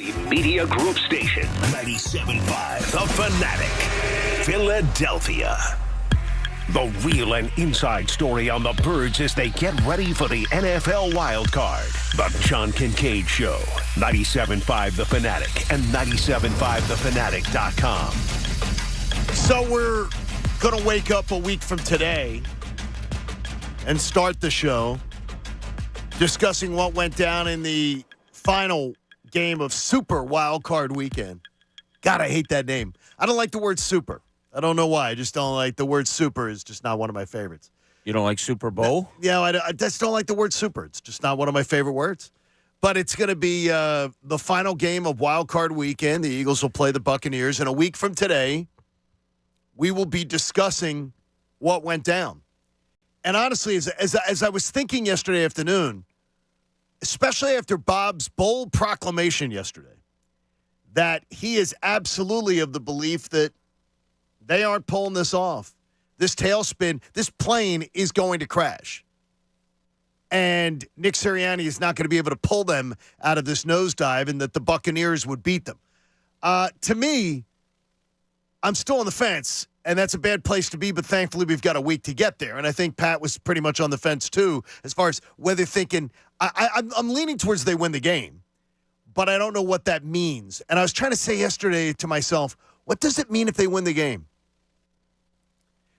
Media Group Station, 97.5, The Fanatic, Philadelphia. The real and inside story on the Birds as they get ready for the NFL Wild Card. The John Kincade Show, 97.5 The Fanatic and 97.5thefanatic.com. So we're going to wake up a week from today and start the show discussing what went down in the final game of Super Wild Card Weekend. God, I hate that name. I don't like the word super. I don't know why. I just don't like the word super. Is just not one of my favorites. You don't like Super Bowl? Yeah, I just don't like the word super. It's just not one of my favorite words. But it's going to be the final game of Wild Card Weekend. The Eagles will play the Buccaneers. And a week from today, we will be discussing what went down. And honestly, as I was thinking yesterday afternoon, especially after Bob's bold proclamation yesterday, that he is absolutely of the belief that they aren't pulling this off. This tailspin, this plane is going to crash. And Nick Sirianni is not going to be able to pull them out of this nosedive and that the Buccaneers would beat them. To me, I'm still on the fence, and that's a bad place to be, but thankfully we've got a week to get there. And I think Pat was pretty much on the fence, too, as far as whether thinking I'm leaning towards they win the game, but I don't know what that means. And I was trying to say yesterday to myself, what does it mean if they win the game?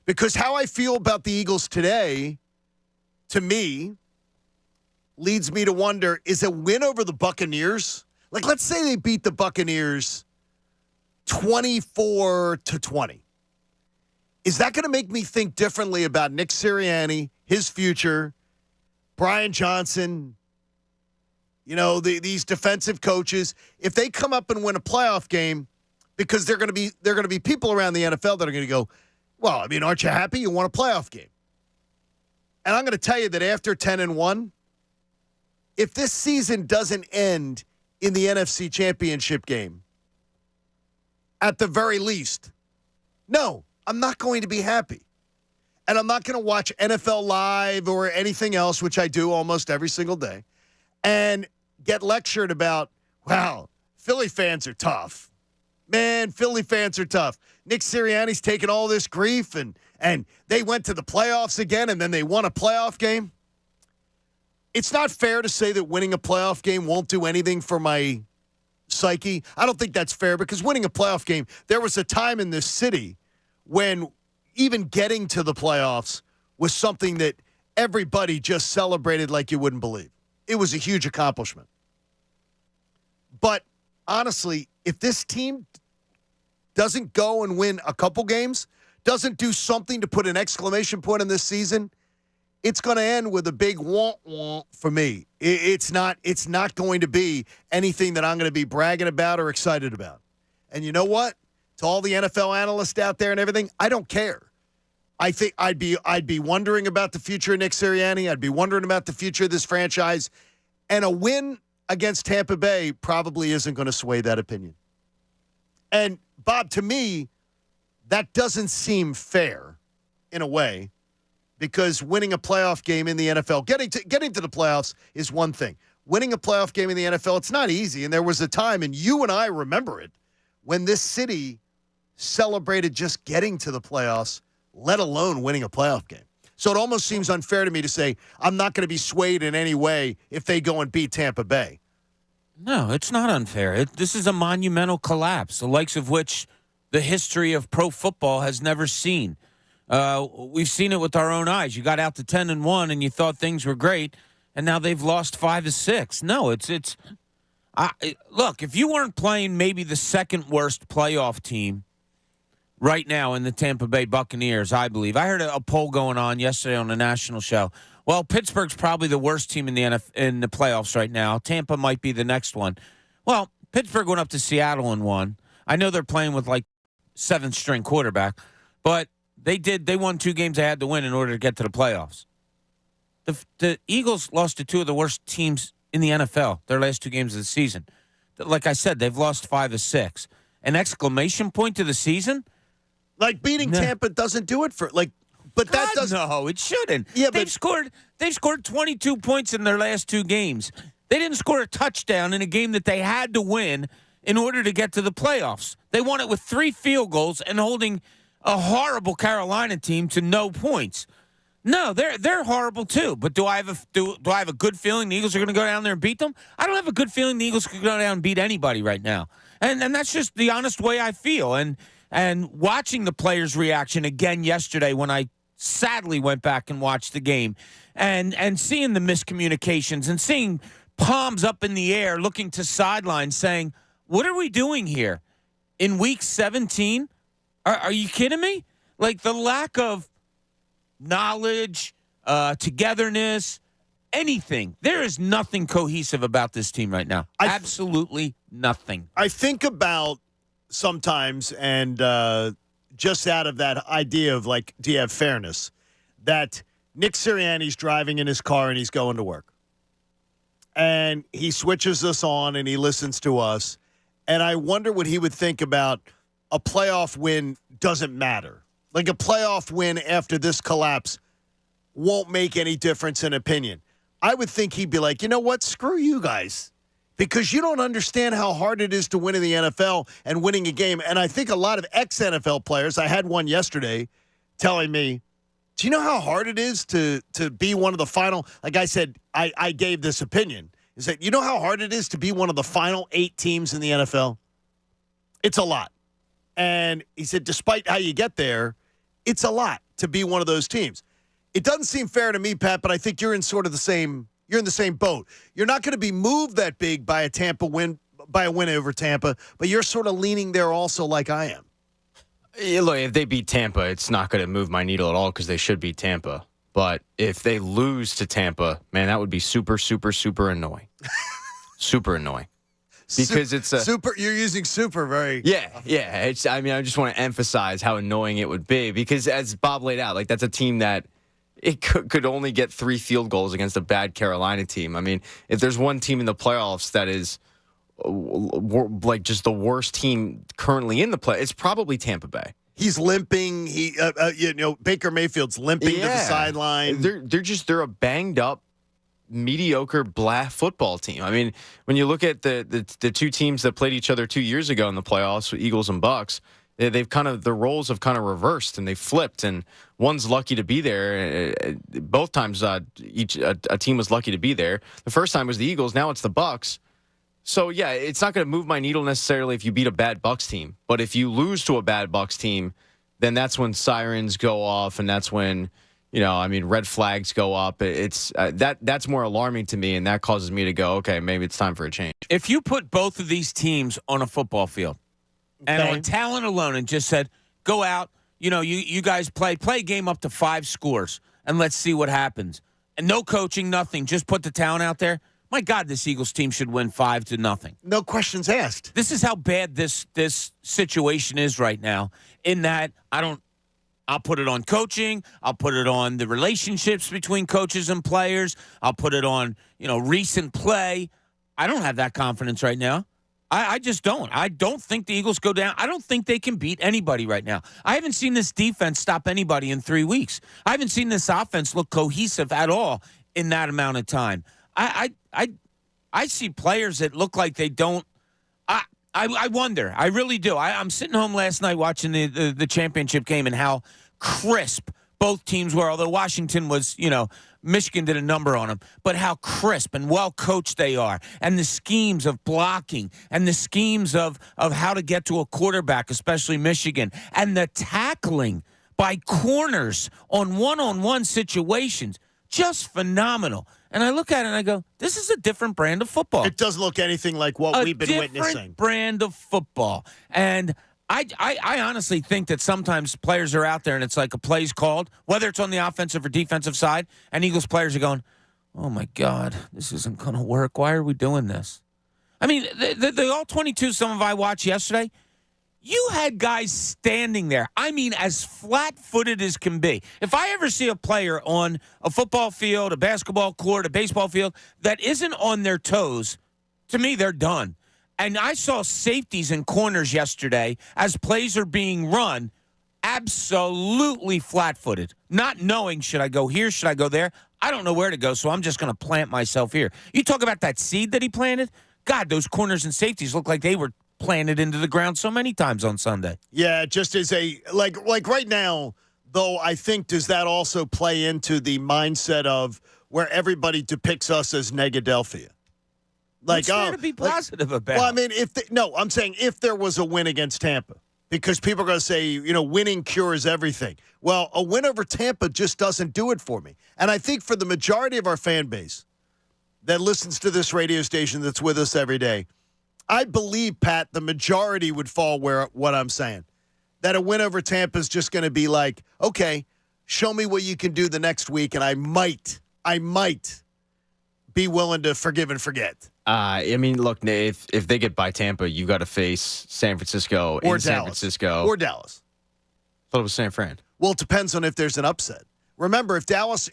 Because how I feel about the Eagles today, to me, leads me to wonder, is a win over the Buccaneers? Like, let's say they beat the Buccaneers 24-20. Is that going to make me think differently about Nick Sirianni, his future, Brian Johnson, these defensive coaches? If they come up and win a playoff game, because they're going to be people around the NFL that are going to go, well, I mean, aren't you happy you won a playoff game? And I'm going to tell you that after 10-1, if this season doesn't end in the NFC Championship game, at the very least, no, I'm not going to be happy. And I'm not going to watch NFL Live or anything else, which I do almost every single day, and get lectured about, wow, Philly fans are tough. Man, Philly fans are tough. Nick Sirianni's taken all this grief, and they went to the playoffs again, and then they won a playoff game. It's not fair to say that winning a playoff game won't do anything for my psyche. I don't think that's fair, because winning a playoff game, there was a time in this city when even getting to the playoffs was something that everybody just celebrated like you wouldn't believe. It was a huge accomplishment. But honestly, if this team doesn't go and win a couple games, doesn't do something to put an exclamation point in this season, it's going to end with a big womp for me. It's not going to be anything that I'm going to be bragging about or excited about. And you know what? To all the NFL analysts out there and everything, I don't care. I think I'd be wondering about the future of Nick Sirianni. I'd be wondering about the future of this franchise. And a win against Tampa Bay probably isn't going to sway that opinion. And, Bob, to me, that doesn't seem fair in a way, because winning a playoff game in the NFL, getting to the playoffs is one thing. Winning a playoff game in the NFL, it's not easy. And there was a time, and you and I remember it, when this city celebrated just getting to the playoffs, let alone winning a playoff game. So it almost seems unfair to me to say I'm not going to be swayed in any way if they go and beat Tampa Bay. No, it's not unfair. This is a monumental collapse, the likes of which the history of pro football has never seen. We've seen it with our own eyes. You got out to 10-1 and you thought things were great, and now they've lost 5 of 6. No, look, if you weren't playing maybe the second worst playoff team right now in the Tampa Bay Buccaneers, I believe. I heard a poll going on yesterday on the national show. Well, Pittsburgh's probably the worst team in the playoffs right now. Tampa might be the next one. Well, Pittsburgh went up to Seattle and won. I know they're playing with like 7th-string quarterback, but they won 2 games they had to win in order to get to the playoffs. The Eagles lost to 2 of the worst teams in the NFL their last 2 games of the season. Like I said, they've lost 5 of 6. An exclamation point to the season? Like beating Tampa doesn't do it for but God, that doesn't. No, it shouldn't. Yeah, they've scored 22 points in their last 2 games. They didn't score a touchdown in a game that they had to win in order to get to the playoffs. They won it with 3 field goals and holding a horrible Carolina team to no points. No, they're horrible too. But do I have a good feeling the Eagles are going to go down there and beat them? I don't have a good feeling the Eagles could go down and beat anybody right now. And that's just the honest way I feel. And watching the players' reaction again yesterday when I sadly went back and watched the game and seeing the miscommunications and seeing palms up in the air looking to sidelines saying, what are we doing here? In week 17? Are you kidding me? Like the lack of knowledge, togetherness, anything. There is nothing cohesive about this team right now. Absolutely nothing. I think about sometimes, and just out of that idea of like, do you have fairness, that Nick Sirianni's driving in his car and he's going to work. And he switches us on and he listens to us. And I wonder what he would think about a playoff win doesn't matter. Like a playoff win after this collapse won't make any difference in opinion. I would think he'd be like, you know what? Screw you guys. Because you don't understand how hard it is to win in the NFL and winning a game. And I think a lot of ex-NFL players, I had one yesterday telling me, do you know how hard it is to be one of the final, like I said, I gave this opinion, is that you know how hard it is to be one of the final 8 teams in the NFL? It's a lot. And he said, despite how you get there, it's a lot to be one of those teams. It doesn't seem fair to me, Pat, but I think you're in sort of the same boat. You're not going to be moved that big by a win over Tampa, but you're sort of leaning there also like I am. Yeah, look, if they beat Tampa, it's not going to move my needle at all because they should beat Tampa. But if they lose to Tampa, man, that would be super, super, super annoying. Super annoying. Because it's a super. You're using super very. Yeah. I just want to emphasize how annoying it would be because, as Bob laid out, like that's a team that it could only get 3 field goals against a bad Carolina team. I mean, if there's one team in the playoffs that is like just the worst team currently in the play, it's probably Tampa Bay. He's limping. Baker Mayfield's limping to the sideline. They're a banged up, mediocre black football team. I mean, when you look at the 2 teams that played each other 2 years ago in the playoffs, Eagles and Bucks, they've kind of the roles have kind of reversed and they flipped. And one's lucky to be there. Both times, a team was lucky to be there. The first time was the Eagles. Now it's the Bucks. So yeah, it's not going to move my needle necessarily if you beat a bad Bucks team. But if you lose to a bad Bucks team, then that's when sirens go off, and that's when red flags go up. It's that's more alarming to me, and that causes me to go, okay, maybe it's time for a change. If you put both of these teams on a football field and on talent alone and just said, go out, you guys play a game up to 5 scores, and let's see what happens. And no coaching, nothing, just put the talent out there. My God, this Eagles team should win 5-0. No questions asked. This is how bad this situation is right now, in that I'll put it on coaching. I'll put it on the relationships between coaches and players. I'll put it on, recent play. I don't have that confidence right now. I just don't. I don't think the Eagles go down. I don't think they can beat anybody right now. I haven't seen this defense stop anybody in 3 weeks. I haven't seen this offense look cohesive at all in that amount of time. I see players that look like they don't. I wonder. I really do. I'm sitting home last night watching the championship game and how crisp both teams were. Although Washington was, Michigan did a number on them, but how crisp and well coached they are, and the schemes of blocking and the schemes of how to get to a quarterback, especially Michigan, and the tackling by corners on one-on-one situations, just phenomenal. And I look at it and I go, this is a different brand of football. It doesn't look anything like what we've been witnessing. A different brand of football. And I honestly think that sometimes players are out there and it's like a play's called, whether it's on the offensive or defensive side, and Eagles players are going, oh, my God, this isn't going to work. Why are we doing this? I mean, the All-22, some of I watched yesterday, you had guys standing there, I mean, as flat-footed as can be. If I ever see a player on a football field, a basketball court, a baseball field that isn't on their toes, to me, they're done. And I saw safeties and corners yesterday as plays are being run absolutely flat-footed, not knowing should I go here, should I go there. I don't know where to go, so I'm just going to plant myself here. You talk about that seed that he planted? God, those corners and safeties look like they were planted into the ground so many times on Sunday. Yeah, just as a like right now, though, I think does that also play into the mindset of where everybody depicts us as Negadelphia? What's there to be positive about? Well, I mean, I'm saying if there was a win against Tampa, because people are going to say, winning cures everything. Well, a win over Tampa just doesn't do it for me. And I think for the majority of our fan base that listens to this radio station that's with us every day, I believe, Pat, the majority would fall where what I'm saying. That a win over Tampa is just going to be like, okay, show me what you can do the next week, and I might be willing to forgive and forget. I mean, look, if they get by Tampa, you got to face San Francisco Or in San Dallas. Francisco. Or Dallas. I thought it was San Fran. Well, it depends on if there's an upset. Remember, if Dallas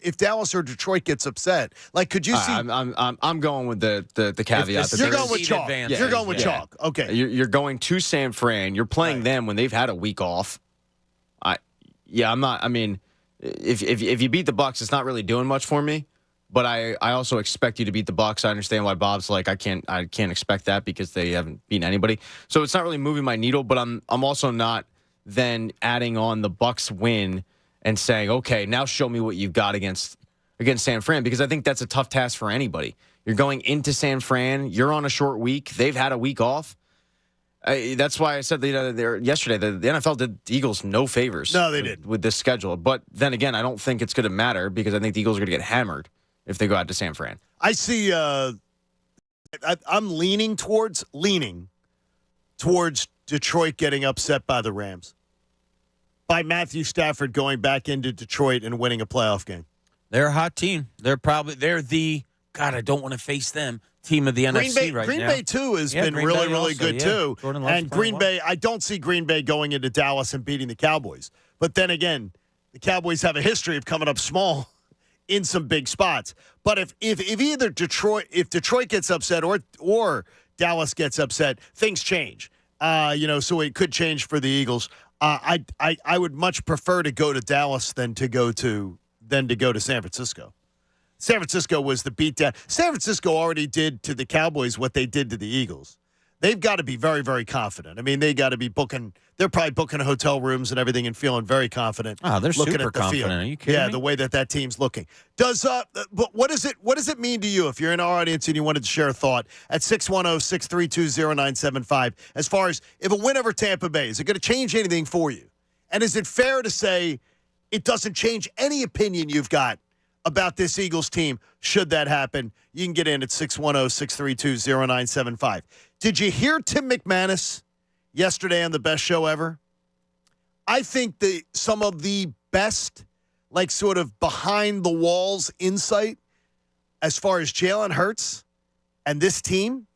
or Detroit gets upset, like, could you see? I'm going with the caveat. You're going with chalk. You're going with chalk. Okay. You're going to San Fran. You're playing them when they've had a week off. I'm not. I mean, if you beat the Bucs, it's not really doing much for me. But I also expect you to beat the Bucs. I understand why Bob's like I can't expect that because they haven't beaten anybody. So it's not really moving my needle. But I'm also not then adding on the Bucs win and saying, okay, now show me what you've got against San Fran, because I think that's a tough task for anybody. You're going into San Fran. You're on a short week. They've had a week off. That's why I said yesterday the NFL did the Eagles no favors. No, they didn't. With this schedule. But then again, I don't think it's going to matter because I think the Eagles are going to get hammered if they go out to San Fran. I see. I'm leaning towards Detroit getting upset by the Rams, by Matthew Stafford going back into Detroit and winning a playoff game. They're a hot team. They're the God. I don't want to face them. Team of the NFC right now. Green Bay too has been really, really good too. And Green Bay, I don't see Green Bay going into Dallas and beating the Cowboys. But then again, the Cowboys have a history of coming up small in some big spots. But if either Detroit gets upset or Dallas gets upset, things change. So it could change for the Eagles. I would much prefer to go to Dallas than to go to San Francisco. San Francisco was the beatdown. San Francisco already did to the Cowboys what they did to the Eagles. They've got to be very, very confident. I mean, they got to be booking. They're probably booking hotel rooms and everything and feeling very confident. Oh, they're looking super at the confident. field. Are you kidding me? The way that team's looking. But what does it mean to you if you're in our audience and you wanted to share a thought at 610-632-0975 as far as if a win over Tampa Bay, is it going to change anything for you? And is it fair to say it doesn't change any opinion you've got about this Eagles team should that happen? You can get in at 610-632-0975. Did you hear Tim McManus yesterday on the best show ever? I think some of the best, like sort of behind the walls insight as far as Jalen Hurts and this team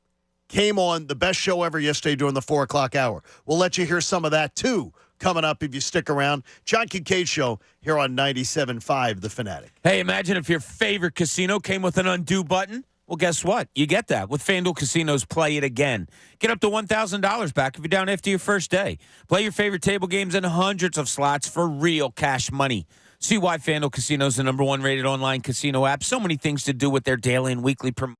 came on the best show ever yesterday during the 4 o'clock hour. We'll let you hear some of that too coming up if you stick around. John Kincade Show here on 97.5 The Fanatic. Hey, imagine if your favorite casino came with an undo button. Well, guess what? You get that with FanDuel Casino's Play It Again. Get up to $1,000 back if you're down after your first day. Play your favorite table games and hundreds of slots for real cash money. See why FanDuel Casino is the #1 rated online casino app. So many things to do with their daily and weekly promotions.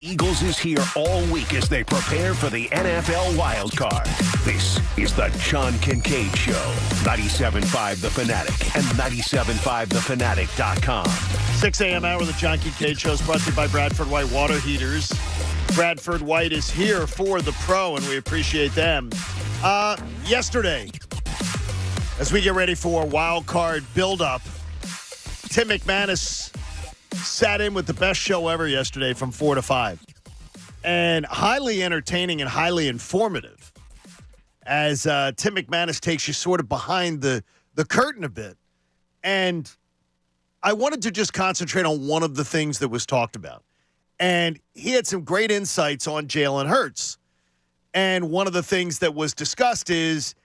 Eagles is here all week as they prepare for the NFL Wild Card. This is the John Kincade Show. 97.5 The Fanatic and 97.5thefanatic.com. 6 a.m. hour of the John Kincade Show is brought to you by Bradford White Water Heaters. Bradford White is here for the pro, and we appreciate them. Yesterday, as we get ready for Wild Card build-up, Tim McManus sat in with the best show ever yesterday from 4 to 5. And highly entertaining and highly informative as Tim McManus takes you sort of behind the curtain a bit. And I wanted to just concentrate on one of the things that was talked about. And he had some great insights on Jalen Hurts. And one of the things that was discussed is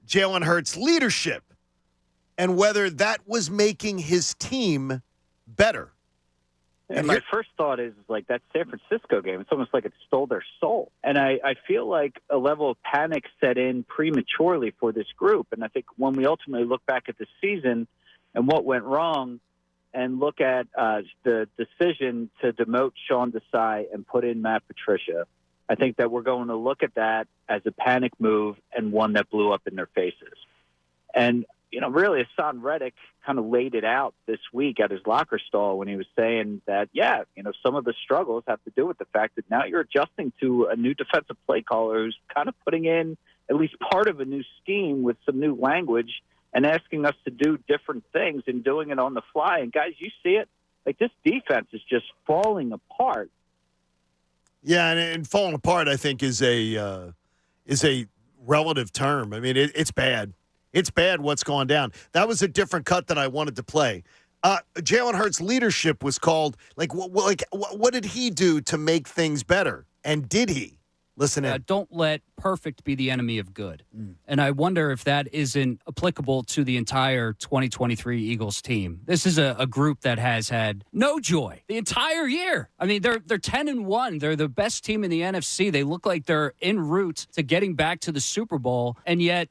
Jalen Hurts' leadership and whether that was making his team better. And my first thought is like that San Francisco game. It's almost like it stole their soul. And I feel like a level of panic set in prematurely for this group. And I think when we ultimately look back at the season and what went wrong and look at the decision to demote Sean Desai and put in Matt Patricia, I think that we're going to look at that as a panic move and one that blew up in their faces. And really, Hassan Reddick kind of laid it out this week at his locker stall when he was saying that, some of the struggles have to do with the fact that now you're adjusting to a new defensive play caller who's kind of putting in at least part of a new scheme with some new language and asking us to do different things and doing it on the fly. And, guys, you see it. Like, this defense is just falling apart. Yeah, and falling apart, I think, is a relative term. I mean, it's bad. It's bad what's gone down. That was a different cut than I wanted to play. Jalen Hurts' leadership was called. What did he do to make things better? And did he? Listen in. Don't let perfect be the enemy of good. And I wonder if that isn't applicable to the entire 2023 Eagles team. This is a group that has had no joy the entire year. I mean, they're 10-1. They're the best team in the NFC. They look like they're en route to getting back to the Super Bowl. And yet,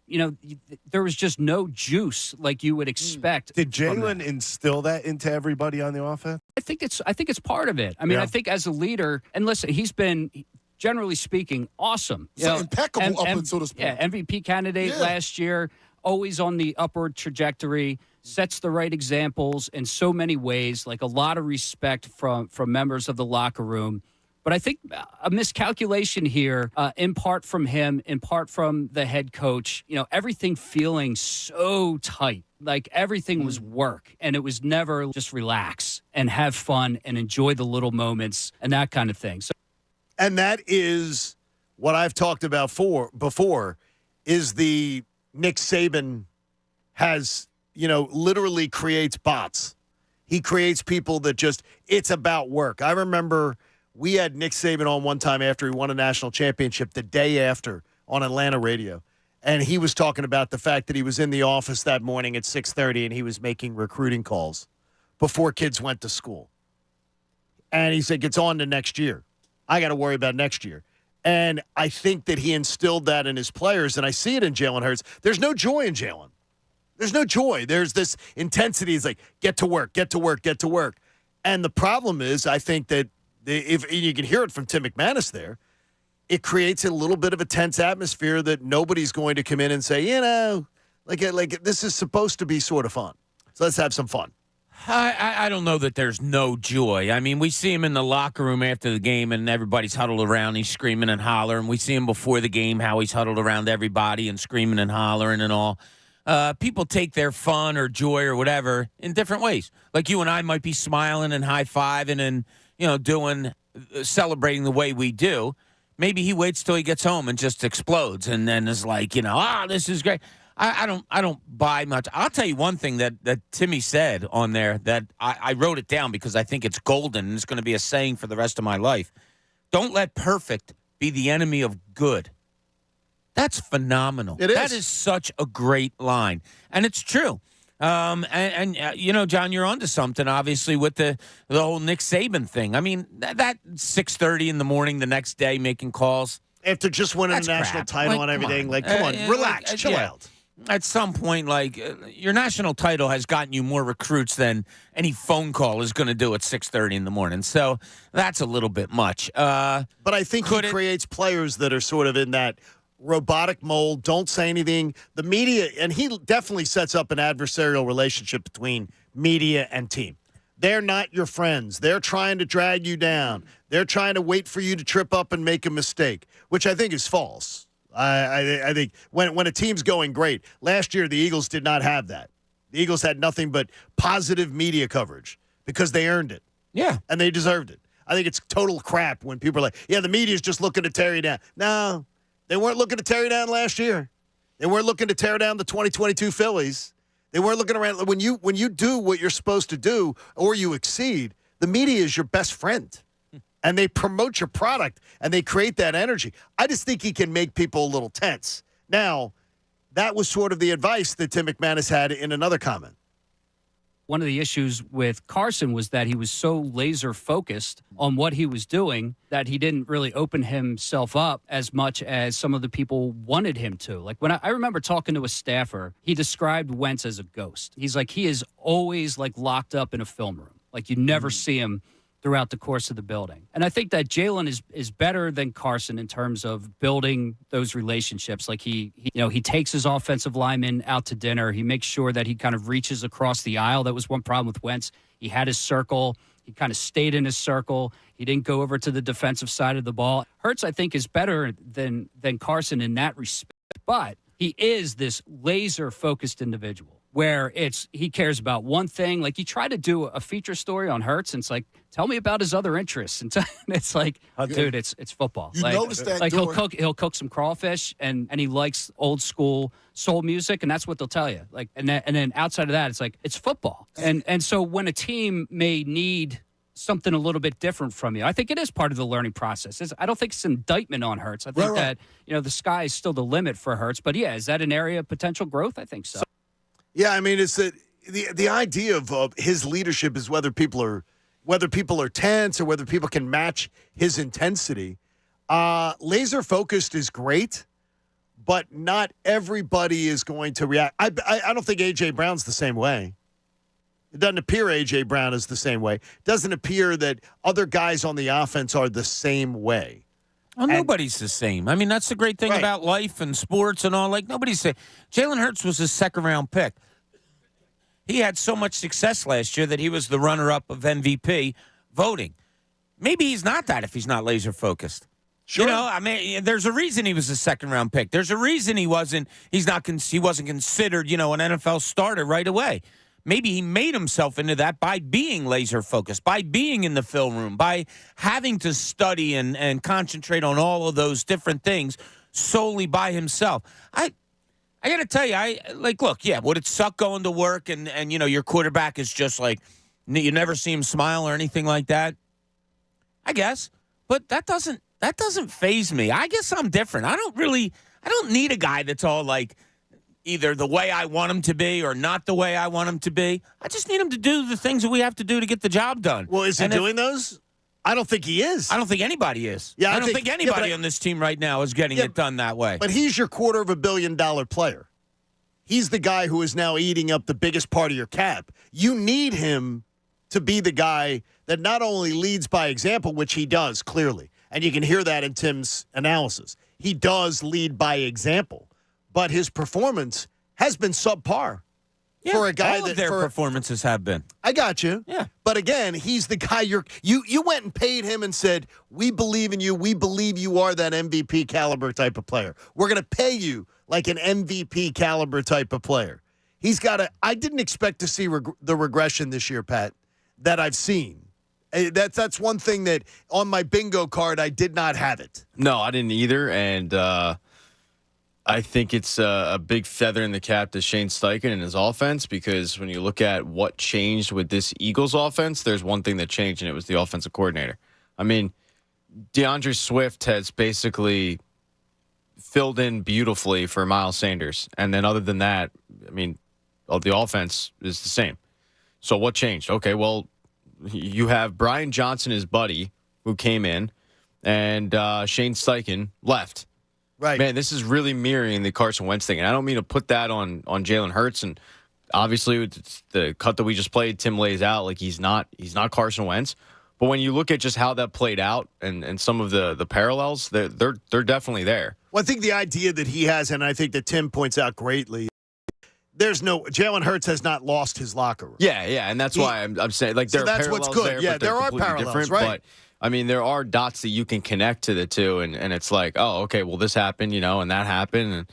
there was just no juice like you would expect. Did Jalen instill that into everybody on the offense? I think it's part of it. I mean, I think as a leader, and listen, he's been, generally speaking, awesome. Impeccable up until this point. Yeah, MVP candidate last year, always on the upward trajectory, sets the right examples in so many ways, like a lot of respect from members of the locker room. But I think a miscalculation here, in part from him, in part from the head coach, everything feeling so tight. Like everything was work, and it was never just relax and have fun and enjoy the little moments and that kind of thing. So. And that is what I've talked about before is the Nick Saban has, literally creates bots. He creates people that just, it's about work. I remember we had Nick Saban on one time after he won a national championship the day after on Atlanta radio. And he was talking about the fact that he was in the office that morning at 6:30 and he was making recruiting calls before kids went to school. And he said, it's on to next year. I got to worry about next year. And I think that he instilled that in his players, and I see it in Jalen Hurts. There's no joy in Jalen. There's no joy. There's this intensity. It's like, get to work, get to work, get to work. And the problem is, I think that if you can hear it from Tim McManus there, it creates a little bit of a tense atmosphere that nobody's going to come in and say, like this is supposed to be sort of fun. So let's have some fun. I don't know that there's no joy. I mean, we see him in the locker room after the game, and everybody's huddled around. He's screaming and hollering. We see him before the game, how he's huddled around everybody and screaming and hollering and all. People take their fun or joy or whatever in different ways. Like you and I might be smiling and high-fiving and, celebrating the way we do. Maybe he waits till he gets home and just explodes and then is like, this is great. I don't buy much. I'll tell you one thing that Timmy said on there that I wrote it down because I think it's golden and it's going to be a saying for the rest of my life. Don't let perfect be the enemy of good. That's phenomenal. It is. That is such a great line. And it's true. John, you're onto something, obviously, with the whole Nick Saban thing. I mean, that 6:30 in the morning the next day making calls. After just winning a national title and everything. Come on, relax, chill out. at some point, your national title has gotten you more recruits than any phone call is going to do at 6:30 in the morning. So that's a little bit much. But I think he creates players that are sort of in that robotic mold, don't say anything. The media, and he definitely sets up an adversarial relationship between media and team. They're not your friends. They're trying to drag you down. They're trying to wait for you to trip up and make a mistake, which I think is false. I think when a team's going great, last year the Eagles did not have that. The Eagles had nothing but positive media coverage because they earned it. Yeah. And they deserved it. I think it's total crap when people are like, yeah, the media's just looking to tear you down. No, they weren't looking to tear you down last year. They weren't looking to tear down the 2022 Phillies. They weren't looking around. When you do what you're supposed to do or you exceed, the media is your best friend. And they promote your product, and they create that energy. I just think he can make people a little tense. Now, that was sort of the advice that Tim McManus had in another comment. One of the issues with Carson was that he was so laser focused on what he was doing that he didn't really open himself up as much as some of the people wanted him to. Like when I remember talking to a staffer, he described Wentz as a ghost. He's like, he is always like locked up in a film room. Like you never see him throughout the course of the building. And I think that Jalen is better than Carson in terms of building those relationships. Like he takes his offensive lineman out to dinner. He makes sure that he kind of reaches across the aisle. That was one problem with Wentz. He had his circle. He kind of stayed in his circle. He didn't go over to the defensive side of the ball. Hurts, I think, is better than Carson in that respect. But he is this laser-focused individual where he cares about one thing. Like you try to do a feature story on Hurts, and it's like, tell me about his other interests. And it's like, dude, it's football. You noticed that like he'll cook some crawfish, and he likes old school soul music, and that's what they'll tell you. Like, and then outside of that, it's like it's football. And so when a team may need something a little bit different from you, I think it is part of the learning process. I don't think it's an indictment on Hurts. I think that the sky is still the limit for Hurts. But yeah, is that an area of potential growth? I think so. Yeah, I mean, it's the idea of his leadership is whether people are tense or whether people can match his intensity. Laser focused is great, but not everybody is going to react. I don't think A.J. Brown's the same way. It doesn't appear A.J. Brown is the same way. It doesn't appear that other guys on the offense are the same way. Well, nobody's the same. I mean, that's the great thing about life and sports and all. Like, nobody's the same. Jalen Hurts was his second-round pick. He had so much success last year that he was the runner-up of MVP voting. Maybe he's not that if he's not laser-focused. Sure. I mean, there's a reason he was a second-round pick. There's a reason he wasn't considered, an NFL starter right away. Maybe he made himself into that by being laser-focused, by being in the film room, by having to study and concentrate on all of those different things solely by himself. I got to tell you, would it suck going to work and your quarterback is just like, you never see him smile or anything like that? I guess. But that doesn't faze me. I guess I'm different. I don't need a guy that's all like, either the way I want him to be or not the way I want him to be. I just need him to do the things that we have to do to get the job done. Well, is he doing those? I don't think he is. I don't think anybody is. Yeah, I don't think anybody on this team right now is getting it done that way. But he's your $250 million player. He's the guy who is now eating up the biggest part of your cap. You need him to be the guy that not only leads by example, which he does clearly, and you can hear that in Tim's analysis. He does lead by example. But his performance has been subpar for a guy all of their performances have been. I got you. Yeah. But again, he's the guy you went and paid him and said, we believe in you. We believe you are that MVP caliber type of player. We're going to pay you like an MVP caliber type of player. I didn't expect to see the regression this year, Pat, that I've seen. That's one thing that on my bingo card, I did not have it. No, I didn't either. And, I think it's a big feather in the cap to Shane Steichen and his offense because when you look at what changed with this Eagles offense, there's one thing that changed, and it was the offensive coordinator. I mean, DeAndre Swift has basically filled in beautifully for Miles Sanders. And then other than that, I mean, the offense is the same. So what changed? Okay, well, you have Brian Johnson, his buddy, who came in, and Shane Steichen left. Right. man, this is really mirroring the Carson Wentz thing. And I don't mean to put that on Jalen Hurts. And obviously, it's the cut that we just played, Tim lays out like he's not Carson Wentz. But when you look at just how that played out and some of the parallels, they're definitely there. Well, I think the idea that he has, and I think that Tim points out greatly, Jalen Hurts has not lost his locker room. Yeah, and that's why I'm saying like there are that's parallels what's good. there, Yeah, but they're there are completely parallels, different, right? But I mean, there are dots that you can connect to the two, and it's like, oh, okay, well, this happened, and that happened,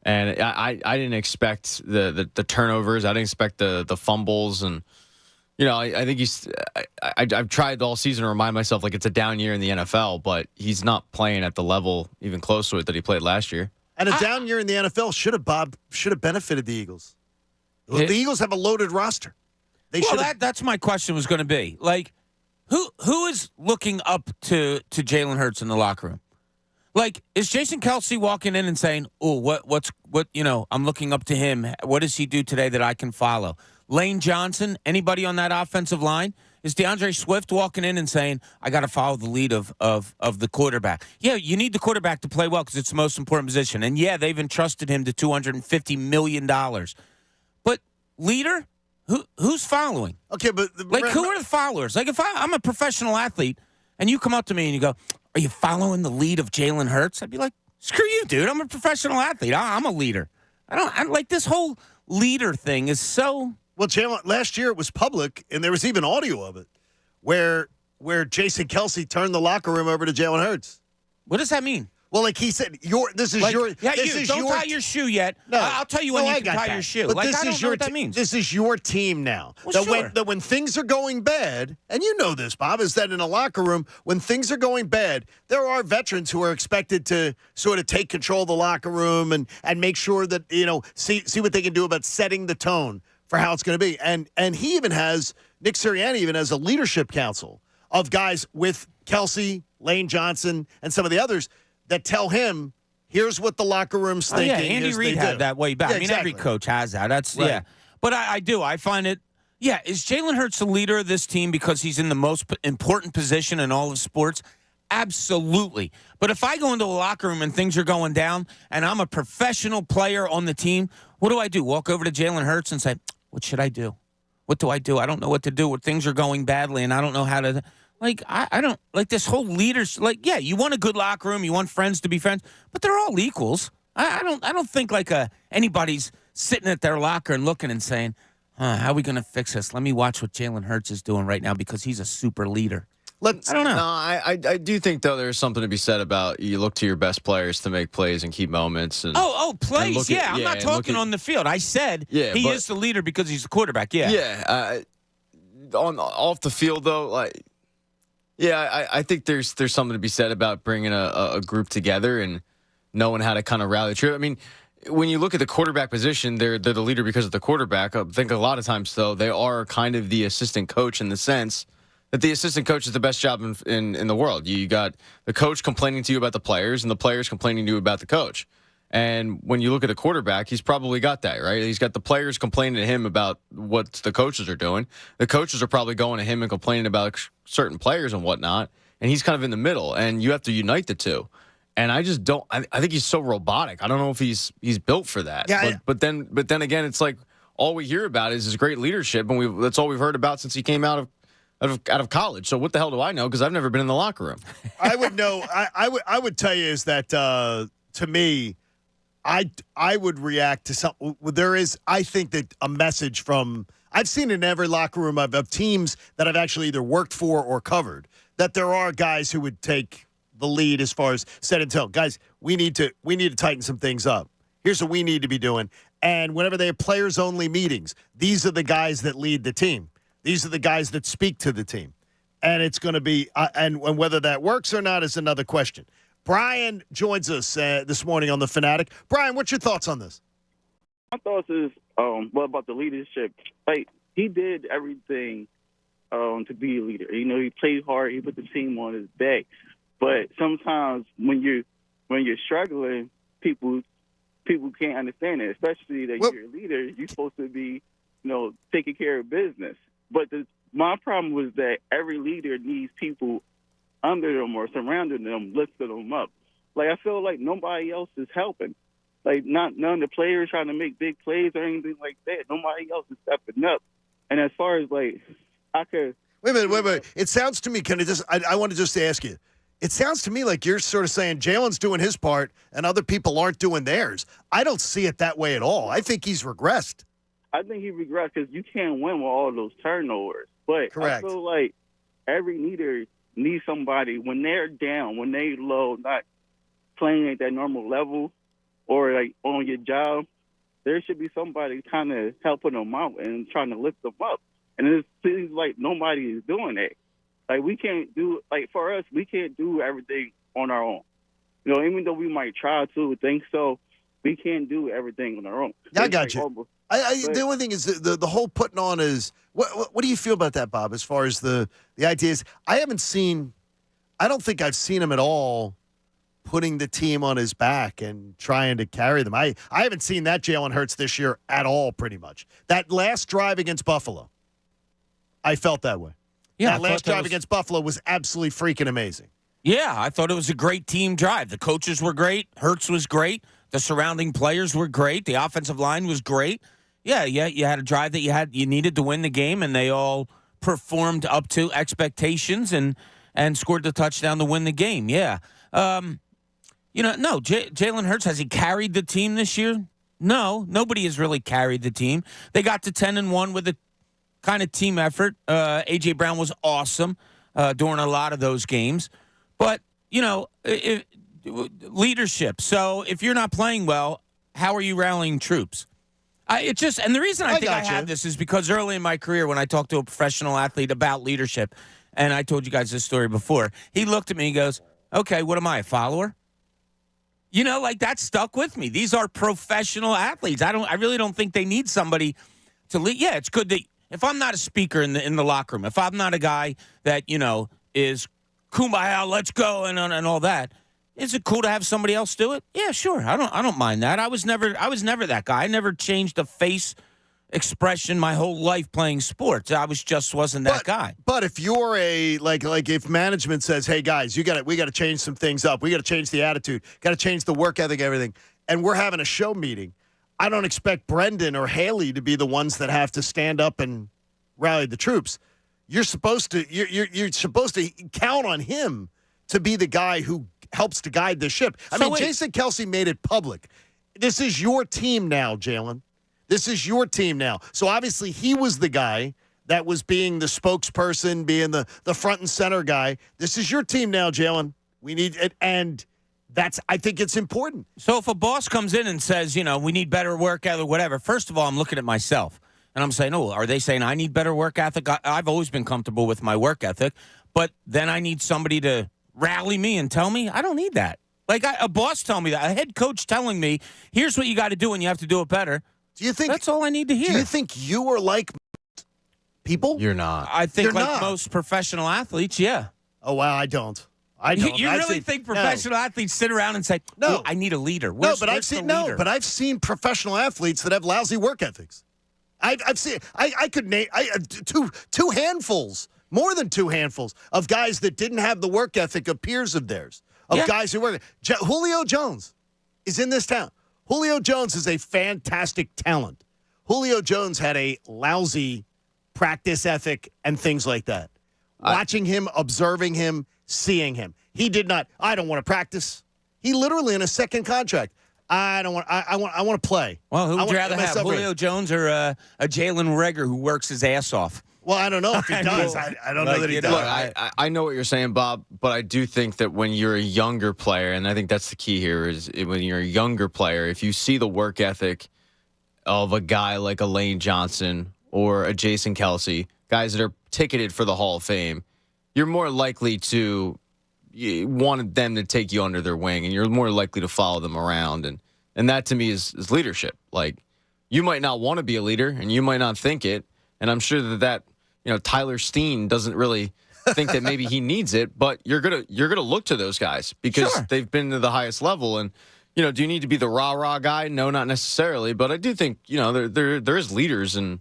and I didn't expect the turnovers, I didn't expect the fumbles, and I think I've tried all season to remind myself like it's a down year in the NFL, but he's not playing at the level even close to it that he played last year. And a down year in the NFL should have benefited the Eagles. The Eagles have a loaded roster. That's my question was going to be. Like, who is looking up to Jalen Hurts in the locker room? Like, is Jason Kelce walking in and saying, "Oh, what? I'm looking up to him. What does he do today that I can follow?" Lane Johnson, anybody on that offensive line? Is DeAndre Swift walking in and saying, "I got to follow the lead of the quarterback"? Yeah, you need the quarterback to play well because it's the most important position. And yeah, they've entrusted him to $250 million. But leader, who's following? Okay, but who are the followers? Like, if I'm a professional athlete and you come up to me and you go, "Are you following the lead of Jalen Hurts?" I'd be like, "Screw you, dude! I'm a professional athlete. I'm a leader. I like this whole leader thing is so." Well, Jalen, last year it was public, and there was even audio of it, where Jason Kelce turned the locker room over to Jalen Hurts. What does that mean? Well, like he said, don't tie your shoe yet. No, I'll tell you when you can tie your shoe. But I don't know what that means. This is your team now. Well, sure. When things are going bad, and you know this, Bob, is that in a locker room, when things are going bad, there are veterans who are expected to sort of take control of the locker room and make sure that, see what they can do about setting the tone for how it's going to be. And Nick Sirianni even has a leadership council of guys with Kelce, Lane Johnson, and some of the others that tell him, here's what the locker room's thinking. Yeah, Andy Reid had that way back. Yeah, I mean, exactly. every coach has that. That's right. Yeah. But I do. I find it, is Jalen Hurts the leader of this team because he's in the most important position in all of sports? Absolutely. But if I go into a locker room and things are going down and I'm a professional player on the team, what do? Walk over to Jalen Hurts and say, "What should I do? What do? I don't know what to do when things are going badly and I don't know how to." Like, I don't like this whole leaders. Like, yeah, you want a good locker room, you want friends to be friends, but they're all equals. I don't think like anybody's sitting at their locker and looking and saying, "How are we going to fix this? Let me watch what Jalen Hurts is doing right now because he's a super leader." I don't know. No, I do think, though, there's something to be said about you look to your best players to make plays and keep moments. And plays. I'm not talking on the field. I said he is the leader because he's the quarterback. Yeah. Yeah. Off the field, though, I think there's something to be said about bringing a group together and knowing how to kind of rally the troop. I mean, when you look at the quarterback position, they're the leader because of the quarterback. I think a lot of times, though, they are kind of the assistant coach in the sense that the assistant coach is the best job in the world. You got the coach complaining to you about the players and the players complaining to you about the coach. And when you look at a quarterback, he's probably got that, right? He's got the players complaining to him about what the coaches are doing. The coaches are probably going to him and complaining about certain players and whatnot. And he's kind of in the middle, and you have to unite the two. And I just don't. I think he's so robotic. I don't know if he's built for that. Yeah, but then again, it's like all we hear about is his great leadership, and that's all we've heard about since he came out of college. So what the hell do I know? Because I've never been in the locker room. I would know. I would tell you is that to me, I would react to something. There is, I think that a message from, I've seen in every locker room of teams that I've actually either worked for or covered, that there are guys who would take the lead as far as set and tell. Guys, we need to tighten some things up. Here's what we need to be doing. And whenever they have players only meetings, these are the guys that lead the team. These are the guys that speak to the team. And it's going to be, and whether that works or not is another question. Brian joins us this morning on The Fanatic. Brian, what's your thoughts on this? My thoughts is, about the leadership. Like, he did everything to be a leader. He played hard. He put the team on his back. But sometimes when you're struggling, people can't understand it, especially that you're a leader. You're supposed to be, taking care of business. But my problem was that every leader needs people under them or surrounding them, lifting them up. Like, I feel like nobody else is helping. Like, none of the players trying to make big plays or anything like that. Nobody else is stepping up. And as far as, like, I could... Wait a minute. It sounds to me, I want to just ask you. It sounds to me like you're sort of saying Jalen's doing his part and other people aren't doing theirs. I don't see it that way at all. I think he's regressed. I think he regressed because you can't win with all those turnovers. But Correct. I feel like every leader needs somebody when they're down, when they low, not playing at that normal level or like on your job, there should be somebody kind of helping them out and trying to lift them up. And it seems like nobody is doing that. Like, we can't do, like, for us, we can't do everything on our own. You know, even though we might try to think so, we can't do everything on our own. Yeah, I got you. The only thing is the whole putting on is what do you feel about that, Bob? As far as the idea is, I don't think I've seen him at all putting the team on his back and trying to carry them. I haven't seen that Jalen Hurts this year at all. Pretty much that last drive against Buffalo, I felt that way. Yeah, that last drive against Buffalo was absolutely freaking amazing. Yeah, I thought it was a great team drive. The coaches were great. Hurts was great. The surrounding players were great. The offensive line was great. Yeah, you had a drive that you needed to win the game, and they all performed up to expectations and scored the touchdown to win the game. Yeah. No, Jalen Hurts, has he carried the team this year? No, nobody has really carried the team. They got to 10-1 with a kind of team effort. A.J. Brown was awesome during a lot of those games. But, leadership. So if you're not playing well, how are you rallying troops? And the reason I think I had this is because early in my career when I talked to a professional athlete about leadership, and I told you guys this story before, he looked at me and goes, okay, what am I, a follower? That stuck with me. These are professional athletes. I really don't think they need somebody to lead. Yeah, it's good that if I'm not a speaker in the locker room, if I'm not a guy that, is kumbaya, let's go and all that, is it cool to have somebody else do it? Yeah, sure. I don't mind that. I was never that guy. I never changed a face expression my whole life playing sports. I wasn't that guy. But if you're if management says, "Hey guys, we got to change some things up. We got to change the attitude. Got to change the work ethic, everything." And we're having a show meeting. I don't expect Brendan or Haley to be the ones that have to stand up and rally the troops. You're supposed to count on him to be the guy who helps to guide the ship. Jason Kelce made it public. This is your team now, Jalen. This is your team now. So obviously he was the guy that was being the spokesperson, being the front and center guy. This is your team now, Jalen. We need it, and I think it's important. So if a boss comes in and says, we need better work ethic or whatever, first of all, I'm looking at myself. And I'm saying, are they saying I need better work ethic? I've always been comfortable with my work ethic, but then I need somebody to rally me and tell me I don't need that. A boss telling me that, a head coach telling me, here's what you got to do and you have to do it better. Do you think that's all I need to hear? Do you think you are like people? You're not. I think most professional athletes, yeah. Oh, wow, I don't. I don't. You really think professional athletes sit around and say, "No, I need a leader"? I've seen professional athletes that have lousy work ethics. I've seen. I could name two handfuls, more than two handfuls of guys that didn't have the work ethic of peers of theirs, guys who work. Julio Jones is in this town. Julio Jones is a fantastic talent. Julio Jones had a lousy practice ethic and things like that. Watching him, observing him, seeing him. He did not. I don't want to practice. He literally in a second contract. I don't want. I want to play. Well, who would you rather have, Julio Jones or a Jalen Reagor who works his ass off? Well, I don't know if he does. I don't know that he does. Look, I know what you're saying, Bob, but I do think that when you're a younger player, and I think that's the key here, is when you're a younger player, if you see the work ethic of a guy like a Lane Johnson or a Jason Kelce, guys that are ticketed for the Hall of Fame, you're more likely to want them to take you under their wing, and you're more likely to follow them around. And that, to me, is leadership. Like, you might not want to be a leader, and you might not think it, and I'm sure that Tyler Steen doesn't really think that maybe he needs it, but you're gonna look to those guys because they've been to the highest level. And do you need to be the rah guy? No, not necessarily. But I do think there is leaders in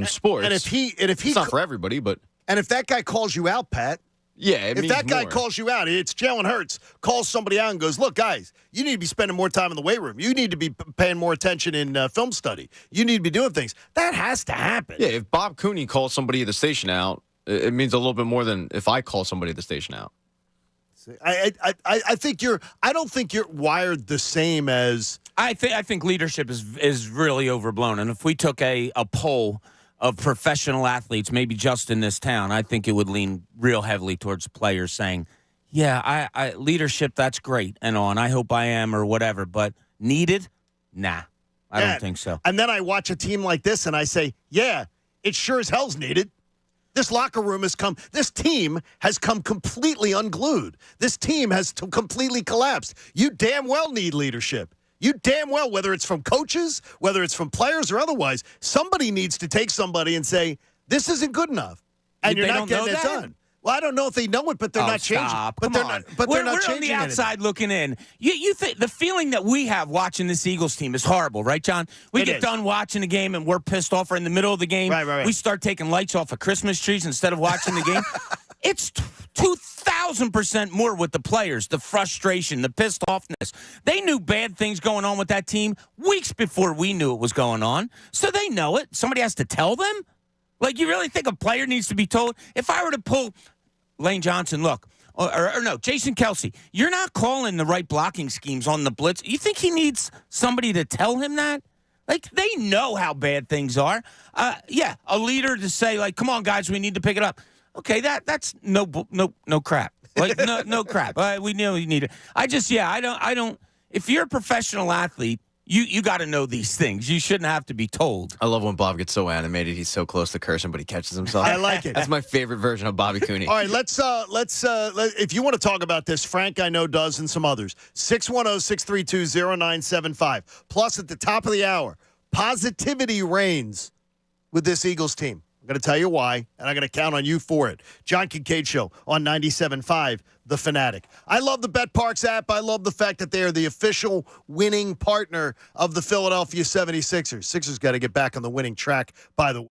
sports. And if he it's not for everybody, but and if that guy calls you out, Pat, Yeah, it if means that guy more. calls you out, it's Jalen Hurts, calls somebody out and goes, look, guys, you need to be spending more time in the weight room. You need to be paying more attention in film study. You need to be doing things. That has to happen. Yeah, if Bob Cooney calls somebody at the station out, it means a little bit more than if I call somebody at the station out. I think I don't think you're wired the same as. I think leadership is really overblown. And if we took a poll of professional athletes, maybe just in this town, I think it would lean real heavily towards players saying, yeah, I leadership, that's great and all, and I hope I am or whatever, but needed? Nah, I don't think so. And then I watch a team like this and I say, yeah, it sure as hell's needed. This locker room this team has come completely unglued. This team has completely collapsed. You damn well need leadership. You damn well, whether it's from coaches, whether it's from players or otherwise, somebody needs to take somebody and say, this isn't good enough. And you're not getting it done. Well, I don't know if they know it, but they're not changing. But they're not we're changing on the outside anything. looking in. You think the feeling that we have watching this Eagles team is horrible, right, John? We get done watching the game and we're pissed off. We're in the middle of the game. Right. We start taking lights off of Christmas trees instead of watching the game. It's 2,000% more with the players, the frustration, the pissed offness. They knew bad things going on with that team weeks before we knew it was going on, so they know it. Somebody has to tell them? Like, you really think a player needs to be told? If I were to pull Lane Johnson, look, or no, Jason Kelsey, you're not calling the right blocking schemes on the blitz. You think he needs somebody to tell him that? Like, they know how bad things are. Yeah, a leader to say, like, come on, guys, we need to pick it up. Okay, that's no crap. Like no crap. We know you need it. I don't. If you're a professional athlete, you got to know these things. You shouldn't have to be told. I love when Bob gets so animated. He's so close to cursing, but he catches himself. I like it. That's my favorite version of Bobby Cooney. All right, let's if you want to talk about this, Frank I know does and some others. 610-632-0975. Plus at the top of the hour, positivity reigns with this Eagles team. I'm going to tell you why, and I'm going to count on you for it. John Kincade Show on 97.5, The Fanatic. I love the BetParks app. I love the fact that they are the official winning partner of the Philadelphia 76ers. Sixers got to get back on the winning track, by the way.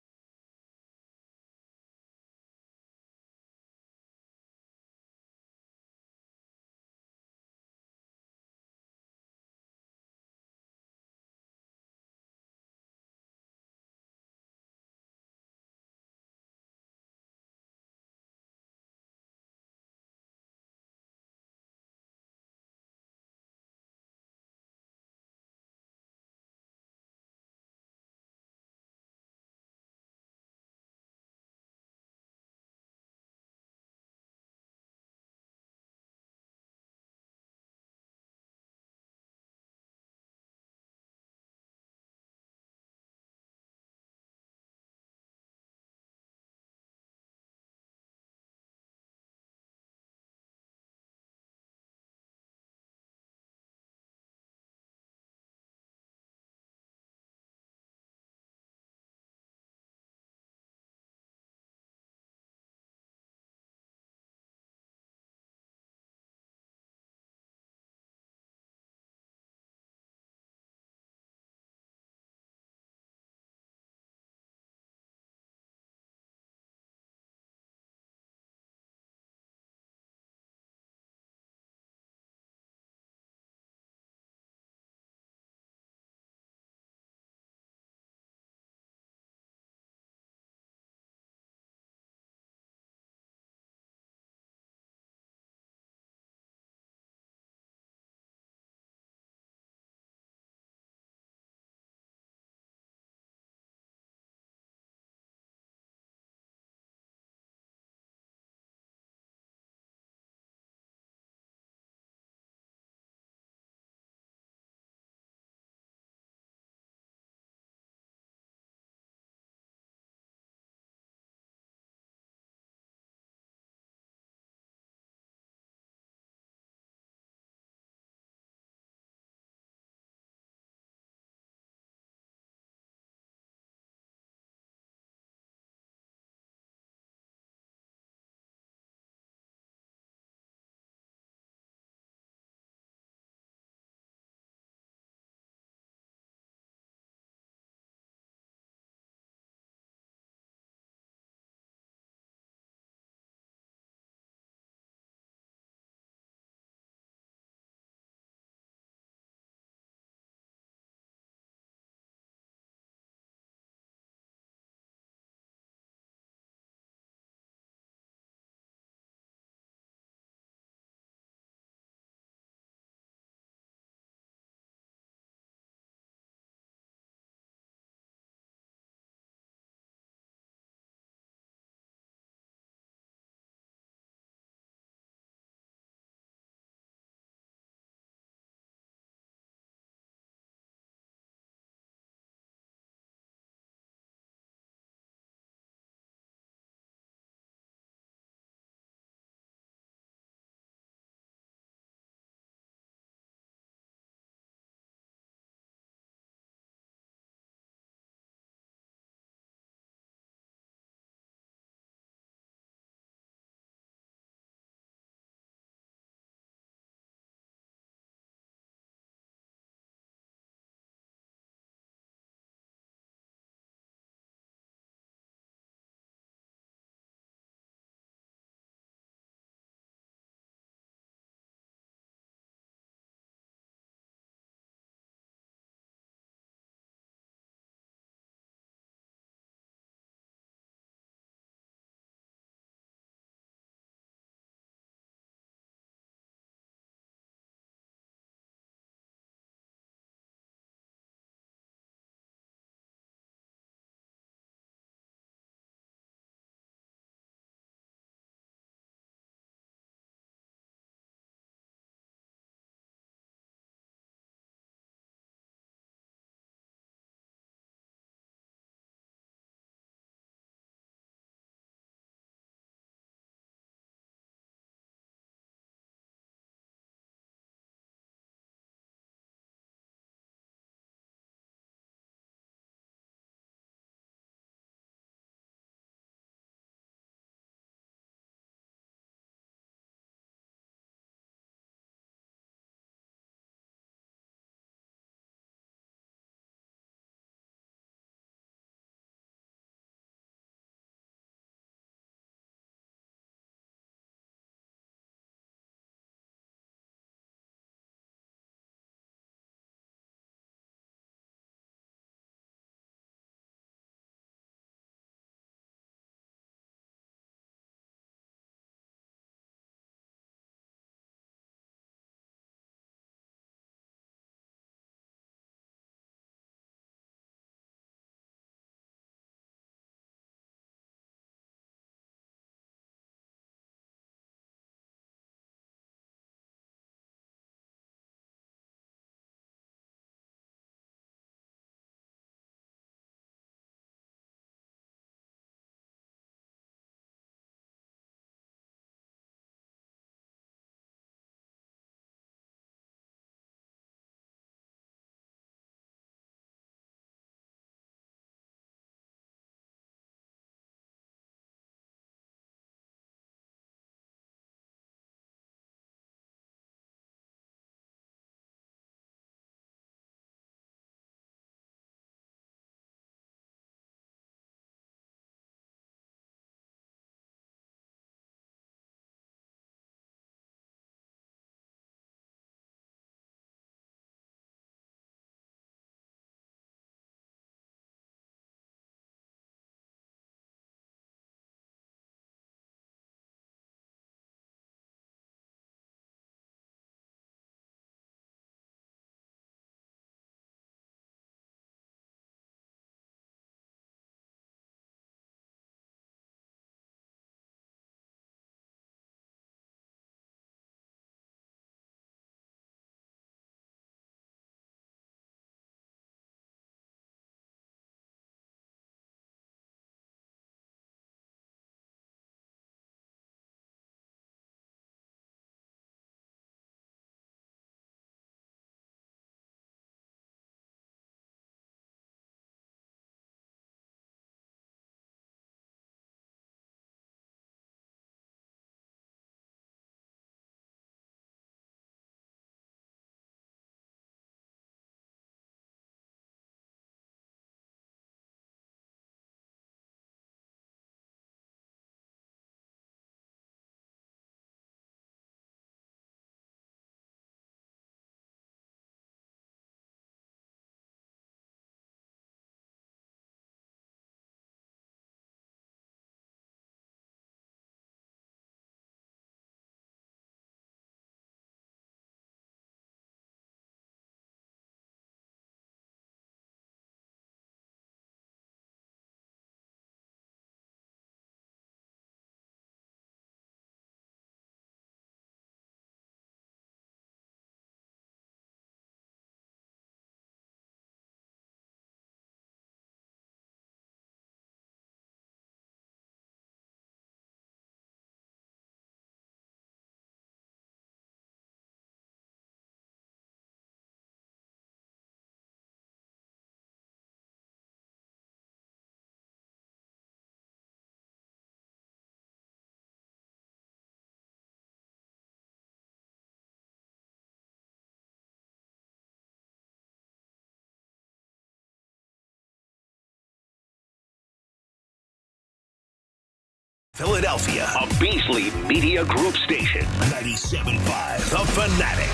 Philadelphia, a Beasley Media Group station. 97.5, The Fanatic.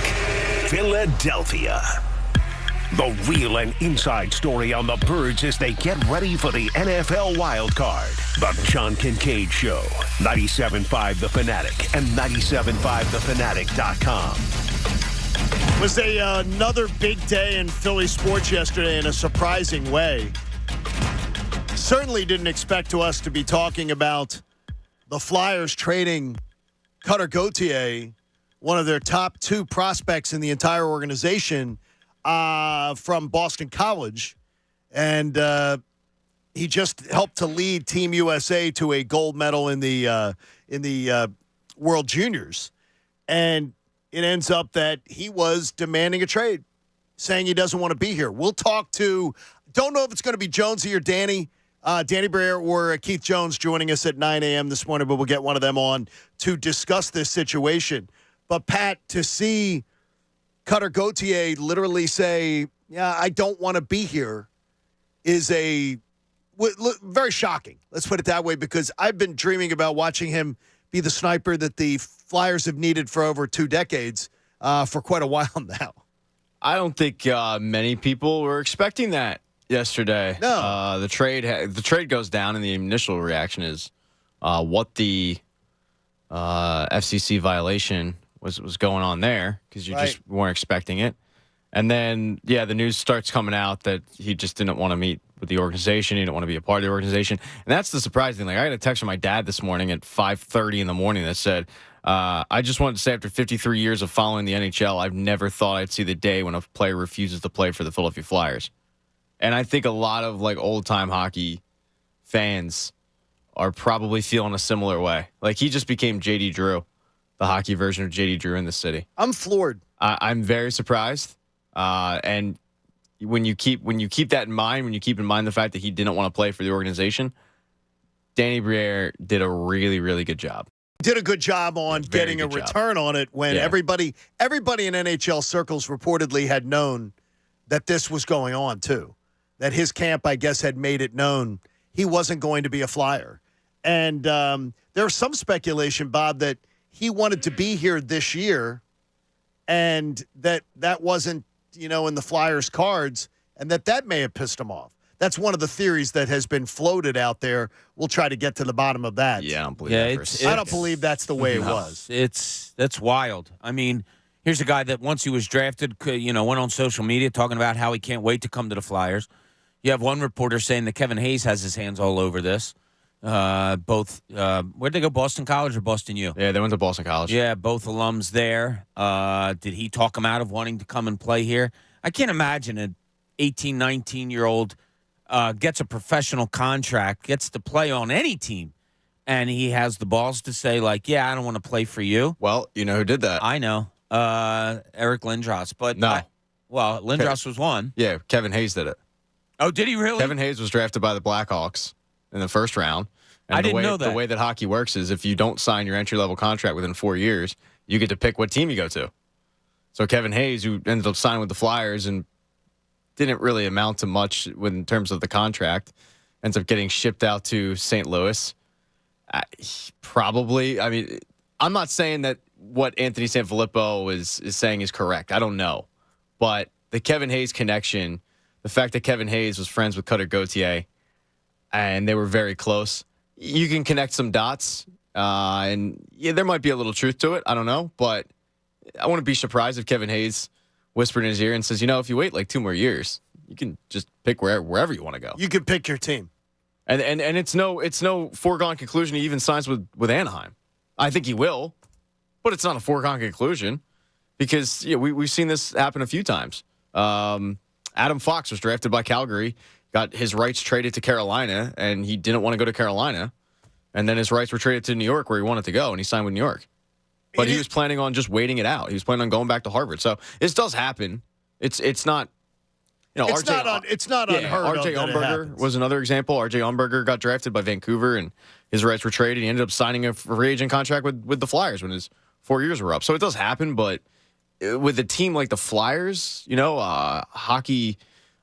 Philadelphia. The real and inside story on the Birds as they get ready for the NFL wild card. The John Kincade Show. 97.5 The Fanatic and 97.5thefanatic.com. Was another big day in Philly sports yesterday in a surprising way. Certainly didn't expect to us to be talking about the Flyers trading Cutter Gauthier, one of their top 2 prospects in the entire organization, from Boston College. And he just helped to lead Team USA to a gold medal in the World Juniors. And it ends up that he was demanding a trade, saying he doesn't want to be here. We'll talk to, don't know if it's going to be Jonesy or Danny Breer or Keith Jones joining us at 9 a.m. this morning, but we'll get one of them on to discuss this situation. But, Pat, to see Cutter Gauthier literally say, yeah, I don't want to be here is very shocking. Let's put it that way, because I've been dreaming about watching him be the sniper that the Flyers have needed for over 2 decades for quite a while now. I don't think many people were expecting that yesterday. No. The trade goes down, and the initial reaction is what the FCC violation was going on there, because you just weren't expecting it. And then, the news starts coming out that he just didn't want to meet with the organization. He didn't want to be a part of the organization. And that's the surprising thing. I got a text from my dad this morning at 5:30 in the morning that said, I just wanted to say, after 53 years of following the NHL, I've never thought I'd see the day when a player refuses to play for the Philadelphia Flyers. And I think a lot of old-time hockey fans are probably feeling a similar way. He just became J.D. Drew, the hockey version of J.D. Drew in the city. I'm floored. I'm very surprised. And when you keep that in mind, when you keep in mind the fact that he didn't want to play for the organization, Danny Briere did a really, really good job. Did a good job on getting a return on it when everybody in NHL circles reportedly had known that this was going on too. That his camp, I guess, had made it known he wasn't going to be a Flyer. And there's some speculation, Bob, that he wanted to be here this year and that wasn't, in the Flyers' cards, and that may have pissed him off. That's one of the theories that has been floated out there. We'll try to get to the bottom of that. Yeah, I don't believe that. I don't believe that's the way it was. That's wild. I mean, here's a guy that once he was drafted, went on social media talking about how he can't wait to come to the Flyers. You have one reporter saying that Kevin Hayes has his hands all over this. Both, where'd they go, Boston College or Boston U? Yeah, they went to Boston College. Yeah, both alums there. Did he talk him out of wanting to come and play here? I can't imagine an 18, 19-year-old gets a professional contract, gets to play on any team, and he has the balls to say, I don't want to play for you. Well, you know who did that? I know. Eric Lindros. But no. Lindros was one. Yeah, Kevin Hayes did it. Oh, did he really? Kevin Hayes was drafted by the Blackhawks in the first round. And I didn't know that. The way that hockey works is if you don't sign your entry-level contract within 4 years, you get to pick what team you go to. So Kevin Hayes, who ended up signing with the Flyers and didn't really amount to much in terms of the contract, ends up getting shipped out to St. Louis. I'm not saying that what Anthony Sanfilippo is saying is correct. I don't know. But the Kevin Hayes connection, the fact that Kevin Hayes was friends with Cutter Gauthier, and they were very close, you can connect some dots. And there might be a little truth to it. I don't know. But I wouldn't be surprised if Kevin Hayes whispered in his ear and says, if you wait 2 more years, you can just pick wherever you want to go. You can pick your team. And it's no foregone conclusion he even signs with Anaheim. I think he will, but it's not a foregone conclusion because we've seen this happen a few times. Adam Fox was drafted by Calgary, got his rights traded to Carolina, and he didn't want to go to Carolina. And then his rights were traded to New York where he wanted to go, and he signed with New York. But he was planning on just waiting it out. He was planning on going back to Harvard. So this does happen. It's not, it's not unheard of. RJ Umberger was another example. RJ Umberger got drafted by Vancouver, and his rights were traded. He ended up signing a free agent contract with the Flyers when his 4 years were up. So it does happen, but with a team like the Flyers, hockey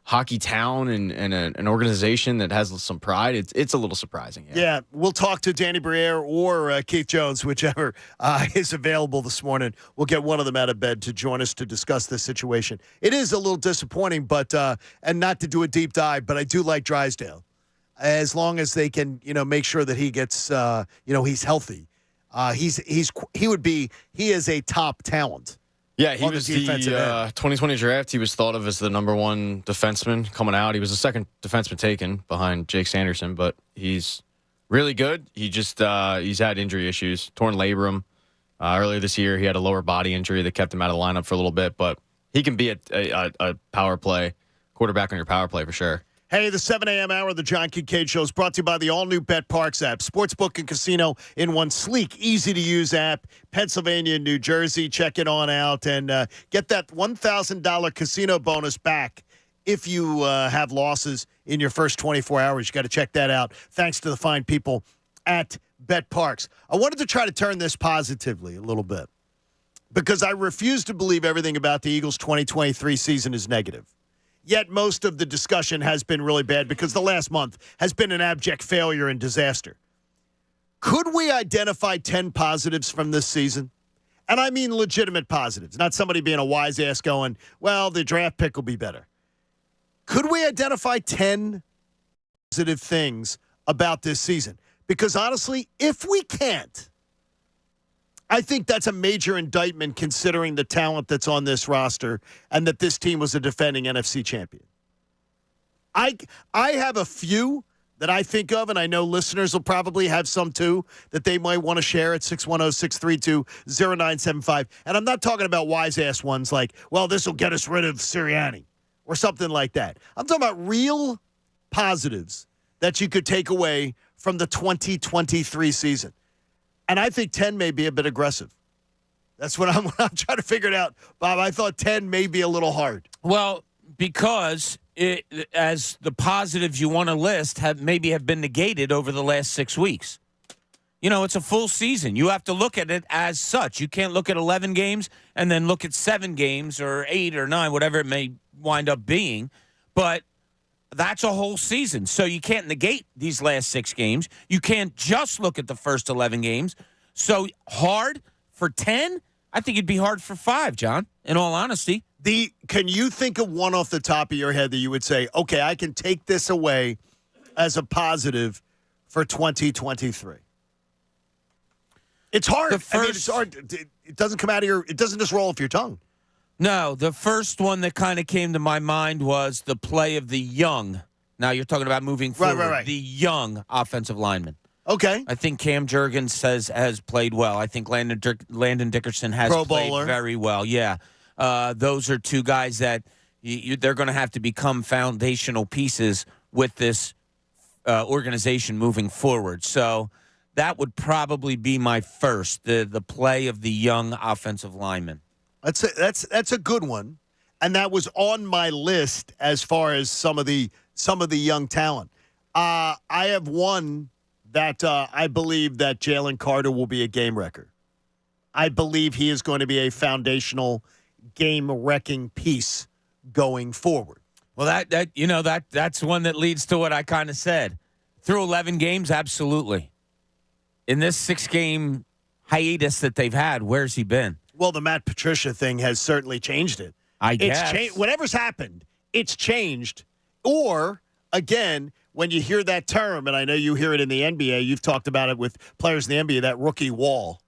hockey town and an organization that has some pride, it's a little surprising. Yeah, we'll talk to Danny Briere or Keith Jones, whichever is available this morning. We'll get one of them out of bed to join us to discuss this situation. It is a little disappointing, but and not to do a deep dive, but I do like Drysdale. As long as they can, make sure that he gets, he's healthy. He is a top talent. Yeah, he was the 2020 draft. He was thought of as the number one defenseman coming out. He was the second defenseman taken behind Jake Sanderson, but he's really good. He just he's had injury issues, torn labrum. Earlier this year, he had a lower body injury that kept him out of the lineup for a little bit, but he can be a power play quarterback on your power play for sure. Hey, the 7 a.m. hour of the John Kincade Show is brought to you by the all-new Bet Parks app. Sportsbook and casino in one sleek, easy-to-use app. Pennsylvania and New Jersey. Check it on out and get that $1,000 casino bonus back if you have losses in your first 24 hours. You got to check that out. Thanks to the fine people at Bet Parks. I wanted to try to turn this positively a little bit because I refuse to believe everything about the Eagles' 2023 season is negative. Yet most of the discussion has been really bad because the last month has been an abject failure and disaster. Could we identify 10 positives from this season? And I mean legitimate positives, not somebody being a wise ass going, well, the draft pick will be better. Could we identify 10 positive things about this season? Because honestly, if we can't, I think that's a major indictment considering the talent that's on this roster and that this team was a defending NFC champion. I have a few that I think of, and I know listeners will probably have some too, that they might want to share at 610-632-0975. And I'm not talking about wise-ass ones like, well, this will get us rid of Sirianni or something like that. I'm talking about real positives that you could take away from the 2023 season. And I think 10 may be a bit aggressive. That's what I'm trying to figure it out, Bob. I thought 10 may be a little hard. Well, because as the positives you want to list have been negated over the last 6 weeks. It's a full season. You have to look at it as such. You can't look at 11 games and then look at 7 games or 8 or 9, whatever it may wind up being. But that's a whole season. So you can't negate these last 6 games. You can't just look at the first 11 games. So hard for 10? I think it'd be hard for 5, John, in all honesty. Can you think of one off the top of your head that you would say, okay, I can take this away as a positive for 2023? It's hard. It's hard. It doesn't come out of it doesn't just roll off your tongue. No, the first one that kind of came to my mind was the play of the young. Now you're talking about moving forward. Right. The young offensive lineman. Okay. I think Cam Jurgens has played well. I think Landon Dickerson has played very well. Yeah. Those are 2 guys that they're going to have to become foundational pieces with this organization moving forward. So that would probably be my first, the play of the young offensive lineman. That's a good one, and that was on my list as far as some of the young talent. I have one that I believe that Jalen Carter will be a game wrecker. I believe he is going to be a foundational game wrecking piece going forward. Well, that's one that leads to what I kind of said. Through 11 games, absolutely. In this 6-game hiatus that they've had, where's he been? Well, the Matt Patricia thing has certainly changed it. I guess. Whatever's happened, it's changed. Or, again, when you hear that term, and I know you hear it in the NBA, you've talked about it with players in the NBA, that rookie wall,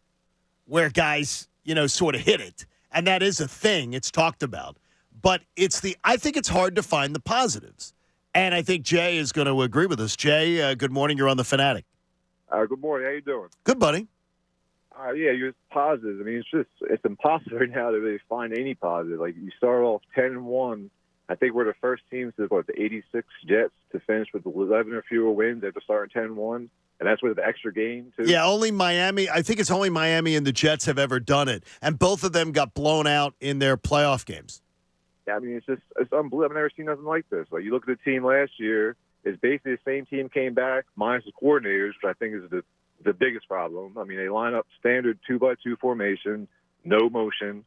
where guys, sort of hit it. And that is a thing. It's talked about. But I think it's hard to find the positives. And I think Jay is going to agree with us. Jay, good morning. You're on The Fanatic. Good morning. How you doing? Good, buddy. Yeah, you're positive. I mean, it's impossible right now to really find any positive. Like, you start off 10-1. I think we're the first team to the 86 Jets to finish with 11 or fewer wins after starting 10-1. And that's with the extra game, too. Yeah, only Miami. I think it's only Miami and the Jets have ever done it. And both of them got blown out in their playoff games. Yeah, I mean, it's unbelievable. I've never seen nothing like this. Like, you look at the team last year, it's basically the same team came back, minus the coordinators, which I think is the biggest problem. I mean, they line up standard 2-by-2 formation, no motion.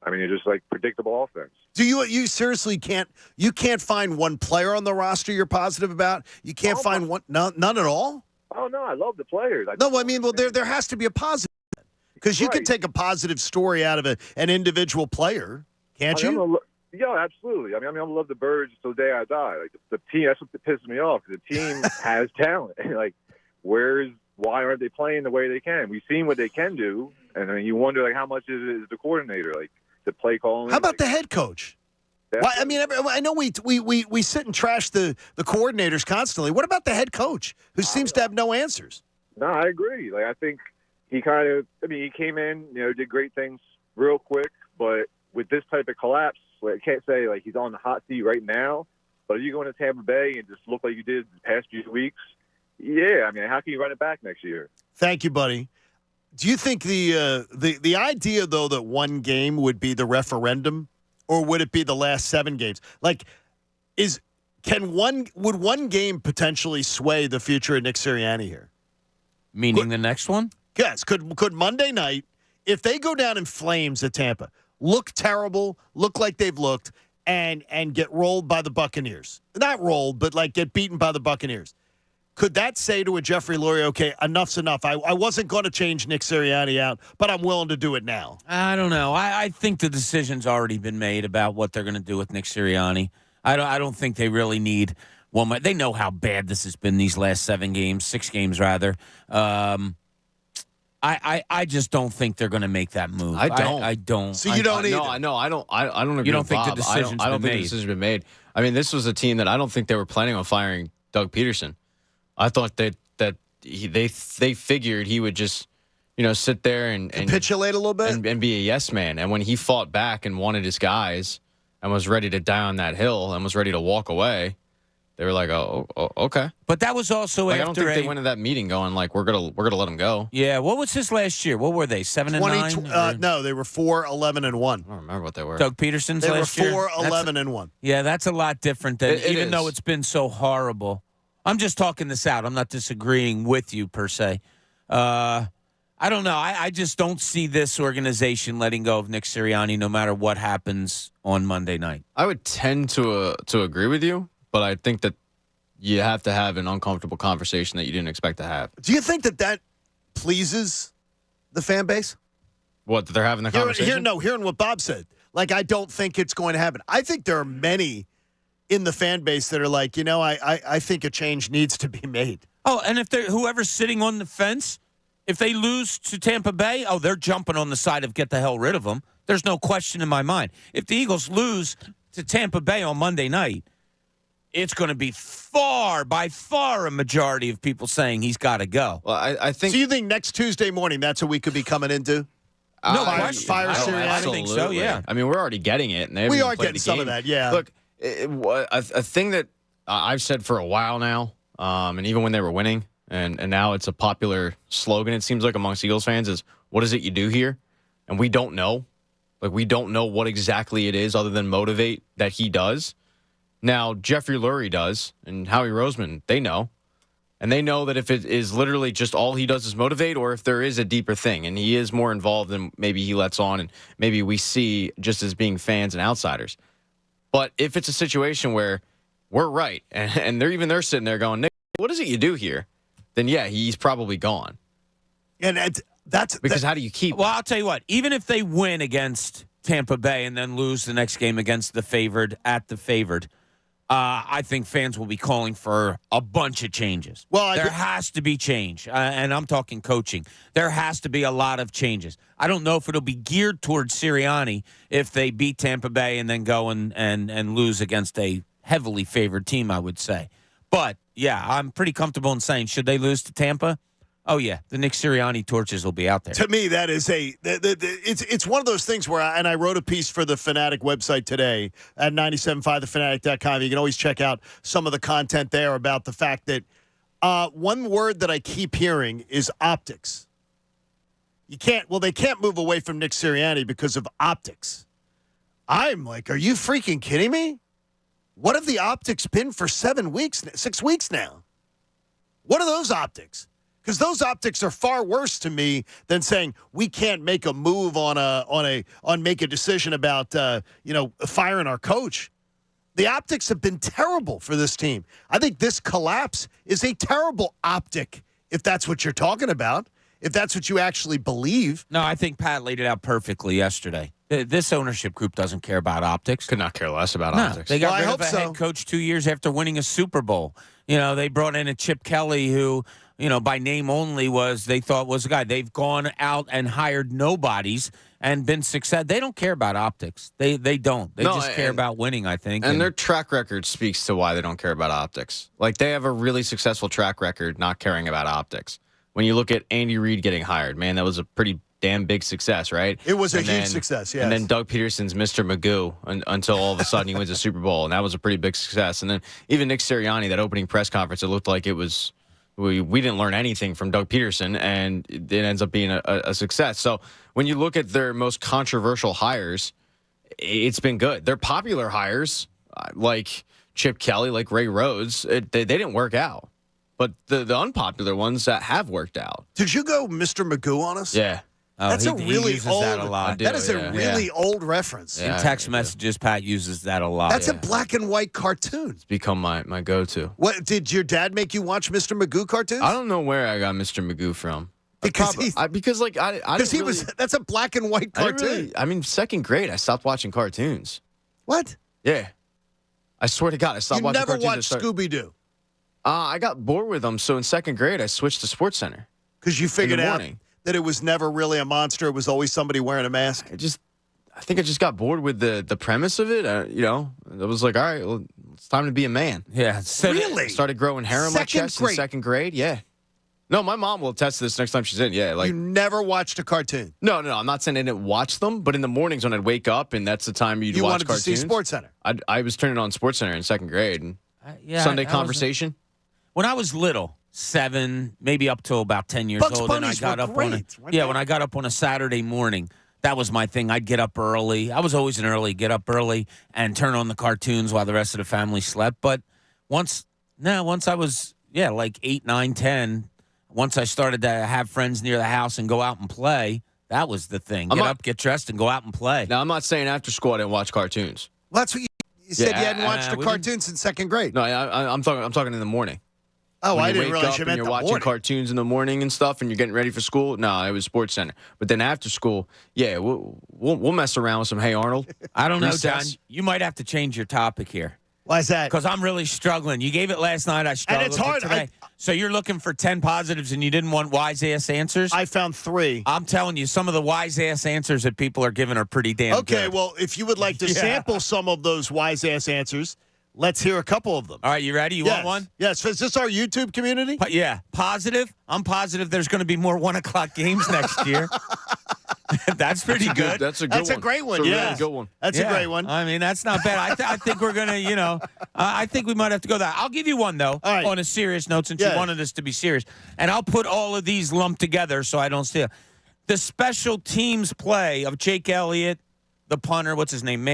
I mean, it's just like predictable offense. Do you seriously can't find one player on the roster you're positive about? You can't find one, none at all? Oh no, I love the players. There has to be a positive because you can take a positive story out of an individual player, can't you? Yeah, absolutely. I mean, I love the Birds till the day I die. Like the team, that's what pisses me off. The team has talent. Like, why aren't they playing the way they can? We've seen what they can do, and then you wonder like how much is the coordinator, like the play calling. How about the head coach? Why, I mean, I know we sit and trash the coordinators constantly. What about the head coach who seems to have no answers? No, I agree. Like I think he he came in, did great things real quick, but with this type of collapse, I can't say like he's on the hot seat right now. But if you go into Tampa Bay and just look like you did the past few weeks, yeah, I mean, how can you run it back next year? Thank you, buddy. Do you think the idea though that one game would be the referendum, or would it be the last 7 games? Like, would one game potentially sway the future of Nick Sirianni here? Meaning the next one? Yes. Could Monday night, if they go down in flames at Tampa, look terrible, look like they've looked, and get rolled by the Buccaneers? Not rolled, but like get beaten by the Buccaneers. Could that say to a Jeffrey Lurie, okay, enough's enough. I wasn't going to change Nick Sirianni out, but I'm willing to do it now? I don't know. I think the decision's already been made about what they're going to do with Nick Sirianni. I don't think they really need one more. They know how bad this has been these last 6 games rather. I just don't think they're going to make that move. I don't. So you don't either? No, I don't agree You don't with think Bob. the decision's I don't been think made? the decision's been made. I mean, this was a team that I don't think they were planning on firing Doug Peterson. I thought that they figured he would just, sit there and capitulate a little bit and be a yes man. And when he fought back and wanted his guys and was ready to die on that hill and was ready to walk away, they were like, oh okay. But that was also after I don't think they went to that meeting going like we're gonna let him go. Yeah, what was his last year? What were they? 7-9? No, they were 4-11-1. I don't remember what they were. Doug Peterson's They were last year? 4-11-1. Yeah, that's a lot different than even is. though it's been so horrible. I'm just talking this out. I'm not disagreeing with you per se. I don't know. I just don't see this organization letting go of Nick Sirianni no matter what happens on Monday night. I would tend to agree with you, but I think that you have to have an uncomfortable conversation that you didn't expect to have. Do you think that pleases the fan base? What, that they're having the conversation? Hearing what Bob said. Like, I don't think it's going to happen. I think there are many in the fan base that are like, I think a change needs to be made. Oh, and if whoever's sitting on the fence, if they lose to Tampa Bay, they're jumping on the side of get the hell rid of them. There's no question in my mind. If the Eagles lose to Tampa Bay on Monday night, it's going to be by far a majority of people saying he's got to go. Well, I think. So you think next Tuesday morning that's what we could be coming into? No question. Fire Sirianni? I think so, yeah. I mean, we're already getting it. And we are getting some of that, yeah. Look, a thing that I've said for a while now, and even when they were winning, and now it's a popular slogan, it seems like, amongst Eagles fans, is what is it you do here? And we don't know. Like, we don't know what exactly it is other than motivate that he does. Now, Jeffrey Lurie does, and Howie Roseman, they know. And they know that if it is literally just all he does is motivate, or if there is a deeper thing, and he is more involved than maybe he lets on, and maybe we see just as being fans and outsiders. But if it's a situation where we're right, and they're sitting there going, Nick, what is it you do here? Then, yeah, he's probably gone. And because how do you keep? Well, I'll tell you what. Even if they win against Tampa Bay and then lose the next game against the favored at the favored, I think fans will be calling for a bunch of changes. Well, there has to be change, and I'm talking coaching. There has to be a lot of changes. I don't know if it'll be geared towards Sirianni if they beat Tampa Bay and then go and lose against a heavily favored team, I would say. But, yeah, I'm pretty comfortable in saying, should they lose to Tampa? Oh, yeah, the Nick Sirianni torches will be out there. To me, that is it's one of those things where, and I wrote a piece for the Fanatic website today at 975thefanatic.com. You can always check out some of the content there about the fact that one word that I keep hearing is optics. They can't move away from Nick Sirianni because of optics. I'm like, are you freaking kidding me? What have the optics been for 6 weeks now? What are those optics? Because those optics are far worse to me than saying we can't make a move make a decision about firing our coach. The optics have been terrible for this team. I think this collapse is a terrible optic, if that's what you're talking about, if that's what you actually believe. No, I think Pat laid it out perfectly yesterday. This ownership group doesn't care about optics. Could not care less about optics. They got rid of a head coach 2 years after winning a Super Bowl. They brought in a Chip Kelly who, by name only they thought was a guy. They've gone out and hired nobodies and been successful. They don't care about optics. They don't. They just care about winning, I think. And their track record speaks to why they don't care about optics. Like, they have a really successful track record not caring about optics. When you look at Andy Reid getting hired, man, that was a pretty damn big success, right? It was a huge success, yes. And then Doug Peterson's Mr. Magoo until all of a sudden he wins a Super Bowl, and that was a pretty big success. And then even Nick Sirianni, that opening press conference, it looked like it was we didn't learn anything from Doug Peterson, and it ends up being a success. So when you look at their most controversial hires, it's been good. Their popular hires, like Chip Kelly, like Ray Rhodes, they didn't work out. But the unpopular ones that have worked out. Did you go Mr. Magoo on us? Yeah. That's a really old. That a lot. That is a really old reference. In text messages, Pat uses that a lot. That's a black and white cartoon. It's become my go-to. What did your dad make you watch Mr. Magoo cartoons? I don't know where I got Mr. Magoo from. Because that's a black and white cartoon. Second grade, I stopped watching cartoons. What? Yeah. I swear to God, I stopped watching cartoons. You never watched Scooby-Doo? I got bored with them, so in second grade, I switched to SportsCenter. Because you figured out that it was never really a monster. It was always somebody wearing a mask. I think I just got bored with the premise of it. It was like, all right, well, it's time to be a man. Yeah. Really? Started growing hair on my chest in second grade. Yeah. No, my mom will attest to this next time she's in. Yeah. You never watched a cartoon? No. I'm not saying I didn't watch them, but in the mornings when I'd wake up and that's the time you'd watch cartoons. You wanted to see SportsCenter? I was turning on SportsCenter in second grade. And Sunday Conversation. When I was little, 7, maybe up to about 10 years old, and I got up when I got up on a Saturday morning, that was my thing. I'd get up early. I was always get up early and turn on the cartoons while the rest of the family slept. But once I was like 8, 9, 10, once I started to have friends near the house and go out and play, that was the thing. Get up, get dressed, and go out and play. Now, I'm not saying after school I didn't watch cartoons. Well, that's what you said. You hadn't watched the cartoons in second grade. No, I'm talking in the morning. Oh, I didn't realize you meant the morning. You're watching cartoons in the morning and stuff, and you're getting ready for school. No, it was SportsCenter. But then after school, we'll mess around with some Hey Arnold. I don't know, John. You might have to change your topic here. Why is that? Because I'm really struggling. You gave it last night. I struggled. And it's hard. Today. So you're looking for 10 positives, and you didn't want wise-ass answers? I found 3. I'm telling you, some of the wise-ass answers that people are giving are pretty damn good. Okay, well, if you would like to sample some of those wise-ass answers, let's hear a couple of them. All right, you ready? You want one? Yes. Is this our YouTube community? Yeah. Positive? I'm positive there's going to be more 1 o'clock games next year. That's pretty good. That's a great one. That's a really good one. That's a great one. I mean, that's not bad. I think we're going to, I think we might have to go there. I'll give you one, though, on a serious note, since you wanted us to be serious. And I'll put all of these lumped together so I don't steal. The special teams play of Jake Elliott, the punter, what's his name,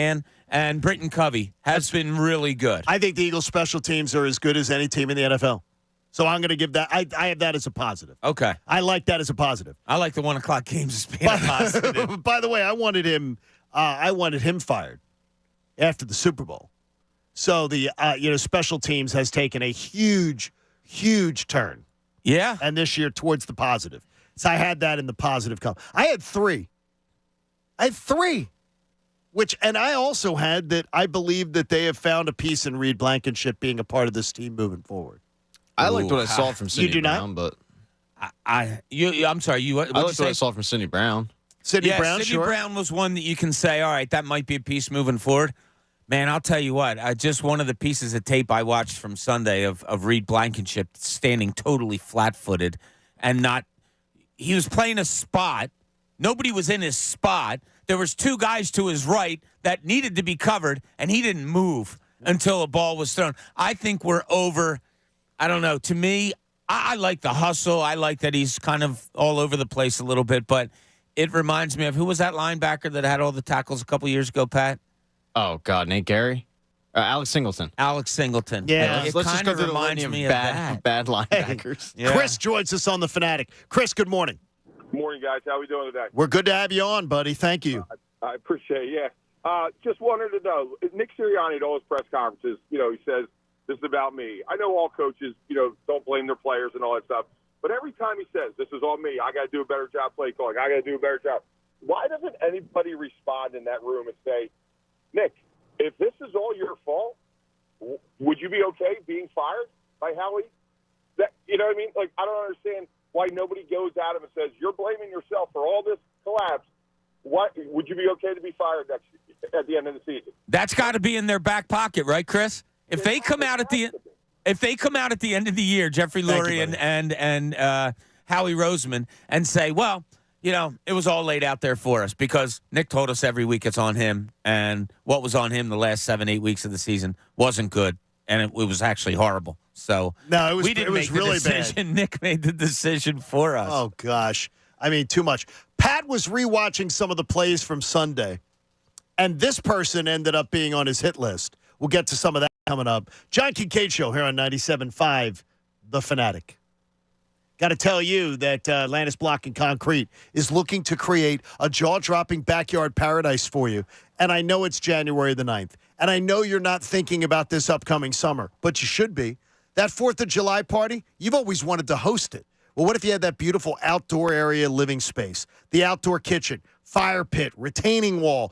and Britton Covey has been really good. I think the Eagles' special teams are as good as any team in the NFL. So I'm going to give that. I have that as a positive. Okay. I like that as a positive. I like the 1 o'clock games as being a positive. By the way, I wanted him fired after the Super Bowl. So the special teams has taken a huge turn. Yeah. And this year towards the positive. So I had that in the positive column. I had 3. And I also had that I believe that they have found a piece in Reed Blankenship being a part of this team moving forward. I liked what I saw from Cindy Brown, but I'm sorry. I liked what I saw from Cindy Brown. Cindy Brown, Cindy Brown was one that you can say, all right, that might be a piece moving forward. Man, I'll tell you what. Just one of the pieces of tape I watched from Sunday of Reed Blankenship standing totally flat-footed and not. He was playing a spot. Nobody was in his spot. There was 2 guys to his right that needed to be covered, and he didn't move until a ball was thrown. I think we're over. I don't know. To me, I like the hustle. I like that he's kind of all over the place a little bit, but it reminds me of who was that linebacker that had all the tackles a couple years ago, Pat? Oh, God, Nate Gary? Alex Singleton. Alex Singleton. Yeah. It Let's just kind go of through the reminds litany me of of that. bad linebackers. Yeah. Chris joins us on The Fanatic. Chris, good morning. Morning, guys. How we doing today? We're good to have you on, buddy. Thank you. I appreciate it. Yeah. Just wanted to know, Nick Sirianni at all his press conferences, he says, this is about me. I know all coaches, don't blame their players and all that stuff. But every time he says, this is on me, I got to do a better job play calling, I got to do a better job. Why doesn't anybody respond in that room and say, Nick, if this is all your fault, would you be okay being fired by Howie? You know what I mean? Like, I don't understand why nobody goes at him and says, you're blaming yourself for all this collapse. What would you be okay to be fired at the end of the season? That's got to be in their back pocket, right, Chris? If they come out at the end of the year, Jeffrey Lurie and Howie Roseman, and say, well, it was all laid out there for us because Nick told us every week it's on him, and what was on him the last 7-8 weeks of the season wasn't good, and it was actually horrible. So no, we didn't make really the decision. bad. Nick made the decision for us. Oh, gosh. I mean, too much. Pat was rewatching some of the plays from Sunday, and this person ended up being on his hit list. We'll get to some of that coming up. John Kincade Show here on 97.5, The Fanatic. Got to tell you that Atlantis Block and Concrete is looking to create a jaw-dropping backyard paradise for you. And I know it's January the 9th. And I know you're not thinking about this upcoming summer, but you should be. That 4th of July party, you've always wanted to host it. Well, what if you had that beautiful outdoor area living space, the outdoor kitchen, fire pit, retaining wall?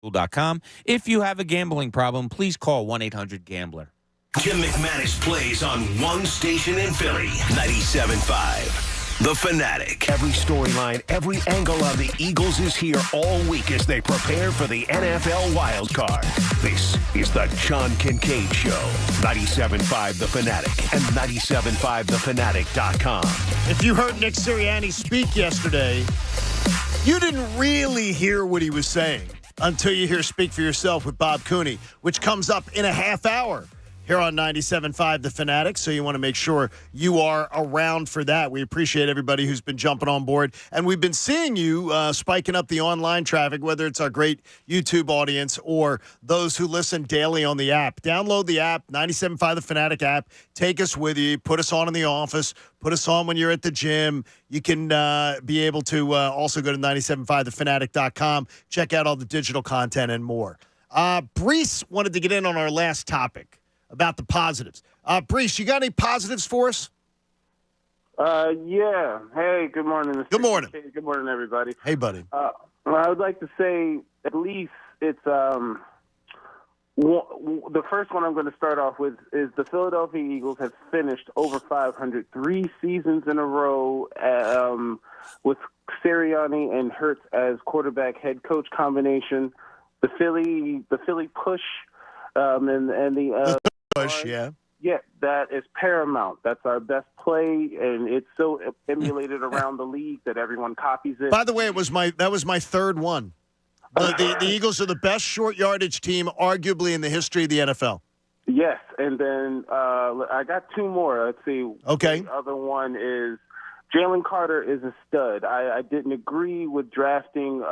If you have a gambling problem, please call 1-800-GAMBLER. Jim McManus plays on one station in Philly, 97.5. The Fanatic. Every storyline, every angle on the Eagles is here all week as they prepare for the NFL Wild Card. This is the John Kincade Show. 97.5 The Fanatic and 97.5thefanatic.com. If you heard Nick Sirianni speak yesterday, you didn't really hear what he was saying until you hear Speak for Yourself with Bob Cooney, which comes up in a half hour here on 97.5 The Fanatic, so you want to make sure you are around for that. We appreciate everybody who's been jumping on board, and we've been seeing you spiking up the online traffic, whether it's our great YouTube audience or those who listen daily on the app. Download the app, 97.5 The Fanatic app. Take us with you. Put us on in the office. Put us on when you're at the gym. You can be able to also go to 97.5thefanatic.com. Check out all the digital content and more. Brees wanted to get in on our last topic about the positives. Brees, you got any positives for us? Yeah. Hey, good morning. Mr. Good morning. Kincade. Good morning, everybody. Hey, buddy. I would like to say at least it's the first one I'm going to start off with is the Philadelphia Eagles have finished over 500 3 seasons in a row with Sirianni and Hurts as quarterback head coach combination. The Philly push and the push, yeah. Yeah, that is paramount. That's our best play, and it's so emulated around the league that everyone copies it. By the way, that was my third one. The Eagles are the best short yardage team, arguably, in the history of the NFL. Yes, and then I got two more. Let's see. Okay. The other one is Jalen Carter is a stud. I didn't agree with drafting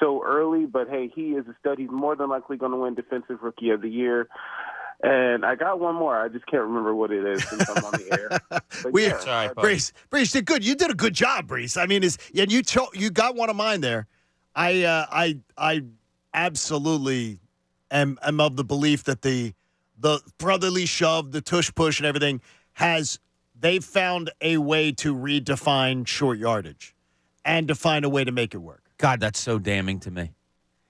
so early, but, hey, he is a stud. He's more than likely going to win Defensive Rookie of the Year. And I got one more. I just can't remember what it is since I'm on the air. Brees, did good. You did a good job, Brees. I mean, you got one of mine there. I absolutely am of the belief that the brotherly shove, the tush push, and everything they've found a way to redefine short yardage and to find a way to make it work. God, that's so damning to me.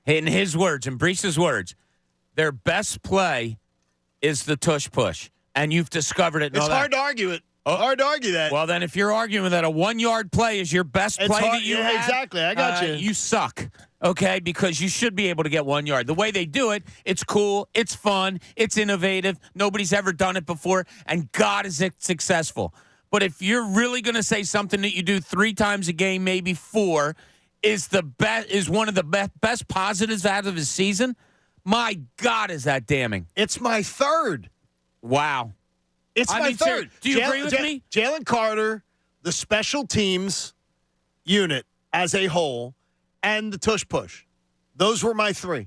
In his words, in Brees's words, their best play is the tush push, and you've discovered it. It's hard to argue it. Hard to argue that. Well, then if you're arguing that a 1-yard play is your best play that you have, exactly. I got you. You suck, okay, because you should be able to get 1 yard. The way they do it, it's cool, it's fun, it's innovative. Nobody's ever done it before, and God, is it successful. But if you're really going to say something that you do 3 times a game, maybe 4, is one of the best positives out of his season, my God, is that damning. It's my third. Wow. It's my third. Do you agree with me? Jalen Carter, the special teams unit as a whole, and the tush push. Those were my 3.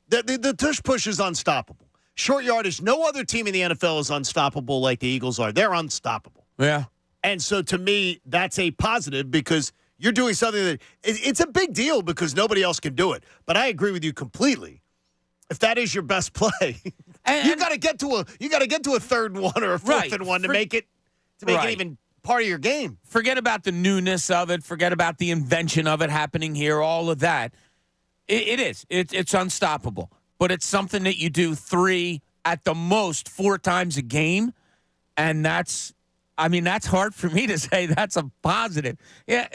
The tush push is unstoppable. Short yardage, no other team in the NFL is unstoppable like the Eagles are. They're unstoppable. Yeah. And so to me, that's a positive because you're doing something that it's a big deal because nobody else can do it. But I agree with you completely. If that is your best play, you got to get to a 3rd and 1 or a 4th and 1 to make it even part of your game. Forget about the newness of it. Forget about the invention of it happening here. All of that. It's unstoppable. But it's something that you do 3 at the most 4 times a game, and that's hard for me to say that's a positive. Yeah,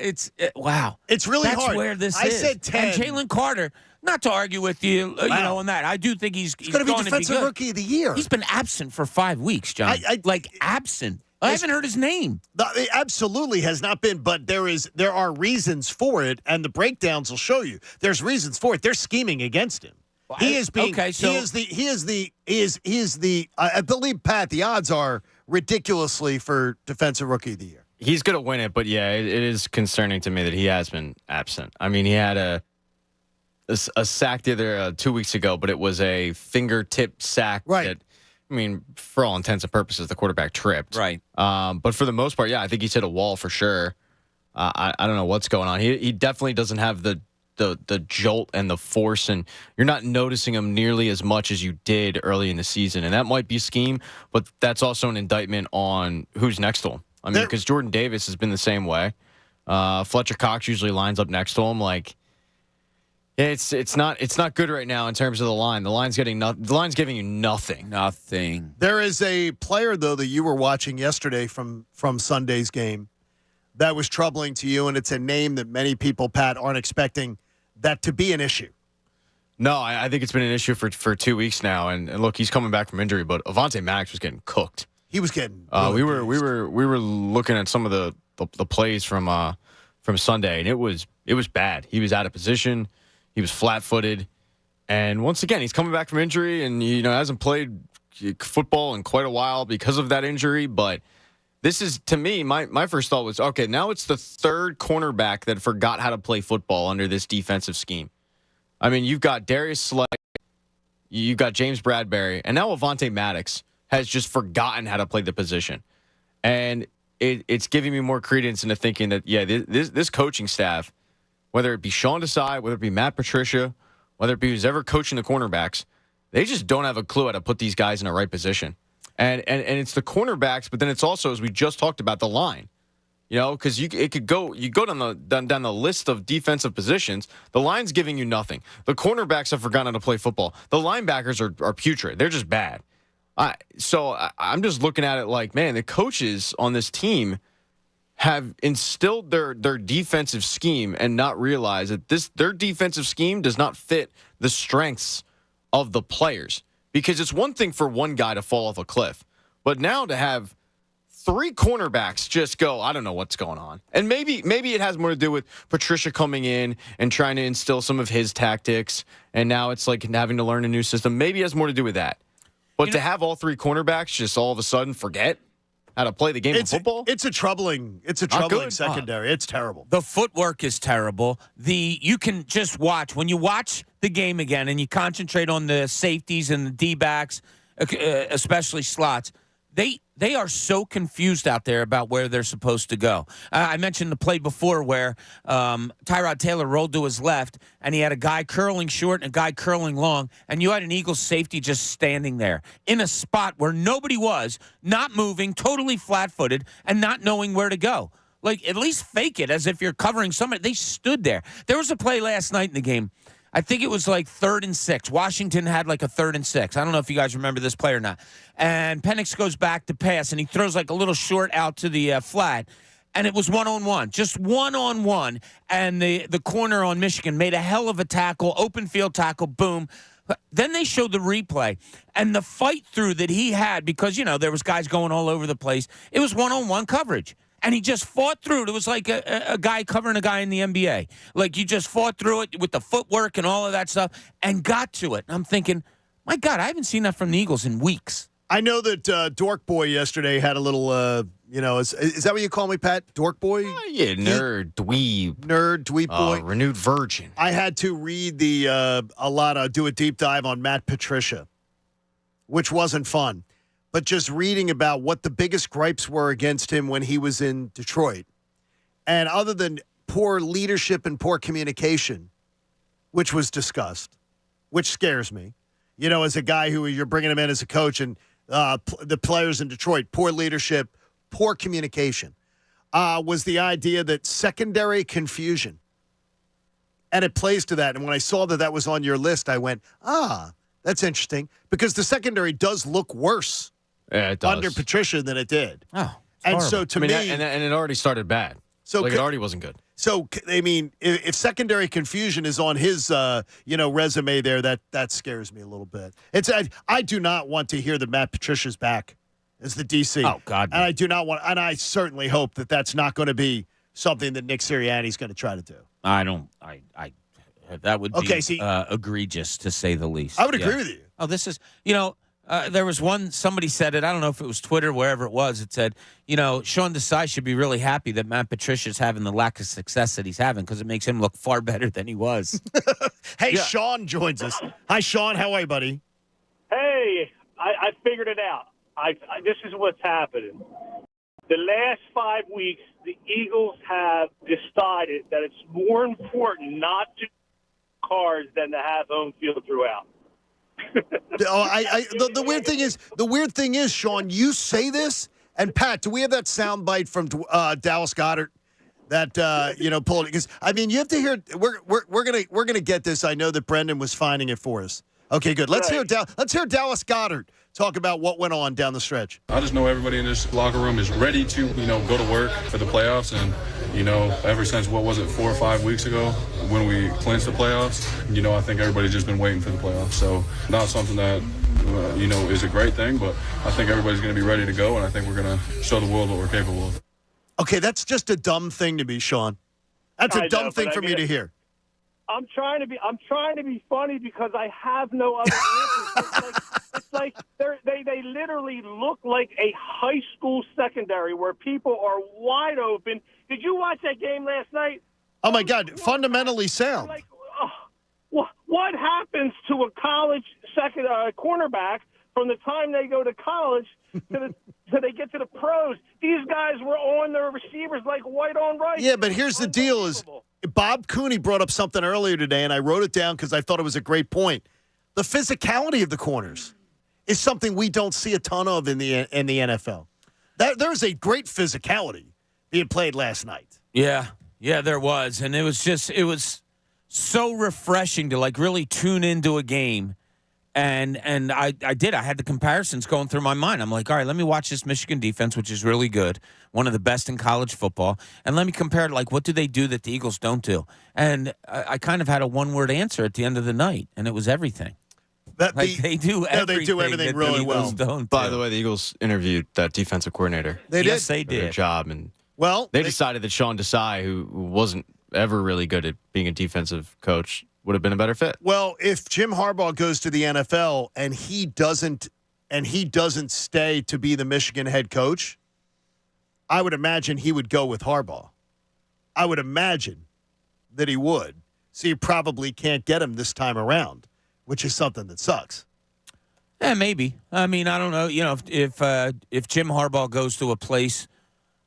wow. It's really hard. That's where this is. I said 10. And Jalen Carter, not to argue with you, on that. I do think he's going to be Defensive Rookie of the Year. He's been absent for 5 weeks, John. Absent. I haven't heard his name. It absolutely has not been, but there are reasons for it, and the breakdowns will show you. There's reasons for it. They're scheming against him. He is being. Okay, so he is the. I believe, Pat, the odds are ridiculously for Defensive Rookie of the Year. He's going to win it, but yeah, it is concerning to me that he has been absent. I mean, he had a sack the other 2 weeks ago, but it was a fingertip sack. Right. That, I mean, for all intents and purposes, the quarterback tripped. Right. But for the most part, yeah, I think he's hit a wall for sure. I don't know what's going on. He definitely doesn't have the jolt and the force, and you're not noticing him nearly as much as you did early in the season. And that might be scheme, but that's also an indictment on who's next to him. I mean, because Jordan Davis has been the same way. Fletcher Cox usually lines up next to him. Like, It's not good right now in terms of the line. The line's giving you nothing. Nothing. There is a player, though, that you were watching yesterday from Sunday's game that was troubling to you, and it's a name that many people, Pat, aren't expecting that to be an issue. No, I think it's been an issue for 2 weeks now. And look, he's coming back from injury, but Avonte Maddox was getting cooked. He was getting. We were looking at some of the plays from Sunday, and it was bad. He was out of position. He was flat-footed, and once again, he's coming back from injury, and hasn't played football in quite a while because of that injury. But this is, to me, my first thought was, okay, now it's the third cornerback that forgot how to play football under this defensive scheme. I mean, you've got Darius Slay, you've got James Bradbury, and now Avonte Maddox has just forgotten how to play the position, and it's giving me more credence into thinking that this coaching staff, whether it be Sean Desai, whether it be Matt Patricia, whether it be who's ever coaching the cornerbacks, they just don't have a clue how to put these guys in the right position. And it's the cornerbacks, but then it's also, as we just talked about, the line. Because you go down the list of defensive positions, the line's giving you nothing. The cornerbacks have forgotten how to play football. The linebackers are putrid. They're just bad. So I'm just looking at it like, man, the coaches on this team have instilled their defensive scheme and not realize that their defensive scheme does not fit the strengths of the players. Because it's one thing for one guy to fall off a cliff, but now to have three cornerbacks just go, I don't know what's going on. And maybe it has more to do with Patricia coming in and trying to instill some of his tactics, and now it's like having to learn a new system. Maybe it has more to do with that. But to have all three cornerbacks just all of a sudden forget how to play the game of football? It's a troubling secondary. It's terrible. The footwork is terrible. You can just watch. When you watch the game again and you concentrate on the safeties and the D-backs, especially slots, they are so confused out there about where they're supposed to go. I mentioned the play before where Tyrod Taylor rolled to his left, and he had a guy curling short and a guy curling long, and you had an Eagles safety just standing there in a spot where nobody was, not moving, totally flat-footed, and not knowing where to go. Like, at least fake it as if you're covering somebody. They stood there. There was a play last night in the game. I think it was like 3rd and 6. Washington had like a 3rd and 6. I don't know if you guys remember this play or not. And Penix goes back to pass, and he throws like a little short out to the flat. And it was one-on-one, just one-on-one. And the corner on Michigan made a hell of a tackle, open field tackle, boom. Then they showed the replay. And the fight through that he had, because, there was guys going all over the place, it was one-on-one coverage. And he just fought through it. It was like a guy covering a guy in the NBA. Like, you just fought through it with the footwork and all of that stuff and got to it. And I'm thinking, my God, I haven't seen that from the Eagles in weeks. I know that Dork Boy yesterday had a little, is that what you call me, Pat? Dork Boy? Yeah, nerd, dweeb. Nerd, dweeb boy. Renewed virgin. I had to read do a deep dive on Matt Patricia, which wasn't fun. But just reading about what the biggest gripes were against him when he was in Detroit. And other than poor leadership and poor communication, which was discussed, which scares me, as a guy who you're bringing him in as a coach, and the players in Detroit, poor leadership, poor communication, was the idea that secondary confusion. And it plays to that. And when I saw that was on your list, I went, that's interesting, because the secondary does look worse. Yeah, it does. Under Patricia than it did. Oh, and horrible. So to me, and it already started bad. So it already wasn't good. So I mean, if secondary confusion is on his resume there, that scares me a little bit. I do not want to hear that Matt Patricia's back as the DC. Oh God! And I do not want, and I certainly hope that that's not going to be something that Nick Sirianni is going to try to do. I don't. That would be egregious, to say the least. I would agree with you. Oh, this is there was somebody said it, I don't know if it was Twitter, wherever it was, it said, Sean Desai should be really happy that Matt Patricia's having the lack of success that he's having, because it makes him look far better than he was. Hey, yeah. Sean joins us. Hi, Sean. How are you, buddy? Hey, I figured it out. This is what's happening. The last 5 weeks, the Eagles have decided that it's more important not to cars than to have home field throughout. The weird thing is, Sean, you say this, and Pat, do we have that sound bite from Dallas Goedert that pulled it. Because I mean, you have to hear. We're gonna get this. I know that Brendan was finding it for us. Okay, good. Let's hear Dallas Goedert talk about what went on down the stretch. I just know everybody in this locker room is ready to go to work for the playoffs, and ever since 4 or 5 weeks ago when we clinched the playoffs, I think everybody's just been waiting for the playoffs. So not something that is a great thing, but I think everybody's going to be ready to go, and I think we're going to show the world what we're capable of. Okay, that's just a dumb thing to me, Sean. That's a dumb thing for me to hear. I'm trying to be funny because I have no other answers. It's like they literally look like a high school secondary where people are wide open. Did you watch that game last night? Oh my God, fundamentally sound. Like, what happens to a college cornerback from the time they go to college to they get to the pros? These guys were on their receivers like white on rice. Yeah, but here's the deal: is Bob Cooney brought up something earlier today, and I wrote it down because I thought it was a great point. The physicality of the corners is something we don't see a ton of in the NFL. There's a great physicality being played last night. Yeah, there was, and it was so refreshing to really tune into a game. And I did. I had the comparisons going through my mind. I'm like, all right, let me watch this Michigan defense, which is really good, one of the best in college football, and let me compare it. What do they do that the Eagles don't do? And I kind of had a one-word answer at the end of the night, and it was everything. They do everything really well. By the way, the Eagles interviewed that defensive coordinator. Yes, they did. Their job, and they decided that Sean Desai, who wasn't ever really good at being a defensive coach, would have been a better fit. Well, if Jim Harbaugh goes to the NFL and he doesn't stay to be the Michigan head coach, I would imagine he would go with Harbaugh. I would imagine that he would. So you probably can't get him this time around, which is something that sucks. Yeah, maybe. I mean, I don't know. If Jim Harbaugh goes to a place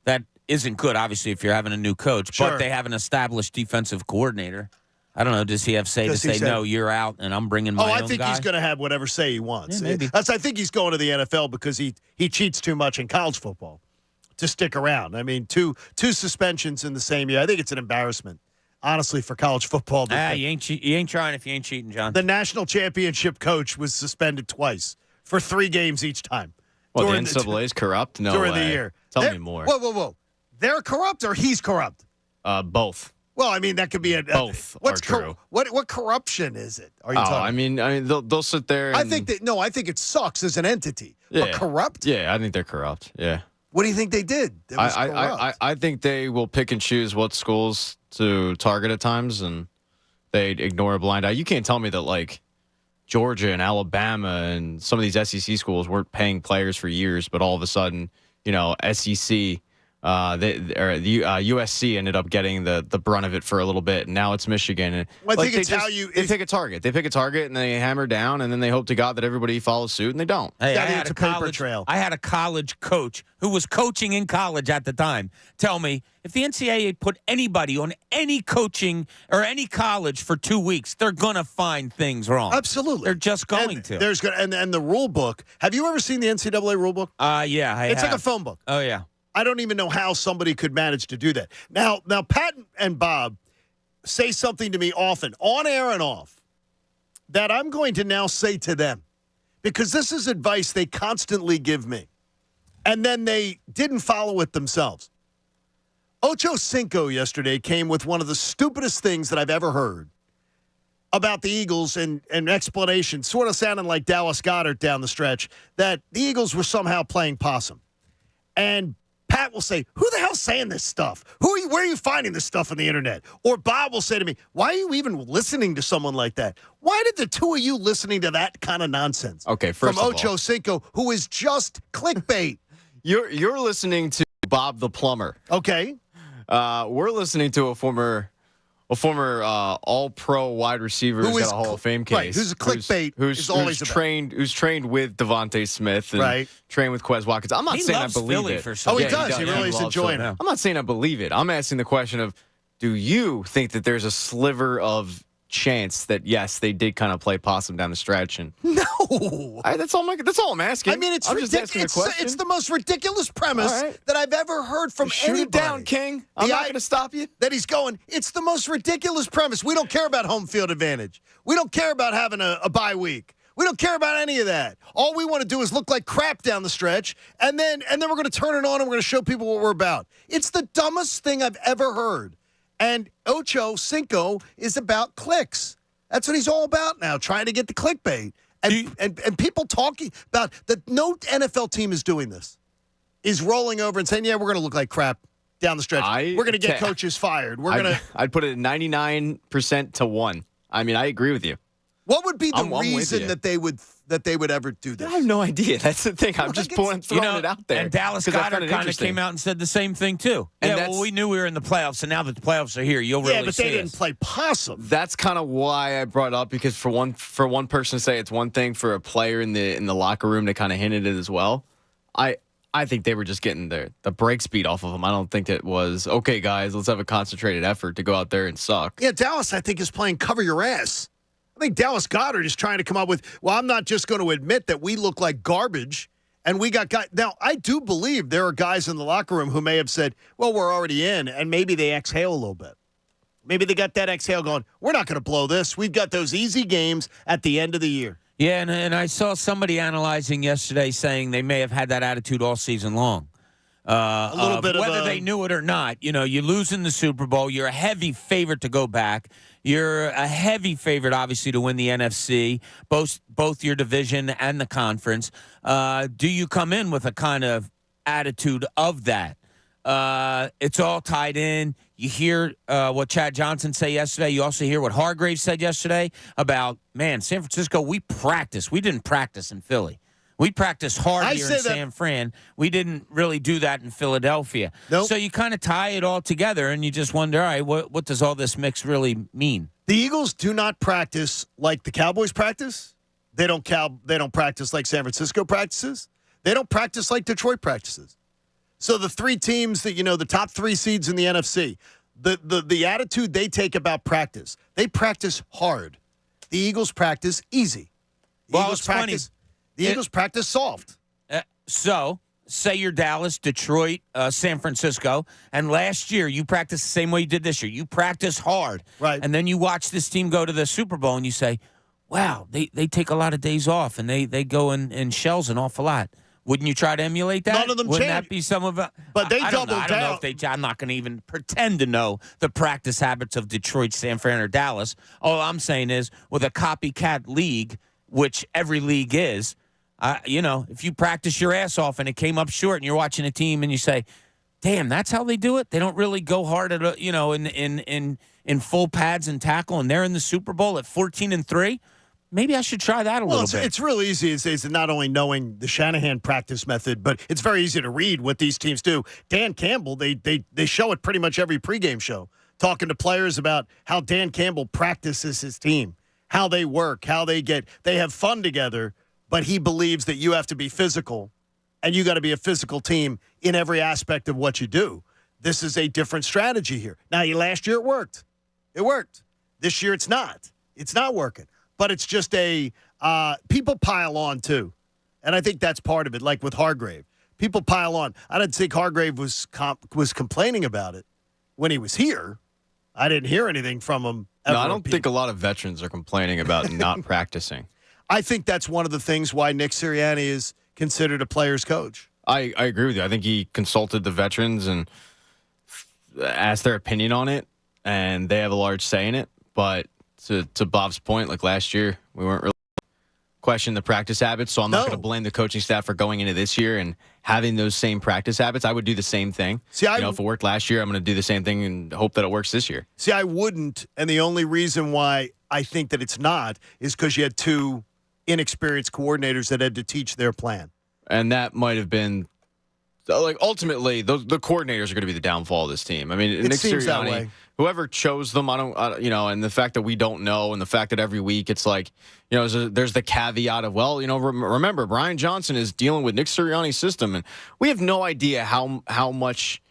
that isn't good, obviously, if you're having a new coach, but they have an established defensive coordinator. I don't know. Does he have say to say, no, you're out, and I'm bringing my own guy? I think he's going to have whatever say he wants. Yeah, maybe. I think he's going to the NFL because he cheats too much in college football to stick around. I mean, two suspensions in the same year. I think it's an embarrassment, honestly, for college football. You ain't trying if you ain't cheating, John. The national championship coach was suspended twice for 3 games each time. Well, the NCAA is corrupt? No during way. The year. Tell me more. Whoa. They're corrupt or he's corrupt? Both. Well, I mean, that could be both. Are true. What corruption is it? Are you talking? I mean, they'll sit there. And, I think it sucks as an entity. Yeah. But corrupt? Yeah, I think they're corrupt. Yeah. What do you think they did? I think they will pick and choose what schools to target at times, and they ignore a blind eye. You can't tell me that Georgia and Alabama and some of these SEC schools weren't paying players for years, but all of a sudden, SEC. The USC ended up getting the brunt of it for a little bit, and now it's Michigan. And I think it's how you pick a target. They pick a target and they hammer down, and then they hope to God that everybody follows suit, and they don't. Hey, I had a college coach who was coaching in college at the time tell me if the NCAA put anybody on any coaching or any college for 2 weeks, they're gonna find things wrong. Absolutely, they're just going to. There's and the rule book. Have you ever seen the NCAA rule book? Yeah, it's like a phone book. Oh yeah. I don't even know how somebody could manage to do that. Now, Pat and Bob say something to me often, on air and off, that I'm going to now say to them, because this is advice they constantly give me, and then they didn't follow it themselves. Ocho Cinco yesterday came with one of the stupidest things that I've ever heard about the Eagles and an explanation, sort of sounding like Dallas Goedert down the stretch, that the Eagles were somehow playing possum. And Pat will say, who the hell's saying this stuff? Where are you finding this stuff on the internet? Or Bob will say to me, why are you even listening to someone like that? Why did the two of you listening to that kind of nonsense? Okay, first from Ocho Cinco, who is just clickbait. You're listening to Bob the Plumber. Okay. We're listening to a former All-Pro wide receiver who's got a Hall of Fame case. Right, who's a clickbait. Who's trained with Devontae Smith and trained with Quez Watkins. I'm not saying I believe it. He does. He really is enjoying it. I'm not saying I believe it. I'm asking the question of, do you think that there's a sliver of chance that, yes, they did kind of play possum down the stretch? And no. No. That's all I'm asking. I mean, it's I'm just asking a question. It's the most ridiculous premise that I've ever heard from anybody. Shoot it down, King. I'm not going to stop you. That he's going, it's the most ridiculous premise. We don't care about home field advantage. We don't care about having a bye week. We don't care about any of that. All we want to do is look like crap down the stretch, and then we're going to turn it on and we're going to show people what we're about. It's the dumbest thing I've ever heard. And Ocho Cinco is about clicks. That's what he's all about now, trying to get the clickbait. And people talking about that no NFL team is doing this, is rolling over and saying, yeah, we're going to look like crap down the stretch. We're going to get coaches fired. I'd put it at 99% to 1. I mean, I agree with you. What would be the reason that they would ever do this? I have no idea. That's the thing. I'm just throwing it out there. And Dallas Goedert kind of came out and said the same thing too. And we knew we were in the playoffs, and now that the playoffs are here, you'll really see. Yeah, but they didn't play possum. That's kind of why I brought it up, because for one person to say it's one thing, for a player in the locker room to kind of hinted it as well. I think they were just getting the break speed off of them. I don't think it was, okay, guys, let's have a concentrated effort to go out there and suck. Yeah, Dallas, I think, is playing cover your ass. I think Dallas Goedert is trying to come up with, well, I'm not just going to admit that we look like garbage and we got guys. Now, I do believe there are guys in the locker room who may have said, well, we're already in, and maybe they exhale a little bit. Maybe they got that exhale going, we're not going to blow this. We've got those easy games at the end of the year. Yeah, and I saw somebody analyzing yesterday saying they may have had that attitude all season long. A little bit whether they knew it or not. You know, you lose in the Super Bowl. You're a heavy favorite to go back. You're a heavy favorite, obviously, to win the NFC, both your division and the conference. Do you come in with a kind of attitude of that? It's all tied in. You hear what Chad Johnson said yesterday. You also hear what Hargrave said yesterday about, man, San Francisco, we practice. We didn't practice in Philly. We practiced hard here in San Fran. We didn't really do that in Philadelphia. Nope. So you kind of tie it all together, and you just wonder, all right, what does all this mix really mean? The Eagles do not practice like the Cowboys practice. They don't practice like San Francisco practices. They don't practice like Detroit practices. So the three teams that, the top three seeds in the NFC, the attitude they take about practice, they practice hard. The Eagles practice easy. The Eagles practice soft. So, say you're Dallas, Detroit, San Francisco, and last year you practiced the same way you did this year. You practice hard. Right. And then you watch this team go to the Super Bowl and you say, wow, they take a lot of days off and they go in shells an awful lot. Wouldn't you try to emulate that? None of them Wouldn't change. That be some of it? But they doubled down. I don't know if I'm not going to even pretend to know the practice habits of Detroit, San Fran, or Dallas. All I'm saying is, with a copycat league, which every league is, if you practice your ass off and it came up short and you're watching a team and you say, damn, that's how they do it? They don't really go hard at, in full pads and tackle, and they're in the Super Bowl at 14-3? Maybe I should try that a little bit. It's real easy these days, not only knowing the Shanahan practice method, but it's very easy to read what these teams do. Dan Campbell, they show it pretty much every pregame show, talking to players about how Dan Campbell practices his team, how they work, how they have fun together, but he believes that you have to be physical, and you got to be a physical team in every aspect of what you do. This is a different strategy here. Now, last year it worked. It worked. This year it's not. It's not working. But it's just people pile on, too. And I think that's part of it, like with Hargrave. People pile on. I didn't think Hargrave was complaining about it when he was here. I didn't hear anything from him ever. No, I don't think a lot of veterans are complaining about not practicing. I think that's one of the things why Nick Sirianni is considered a player's coach. I agree with you. I think he consulted the veterans and asked their opinion on it, and they have a large say in it. But to Bob's point, like last year, we weren't really questioning the practice habits, so I'm not going to blame the coaching staff for going into this year and having those same practice habits. I would do the same thing. See, if it worked last year, I'm going to do the same thing and hope that it works this year. See, I wouldn't, and the only reason why I think that it's not is because you had two inexperienced coordinators that had to teach their plan. And that might have been, ultimately, the coordinators are going to be the downfall of this team. I mean, Nick Sirianni, whoever chose them, and the fact that we don't know, and the fact that every week it's like, there's the caveat of, remember, Brian Johnson is dealing with Nick Sirianni's system, and we have no idea how much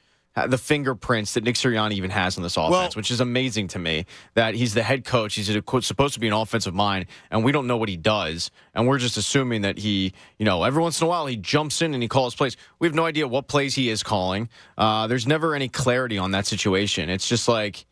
the fingerprints that Nick Sirianni even has on this offense, which is amazing to me. That he's the head coach, he's supposed to be an offensive mind, and we don't know what he does, and we're just assuming that he, every once in a while he jumps in and he calls plays. We have no idea what plays he is calling. There's never any clarity on that situation. It's just like,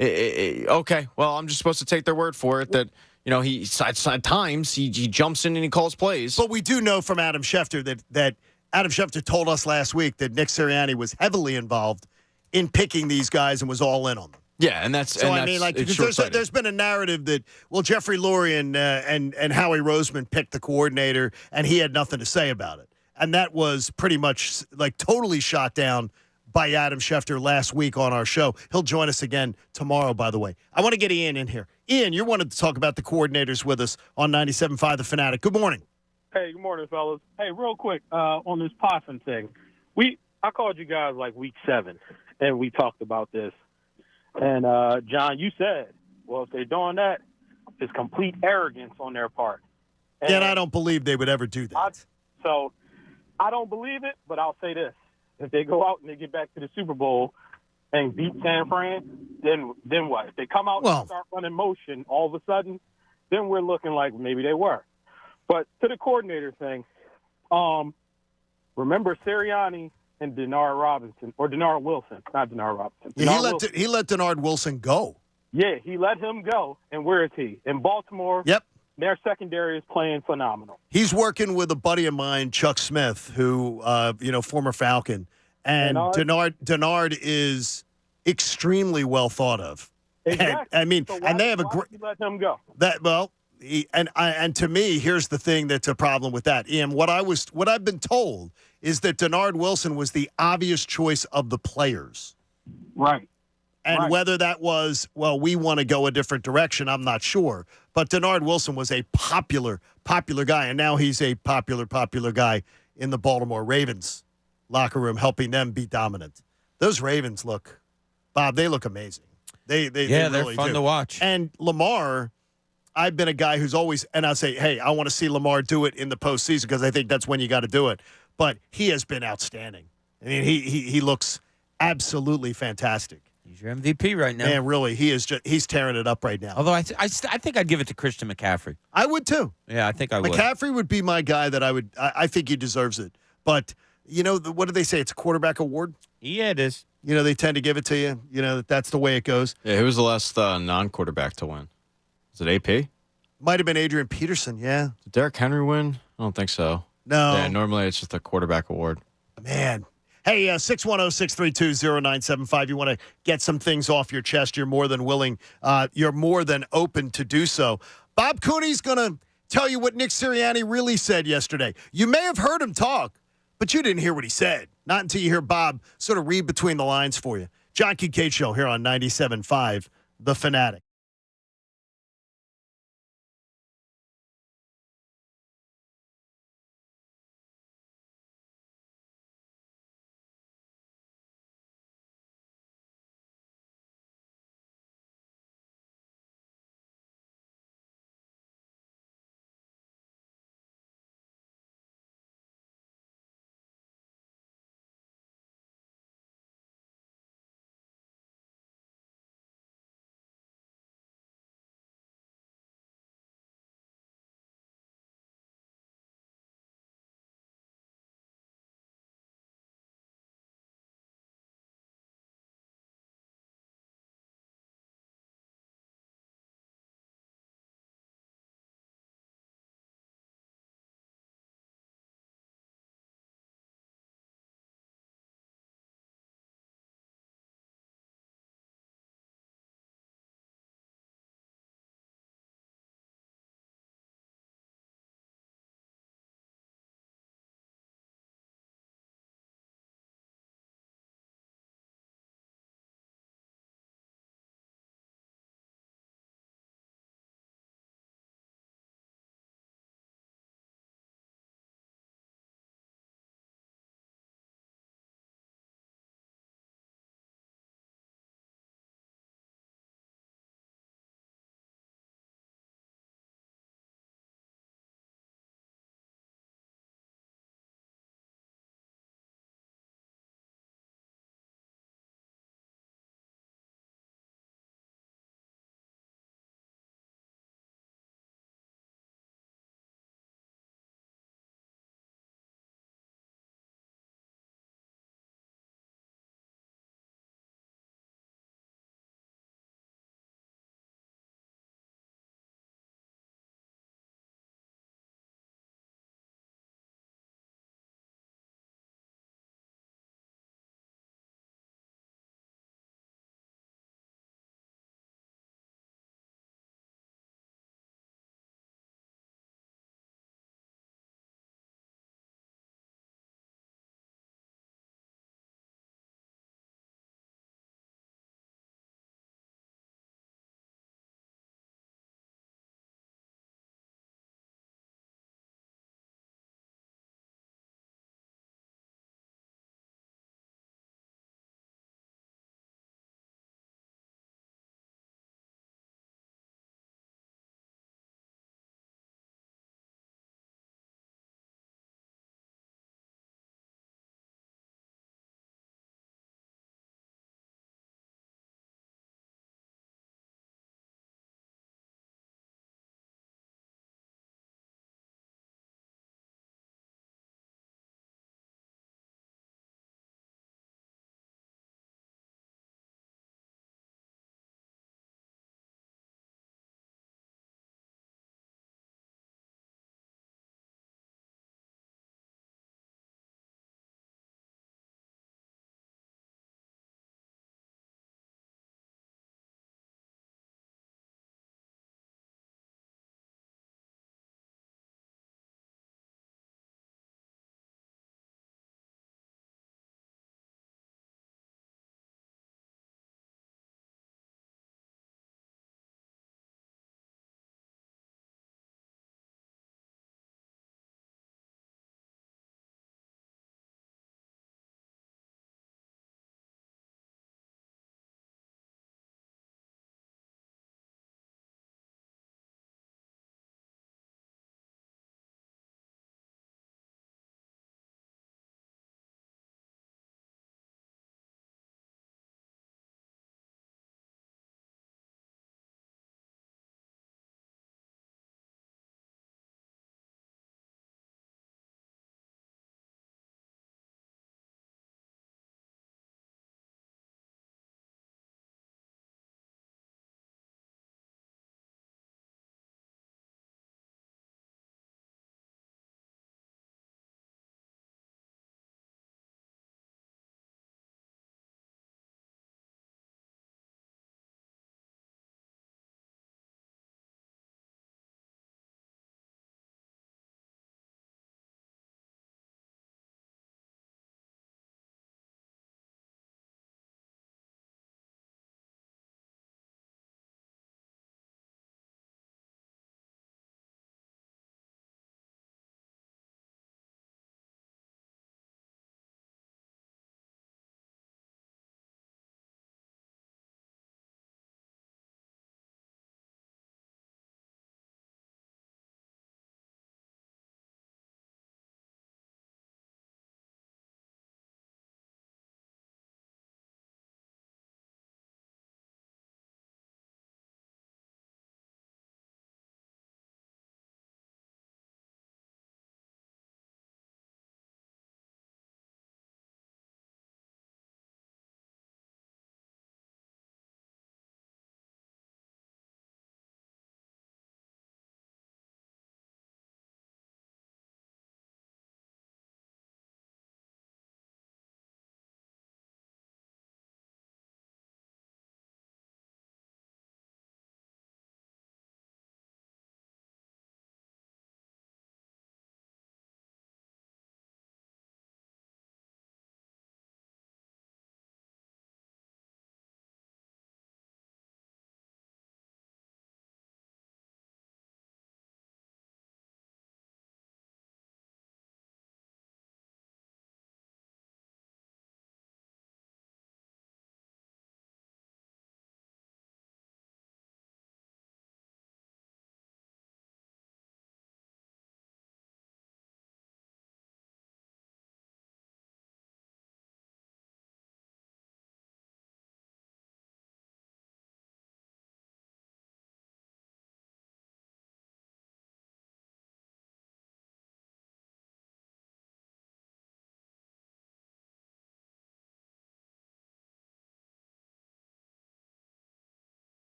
okay, well, I'm just supposed to take their word for it that. He at times he jumps in and he calls plays. But we do know from Adam Schefter that Adam Schefter told us last week that Nick Sirianni was heavily involved in picking these guys and was all in on them. Yeah, and that's so. I mean, like, because there's been a narrative that Jeffrey Lurie and Howie Roseman picked the coordinator and he had nothing to say about it, and that was pretty much like totally shot down by Adam Schefter last week on our show. He'll join us again tomorrow, by the way. I want to get Ian in here. Ian, you wanted to talk about the coordinators with us on 97.5 The Fanatic. Good morning. Hey, good morning, fellas. Hey, real quick, on this Possum thing. I called you guys like week 7, and we talked about this. And, John, you said, well, if they're doing that, it's complete arrogance on their part. And I don't believe they would ever do that. I don't believe it, but I'll say this. If they go out and they get back to the Super Bowl and beat San Fran, then what? If they come out and start running motion all of a sudden, then we're looking like maybe they were. But to the coordinator thing, remember Sirianni and Denard Wilson, not Denard Robinson. He let Denard Wilson go. Yeah, he let him go. And where is he? In Baltimore. Yep. Their secondary is playing phenomenal. He's working with a buddy of mine, Chuck Smith, who, former Falcon. And Denard is extremely well thought of. Exactly. And they have a great. Let him go. And to me, here's the thing that's a problem with that. Ian, what I've been told is that Denard Wilson was the obvious choice of the players. Right. And whether that was, we want to go a different direction, I'm not sure. But Denard Wilson was a popular guy, and now he's a popular guy in the Baltimore Ravens locker room, helping them be dominant. Those Ravens they look amazing. They they're really fun do. to watch. And Lamar, I've been a guy who's always, and I'll say, hey, I want to see Lamar do it in the postseason because I think that's when you got to do it. But he has been outstanding. I mean, he looks absolutely fantastic. He's your MVP right now. Man, really, he's tearing it up right now. Although I think I'd give it to Christian McCaffrey. I would too. Yeah, I think I would. McCaffrey would be my guy that I think he deserves it. But, what do they say? It's a quarterback award? Yeah, it is. They tend to give it to you. That's the way it goes. Yeah, who was the last non-quarterback to win? Was it AP? Might have been Adrian Peterson, yeah. Did Derrick Henry win? I don't think so. No. Yeah, normally it's just a quarterback award. Man. Hey, 610-632-0975. You want to get some things off your chest, you're more than willing. You're more than open to do so. Bob Cooney's going to tell you what Nick Sirianni really said yesterday. You may have heard him talk, but you didn't hear what he said. Not until you hear Bob sort of read between the lines for you. John Kincade Show here on 97.5, The Fanatic.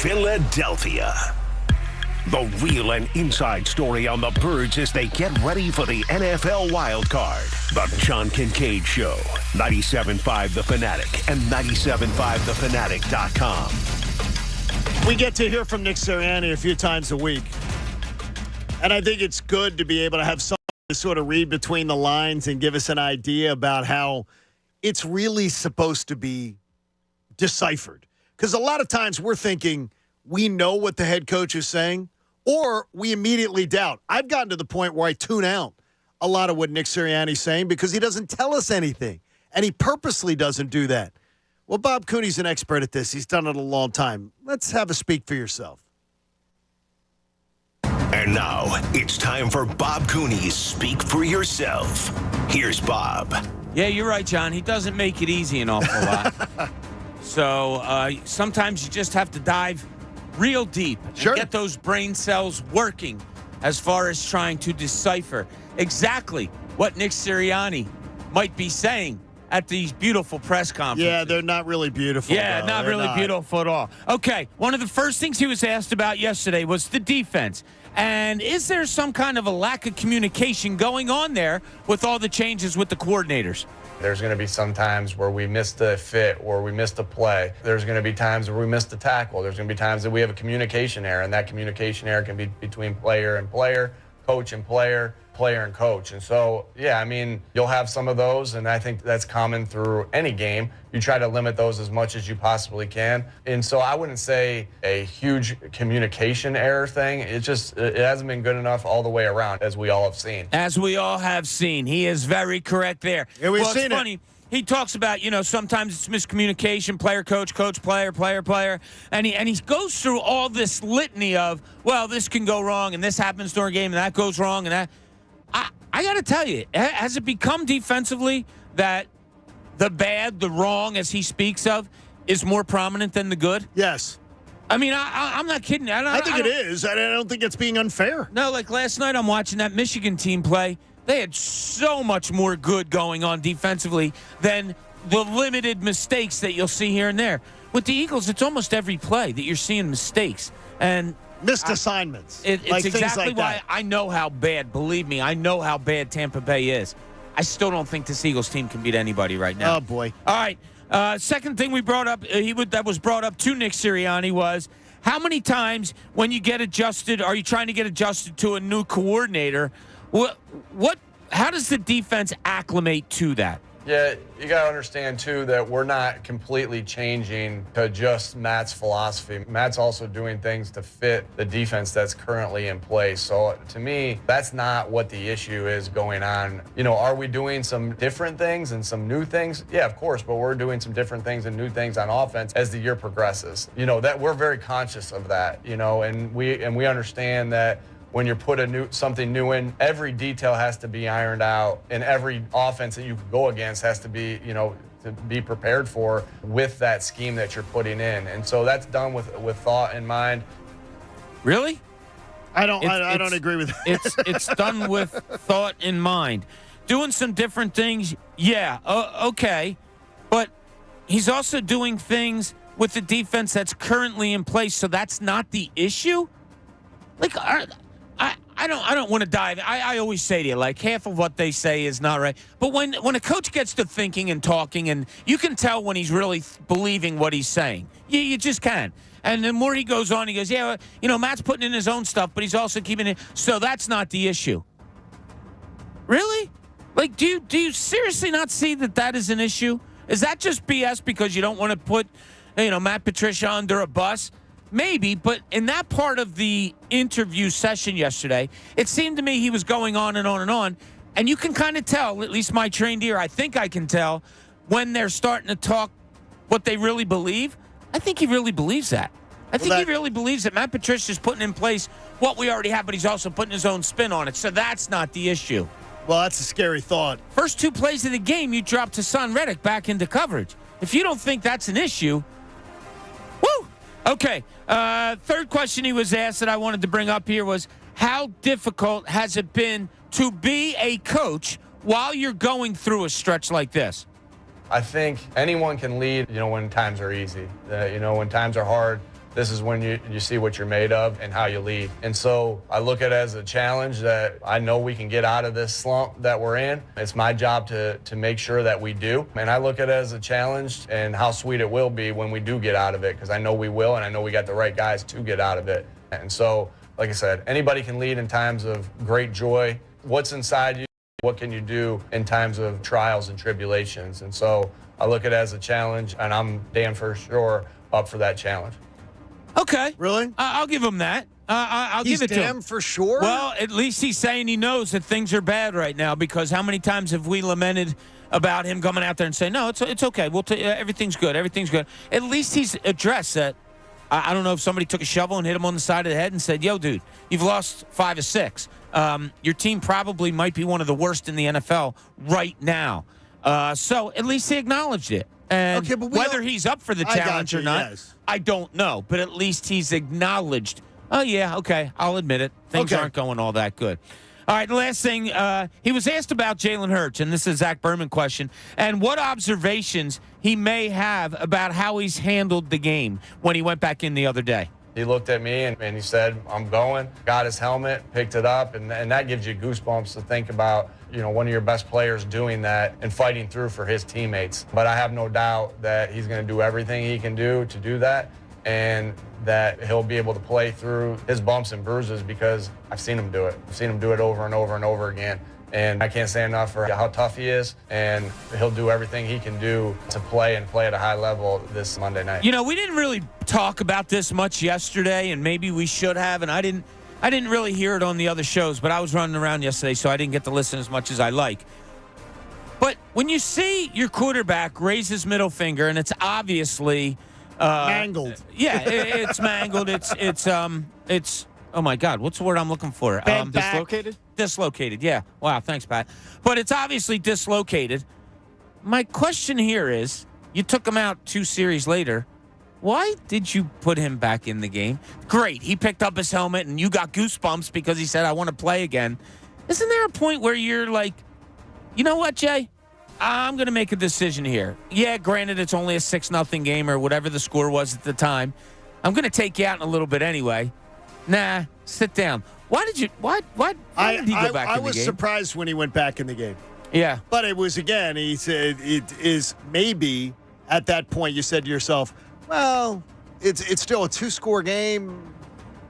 Philadelphia. The real and inside story on the Birds as they get ready for the NFL wild card. The John Kincade Show, 97.5 The Fanatic and 97.5thefanatic.com. We get to hear from Nick Sirianni a few times a week. And I think it's good to be able to have someone to sort of read between the lines and give us an idea about how it's really supposed to be deciphered. Because a lot of times we're thinking we know what the head coach is saying, or we immediately doubt. I've gotten to the point where I tune out a lot of what Nick Sirianni's saying because he doesn't tell us anything, and he purposely doesn't do that. Well, Bob Cooney's an expert at this. He's done it a long time. Let's have a speak for yourself. And now it's time for Bob Cooney's Speak for Yourself. Here's Bob. Yeah, you're right, John. He doesn't make it easy an awful lot. So sometimes you just have to dive real deep and get those brain cells working as far as trying to decipher exactly what Nick Sirianni might be saying at these beautiful press conferences. Yeah, they're not really beautiful. Yeah, though. not They're really beautiful at all. Okay, one of the first things he was asked about yesterday was the defense. And is there some kind of a lack of communication going on there with all the changes with the coordinators? There's going to be some times where we missed a fit or we missed a play. There's going to be times where we missed a tackle. There's going to be times that we have a communication error, and that communication error can be between player and player, coach and player, player and coach. And so, yeah, I mean, you'll have some of those, and I think that's common through any game. You try to limit those as much as you possibly can. And so I wouldn't say a huge communication error thing. It hasn't been good enough all the way around, as we all have seen. As we all have seen. He is very correct there. Yeah, we've seen it's funny. He talks about, sometimes it's miscommunication, player, coach, player, player, player. And he goes through all this litany of, well, this can go wrong, and this happens during a game, and that goes wrong, and that. I got to tell you, has it become defensively that the bad, the wrong, as he speaks of, is more prominent than the good? Yes. I mean, I'm not kidding. I think it is. I don't think it's being unfair. No, like last night I'm watching that Michigan team play. They had so much more good going on defensively than the limited mistakes that you'll see here and there. With the Eagles, it's almost every play that you're seeing mistakes. And missed assignments. It's like exactly like why that. I know how bad, believe me, I know how bad Tampa Bay is. I still don't think this Eagles team can beat anybody right now. Oh, boy. All right. Second thing we brought up, that was brought up to Nick Sirianni was, how many times when you get adjusted, are you trying to get adjusted to a new coordinator? How does the defense acclimate to that? Yeah, you got to understand, too, that we're not completely changing to just Matt's philosophy. Matt's also doing things to fit the defense that's currently in place. So, to me, that's not what the issue is going on. Are we doing some different things and some new things? Yeah, of course, but we're doing some different things and new things on offense as the year progresses. That we're very conscious of that, and we understand that when you put something new in, every detail has to be ironed out, and every offense that you go against has to be, to be prepared for with that scheme that you're putting in. And so that's done with thought in mind. Really? I don't agree with that. It's done with thought in mind. Doing some different things, yeah, okay. But he's also doing things with the defense that's currently in place, so that's not the issue? Like, I don't want to dive. I always say to you, like, half of what they say is not right. But when a coach gets to thinking and talking, and you can tell when he's really believing what he's saying. You just can. And the more he goes on, he goes, yeah, Matt's putting in his own stuff, but he's also keeping it. So that's not the issue. Really? Like, do you seriously not see that is an issue? Is that just BS because you don't want to put, Matt Patricia under a bus? Maybe, but in that part of the interview session yesterday, it seemed to me he was going on and on and on. And you can kind of tell, at least my trained ear, I think I can tell, when they're starting to talk what they really believe. I think he really believes that. I think he really believes that Matt Patricia's putting in place what we already have, but he's also putting his own spin on it. So that's not the issue. Well, that's a scary thought. First two plays of the game, you dropped Hassan Reddick back into coverage. If you don't think that's an issue, woo! Okay, third question he was asked that I wanted to bring up here was, how difficult has it been to be a coach while you're going through a stretch like this? I think anyone can lead, when times are easy. When times are hard, this is when you see what you're made of and how you lead. And so I look at it as a challenge that I know we can get out of this slump that we're in. It's my job to make sure that we do. And I look at it as a challenge and how sweet it will be when we do get out of it, because I know we will, and I know we got the right guys to get out of it. And so, like I said, anybody can lead in times of great joy. What's inside you? What can you do in times of trials and tribulations? And so I look at it as a challenge, and I'm damn for sure up for that challenge. Okay. Really? I'll give him that. I'll give it to him. He's damn for sure? Well, at least he's saying he knows that things are bad right now, because how many times have we lamented about him coming out there and saying, no, it's okay. Everything's good. Everything's good. At least he's addressed that. I don't know if somebody took a shovel and hit him on the side of the head and said, yo, dude, you've lost 5 of 6. Your team probably might be one of the worst in the NFL right now. So at least he acknowledged it. And okay, but whether he's up for the challenge or not, yes. I don't know. But at least he's acknowledged, oh, yeah, okay, I'll admit it. Things aren't going all that good. All right, last thing, he was asked about Jalen Hurts, and this is a Zach Berman question, and what observations he may have about how he's handled the game when he went back in the other day. He looked at me and he said, I'm going, got his helmet, picked it up, and that gives you goosebumps to think about, one of your best players doing that and fighting through for his teammates. But I have no doubt that he's going to do everything he can do to do that, and that he'll be able to play through his bumps and bruises, because I've seen him do it. I've seen him do it over and over and over again. And I can't say enough for how tough he is, and he'll do everything he can do to play at a high level this Monday night. We didn't really talk about this much yesterday, and maybe we should have, and I didn't really hear it on the other shows, but I was running around yesterday, so I didn't get to listen as much as I like. But when you see your quarterback raise his middle finger, and it's obviously mangled. Yeah, it's mangled. It's oh my God, what's the word I'm looking for? Dislocated? Dislocated, yeah. Wow, thanks, Pat. But it's obviously dislocated. My question here is, you took him out 2 series later. Why did you put him back in the game? Great, he picked up his helmet and you got goosebumps because he said, I want to play again. Isn't there a point where you're like, you know what, Jay? I'm going to make a decision here. Yeah, granted, it's only a 6-0 game or whatever the score was at the time. I'm going to take you out in a little bit anyway. Nah, sit down. Why did he go back in the game? I was surprised when he went back in the game. Yeah. But it was, again, he said it is maybe at that point you said to yourself, well, it's still a 2-score game,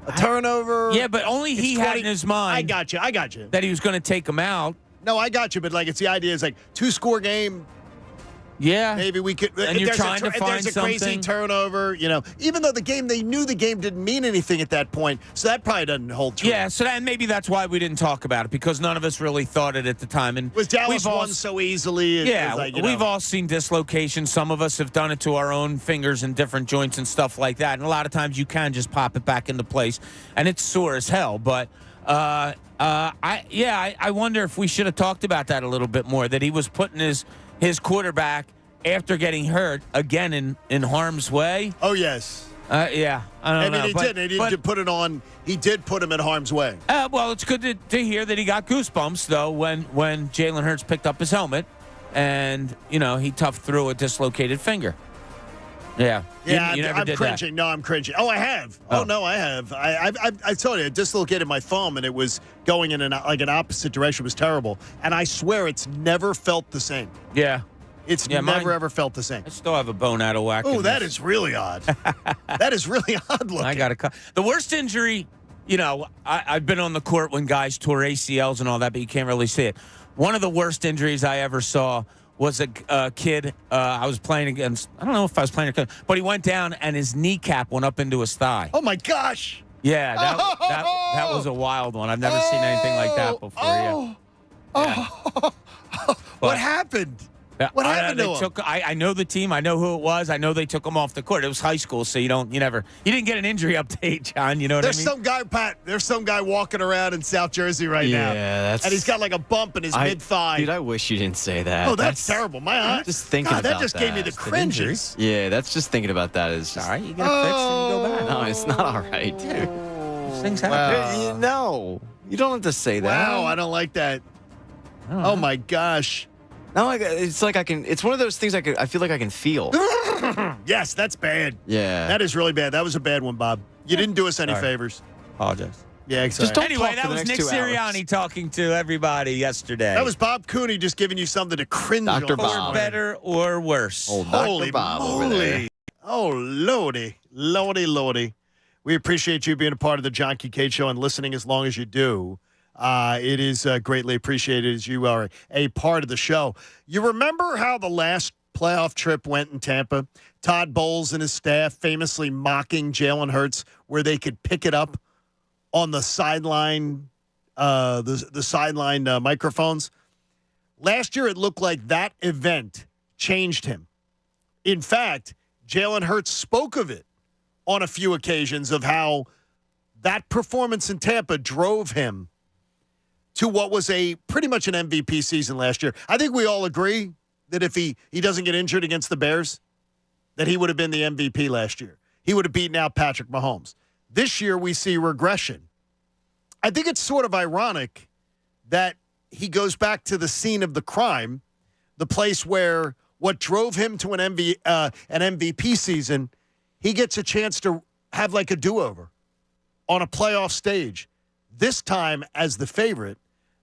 a turnover. Yeah, but only he had in his mind. I got you. That he was going to take him out. No, I got you, but it's the idea is 2-score game. Yeah. Maybe we could. And you're trying to find there's a crazy something. turnover, even though they knew the game didn't mean anything at that point. So that probably doesn't hold true. Yeah, so maybe that's why we didn't talk about it, because none of us really thought it at the time. And was Dallas won so easily? We've all seen dislocations. Some of us have done it to our own fingers and different joints and stuff like that. And a lot of times you can just pop it back into place, and it's sore as hell. But I wonder if we should have talked about that a little bit more, that he was putting his quarterback after getting hurt again in harm's way. Oh, yes. Yeah, I don't know. He did put it on. He did put him in harm's way. Well, it's good to hear that he got goosebumps, though, when Jalen Hurts picked up his helmet and, he toughed through a dislocated finger. Yeah. Yeah, you never I'm did cringing. That. No, I'm cringing. Oh, I have. Oh, no, I have. I told you, I dislocated my thumb, and it was going in an opposite direction. It was terrible. And I swear it's never felt the same. Yeah. It's never, ever felt the same. I still have a bone out of whack. Oh, that is really odd. That is really odd looking. I got the worst injury, I've been on the court when guys tore ACLs and all that, but you can't really see it. One of the worst injuries I ever saw was a kid I was playing against. I don't know if I was playing against, but he went down and his kneecap went up into his thigh. Oh, my gosh. Yeah, that was a wild one. I've never seen anything like that before. What happened? What happened to him? I know the team. I know who it was. I know they took him off the court. It was high school, so you didn't get an injury update, John. You know what I mean? Some guy, Pat. There's some guy walking around in South Jersey right now. Yeah, and he's got a bump in his mid-thigh. Dude, I wish you didn't say that. Oh, that's terrible. My eyes. Just thinking about that just gave me the cringes. Yeah, that's just thinking about that is just. All right, you get it fixed and you go back. No, it's not all right, dude. These things happen. No, you don't have to say that. Wow, I don't like that. Oh my gosh. No, it's like I can. It's one of those things I feel like I can feel. Yes, that's bad. Yeah. That is really bad. That was a bad one, Bob. You didn't do us any Sorry. favors. Apologize. Yeah, exactly. Just don't Anyway, talk that for the was next Nick 2 hours. Sirianni talking to everybody yesterday. That was Bob Cooney just giving you something to cringe Dr. on. Bob. Or better or worse. Old Holy Dr. Bob over there. moly. Oh, lordy. Lordy, lordy. We appreciate you being a part of the John Kincade Show and listening as long as you do. It is greatly appreciated as you are a part of the show. You remember how the last playoff trip went in Tampa? Todd Bowles and his staff famously mocking Jalen Hurts where they could pick it up on the sideline, the sideline microphones. Last year, it looked like that event changed him. In fact, Jalen Hurts spoke of it on a few occasions of how that performance in Tampa drove him to what was a pretty much an MVP season last year. I think we all agree that if he doesn't get injured against the Bears, that he would have been the MVP last year. He would have beaten out Patrick Mahomes. This year, we see regression. I think it's sort of ironic that he goes back to the scene of the crime, the place where what drove him to an MVP season, he gets a chance to have like a do-over on a playoff stage. This time as the favorite,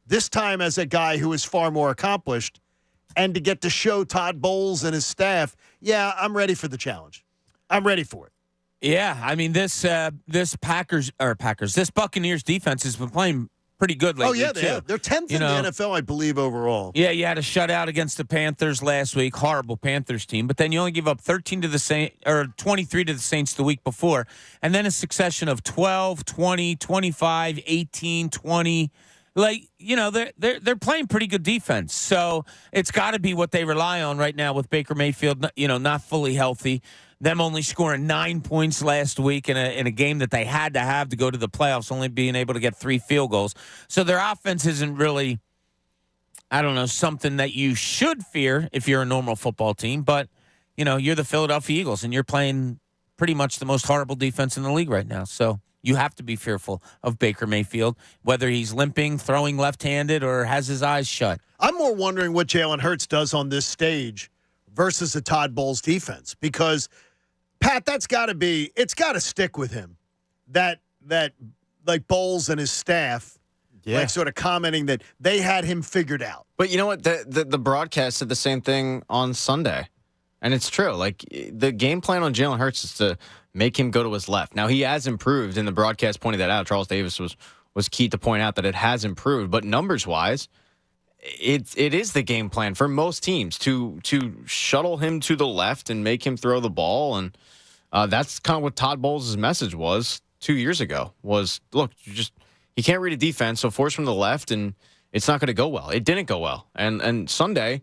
this time as a guy who is far more accomplished, and to get to show Todd Bowles and his staff, yeah, I'm ready for the challenge. I'm ready for it. Yeah, I mean this Buccaneers defense has been playing pretty good lately. Oh yeah, they're 10th in the NFL, I believe, overall. Yeah, you had a shutout against the Panthers last week, horrible Panthers team, but then you only give up 13 to the Saints or 23 to the Saints the week before, and then a succession of 12, 20, 25, 18, 20. Like, they're playing pretty good defense. So it's got to be what they rely on right now with Baker Mayfield, not fully healthy. Them only scoring 9 points last week in a game that they had to have to go to the playoffs, only being able to get 3 field goals. So their offense isn't really, something that you should fear if you're a normal football team. But, you're the Philadelphia Eagles, and you're playing pretty much the most horrible defense in the league right now. So you have to be fearful of Baker Mayfield, whether he's limping, throwing left-handed, or has his eyes shut. I'm more wondering what Jalen Hurts does on this stage versus a Todd Bowles defense, because Pat, it's got to stick with him that like Bowles and his staff, like sort of commenting that they had him figured out. But you know what? The broadcast said the same thing on Sunday, and it's true. Like the game plan on Jalen Hurts is to make him go to his left. Now he has improved, and the broadcast pointed that out. Charles Davis was key to point out that it has improved, but numbers wise, it is the game plan for most teams to shuttle him to the left and make him throw the ball, and that's kind of what Todd Bowles' message was 2 years ago. Was look, he can't read a defense, so force from the left, and it's not going to go well. It didn't go well, and Sunday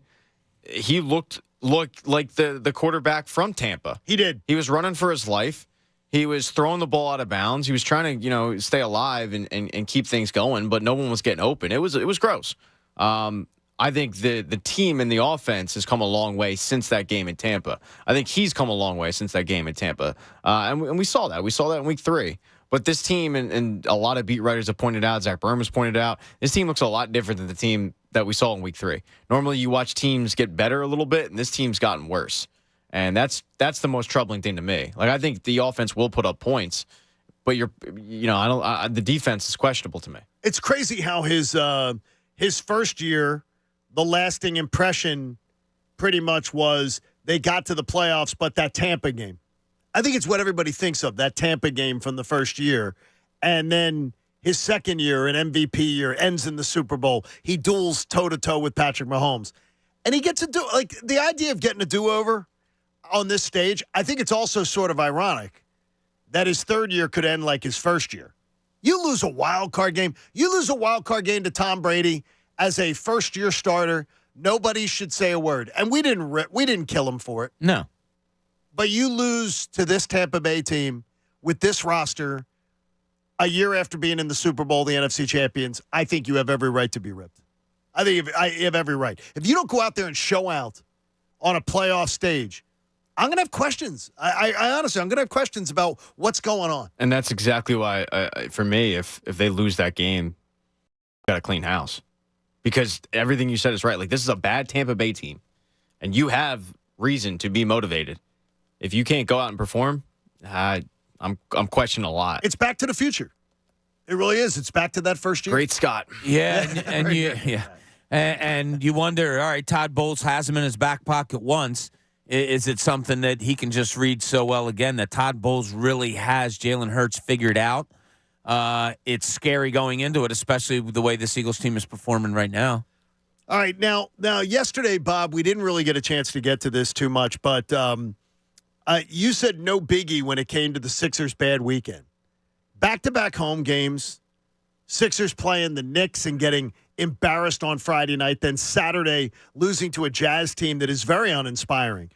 he looked like the quarterback from Tampa. He did. He was running for his life. He was throwing the ball out of bounds. He was trying to stay alive and keep things going, but no one was getting open. It was gross. I think the team and the offense has come a long way since that game in Tampa. I think he's come a long way since that game in Tampa. And we saw that. We saw that in week 3. But this team, and a lot of beat writers have pointed out, Zach Berman has pointed out, this team looks a lot different than the team that we saw in week 3. Normally you watch teams get better a little bit, and this team's gotten worse. And that's the most troubling thing to me. Like, I think the offense will put up points, but the defense is questionable to me. It's crazy how his first year, the lasting impression pretty much was they got to the playoffs, but that Tampa game. I think it's what everybody thinks of, that Tampa game from the first year. And then his second year, an MVP year, ends in the Super Bowl. He duels toe-to-toe with Patrick Mahomes. And he gets the idea of getting a do-over on this stage, I think it's also sort of ironic that his third year could end like his first year. You lose a wild card game. You lose a wild card game to Tom Brady as a first-year starter. Nobody should say a word. And we didn't kill him for it. No. But you lose to this Tampa Bay team with this roster a year after being in the Super Bowl, the NFC champions. I think you have every right to be ripped. I think you have every right. If you don't go out there and show out on a playoff stage, I'm going to have questions. I honestly, I'm going to have questions about what's going on. And that's exactly why, for me, if they lose that game, got to clean house. because everything you said is right. Like, this is a bad Tampa Bay team, and you have reason to be motivated. If you can't go out and perform, I'm questioning a lot. It's back to the future. It really is. It's back to that first year. Great Scott. Yeah, and you wonder, all right, Todd Bowles has him in his back pocket once. Is it something that he can just read so well again that Todd Bowles really has Jalen Hurts figured out? It's scary going into it, especially with the way this Eagles team is performing right now. All right, now yesterday, Bob, we didn't really get a chance to get to this too much, but you said no biggie when it came to the Sixers' bad weekend. Back-to-back home games, Sixers playing the Knicks and getting embarrassed on Friday night, then Saturday losing to a Jazz team that is very uninspiring.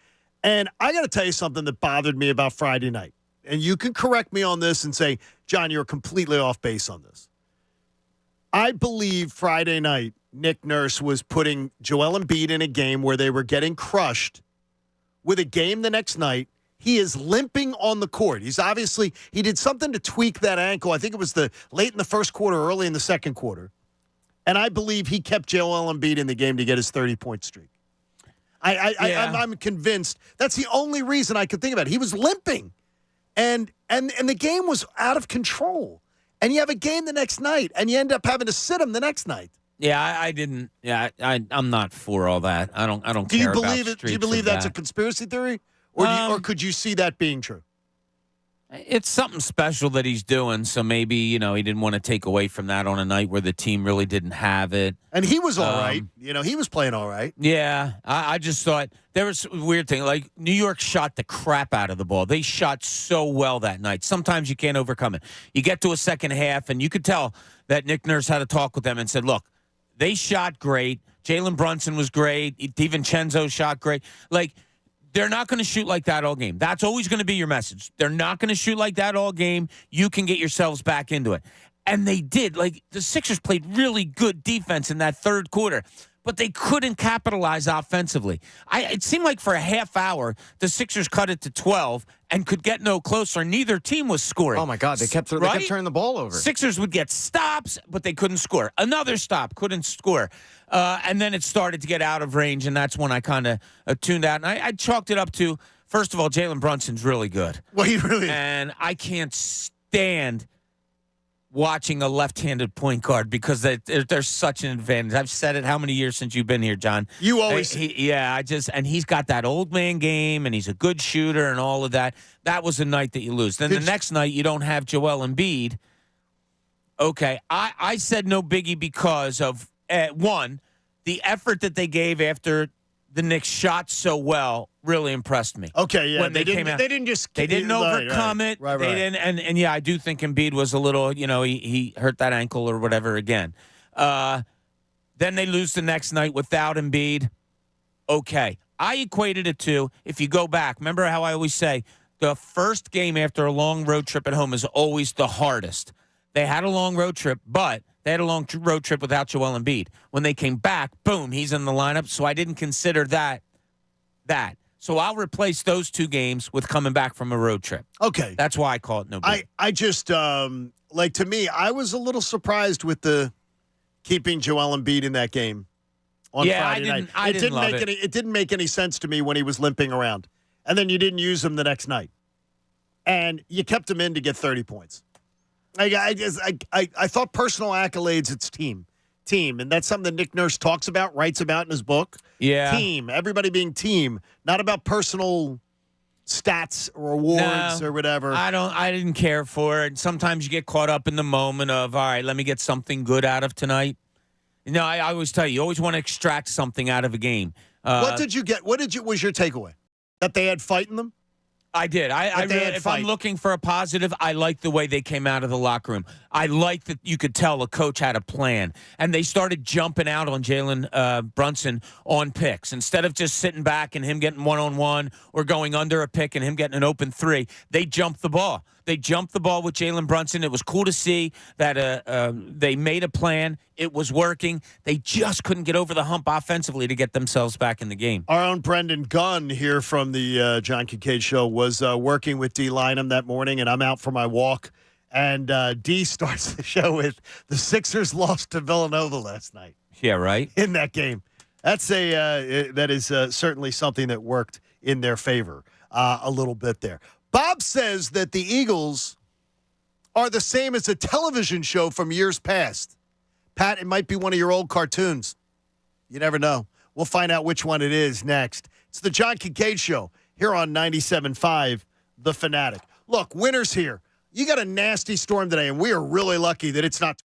And I got to tell you something that bothered me about Friday night. And you can correct me on this and say, John, you're completely off base on this. I believe Friday night, Nick Nurse was putting Joel Embiid in a game where they were getting crushed with a game the next night. He is limping on the court. He did something to tweak that ankle. I think it was late in the first quarter, early in the second quarter. And I believe he kept Joel Embiid in the game to get his 30-point streak. I'm convinced that's the only reason I could think about it. He was limping. And the game was out of control. And you have a game the next night, and you end up having to sit him the next night. Yeah, I didn't. Yeah, I'm not for all that. I don't care about streaks. Do you believe that's a conspiracy theory? Or could you see that being true? It's something special that he's doing, so maybe, he didn't want to take away from that on a night where the team really didn't have it. And he was all right. He was playing all right. Yeah, I just thought there was a weird thing. Like, New York shot the crap out of the ball. They shot so well that night. Sometimes you can't overcome it. You get to a second half, and you could tell that Nick Nurse had a talk with them and said, look, they shot great. Jalen Brunson was great. DiVincenzo shot great. Like, they're not going to shoot like that all game. That's always going to be your message. They're not going to shoot like that all game. You can get yourselves back into it. And they did. Like, the Sixers played really good defense in that third quarter, but they couldn't capitalize offensively. It seemed like for a half hour, the Sixers cut it to 12 and could get no closer. Neither team was scoring. Oh, my God. They kept turning the ball over. Sixers would get stops, but they couldn't score. Another stop, couldn't score. And then it started to get out of range, and that's when I kind of tuned out. And I chalked it up to, first of all, Jalen Brunson's really good. Well, he really is. And I can't stand watching a left-handed point guard because there's such an advantage. I've said it how many years since you've been here, John? You always. And he's got that old man game, and he's a good shooter and all of that. That was the night that you lose. Then the next night, you don't have Joel Embiid. Okay, I said no biggie because of, one, the effort that they gave after the Knicks shot so well really impressed me. Okay, yeah. When they came out, they didn't overcome it. Right. They didn't, and yeah, I do think Embiid was a little, he hurt that ankle or whatever again. Then they lose the next night without Embiid. Okay. I equated it to, if you go back, remember how I always say, the first game after a long road trip at home is always the hardest. They had a long road trip, but they had a long road trip without Joel Embiid. When they came back, boom, he's in the lineup. So I didn't consider that. So I'll replace those two games with coming back from a road trip. Okay. That's why I call it no big. I just, to me, I was a little surprised with the keeping Joel Embiid in that game on Friday night. It didn't make any sense to me when he was limping around. And then you didn't use him the next night. And you kept him in to get 30 points. I thought personal accolades, it's team, and that's something that Nick Nurse talks about, writes about in his book. Yeah, team, everybody being team, not about personal stats or awards or whatever. I didn't care for it. Sometimes you get caught up in the moment of, all right, let me get something good out of tonight. I always tell you always want to extract something out of a game. What did you get? Was your takeaway? That they had fight in them? I did. If I'm looking for a positive, I like the way they came out of the locker room. I like that you could tell the coach had a plan. And they started jumping out on Jalen Brunson on picks. Instead of just sitting back and him getting one-on-one or going under a pick and him getting an open three, they jumped the ball. They jumped the ball with Jalen Brunson. It was cool to see that they made a plan. It was working. They just couldn't get over the hump offensively to get themselves back in the game. Our own Brendan Gunn here from the John Kincade Show was working with D. Lynham that morning, and I'm out for my walk. And D starts the show with the Sixers lost to Villanova last night. Yeah, right. In that game. That is certainly something that worked in their favor a little bit there. Bob says that the Eagles are the same as a television show from years past. Pat, it might be one of your old cartoons. You never know. We'll find out which one it is next. It's the John Kincade Show here on 97.5, The Fanatic. Look, winter's here. You got a nasty storm today, and we are really lucky that it's not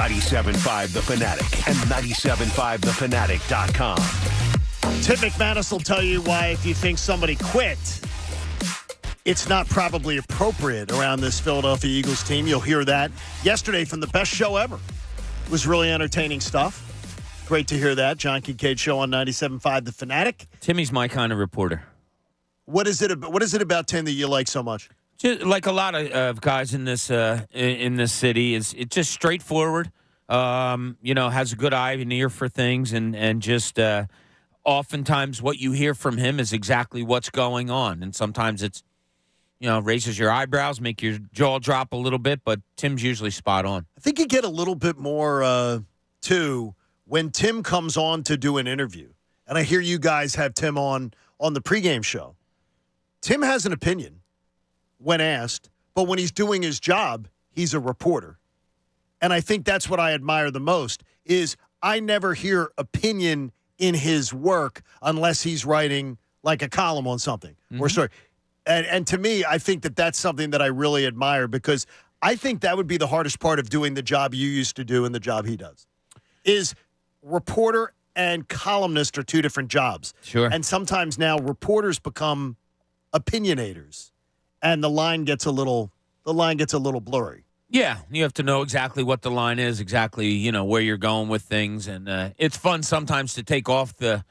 97.5 The Fanatic and 97.5thefanatic.com. Tim McManus will tell you why if you think somebody quit, it's not probably appropriate around this Philadelphia Eagles team. You'll hear that yesterday from the best show ever. It was really entertaining stuff. Great to hear that. John Kincade Show on 97.5 The Fanatic. Timmy's my kind of reporter. What is it about Tim that you like so much? Just like a lot of guys in this city, it's just straightforward. Has a good eye and ear for things, and just oftentimes what you hear from him is exactly what's going on. And sometimes it's raises your eyebrows, make your jaw drop a little bit, but Tim's usually spot on. I think you get a little bit more too when Tim comes on to do an interview, and I hear you guys have Tim on the pregame show. Tim has an opinion when asked, but when he's doing his job, he's a reporter. And I think that's what I admire the most is I never hear opinion in his work unless he's writing like a column on something or story. And to me, I think that that's something that I really admire because I think that would be the hardest part of doing the job you used to do and the job he does is reporter and columnist are two different jobs. Sure. And sometimes now reporters become opinionators. And the line gets a little blurry. Yeah, you have to know exactly what the line is, exactly where you're going with things, and it's fun sometimes to take off the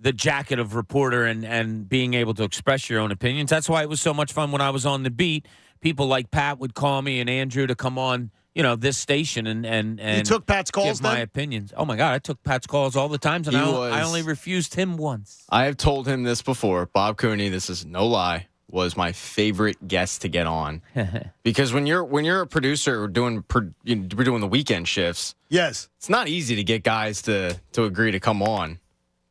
jacket of reporter and being able to express your own opinions. That's why it was so much fun when I was on the beat. People like Pat would call me and Andrew to come on this station and you took Pat's calls. Give my opinions. Oh my God, I took Pat's calls all the time, and I only refused him once. I have told him this before. Bob Cooney, this is no lie, was my favorite guest to get on because when you're a producer doing the weekend shifts, yes, it's not easy to get guys to agree to come on,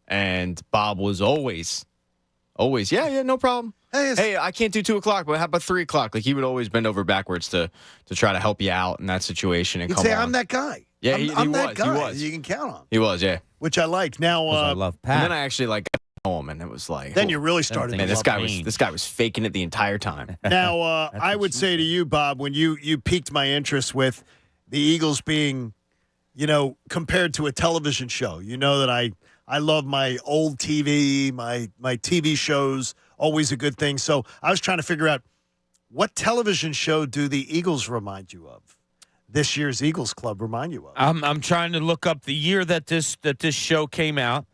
and Bob was always yeah, no problem. Hey, I can't do 2:00, but how about 3:00? Like he would always bend over backwards to try to help you out in that situation and He'd come say, on. I'm that guy. Yeah, I'm that guy. He was. You can count on. He was, yeah. Which I like. Now, I love Pat. And then I actually got to know him, and it was like. Then you really started. Man, this guy was faking it the entire time. Now, I would say to you, Bob, when you piqued my interest with the Eagles being, compared to a television show. You know that I love my old TV, my TV shows, always a good thing. So I was trying to figure out what television show do the Eagles remind you of? This year's Eagles Club remind you of? I'm trying to look up the year that this show came out.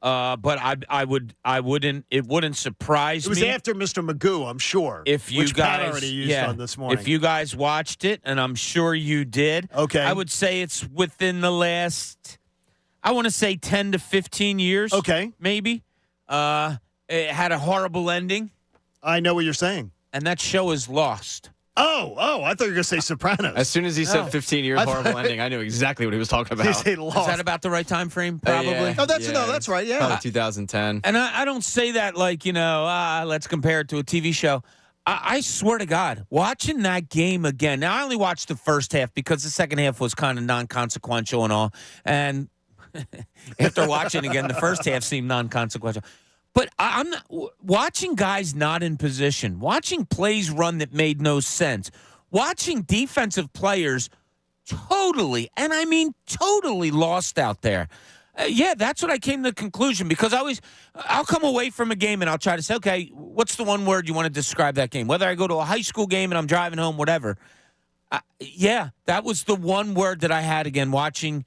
But it wouldn't surprise me. It was after Mr. Magoo, I'm sure. If you which guys Pat already used on this morning. If you guys watched it, and I'm sure you did. Okay. I would say it's within the last, I want to say 10 to 15 years. Okay. Maybe. It had a horrible ending. I know what you're saying. And that show is Lost. Oh, I thought you were going to say Sopranos. As soon as he said 15 years horrible ending, I knew exactly what he was talking about. Is that about the right time frame? Probably. Yeah. Oh, that's right. Yeah. Probably 2010. And I don't say that like, let's compare it to a TV show. I swear to God, watching that game again. Now, I only watched the first half because the second half was kind of non-consequential and all. And after watching again, the first half seemed non-consequential. But I'm not, watching guys not in position, watching plays run that made no sense, watching defensive players totally, and I mean totally lost out there. That's what I came to the conclusion because I'll come away from a game and I'll try to say, okay, what's the one word you want to describe that game? Whether I go to a high school game and I'm driving home, whatever. That was the one word that I had again watching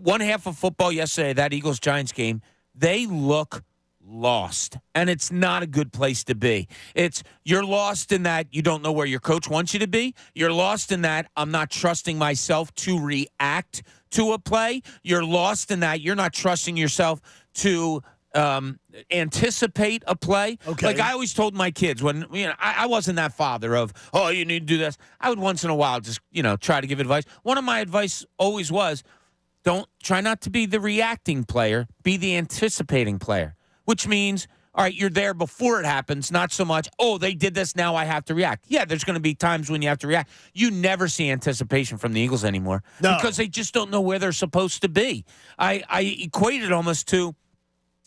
one half of football yesterday, that Eagles-Giants game. They look lost, and it's not a good place to be. You're lost in that you don't know where your coach wants you to be. You're lost in that I'm not trusting myself to react to a play. You're lost in that you're not trusting yourself to anticipate a play. Okay. Like I always told my kids when I wasn't that father of, you need to do this. I would once in a while just try to give advice. One of my advice always was, try not to be the reacting player, be the anticipating player, which means, all right, you're there before it happens, not so much, they did this, now I have to react. Yeah, there's going to be times when you have to react. You never see anticipation from the Eagles anymore because they just don't know where they're supposed to be. I equate it almost to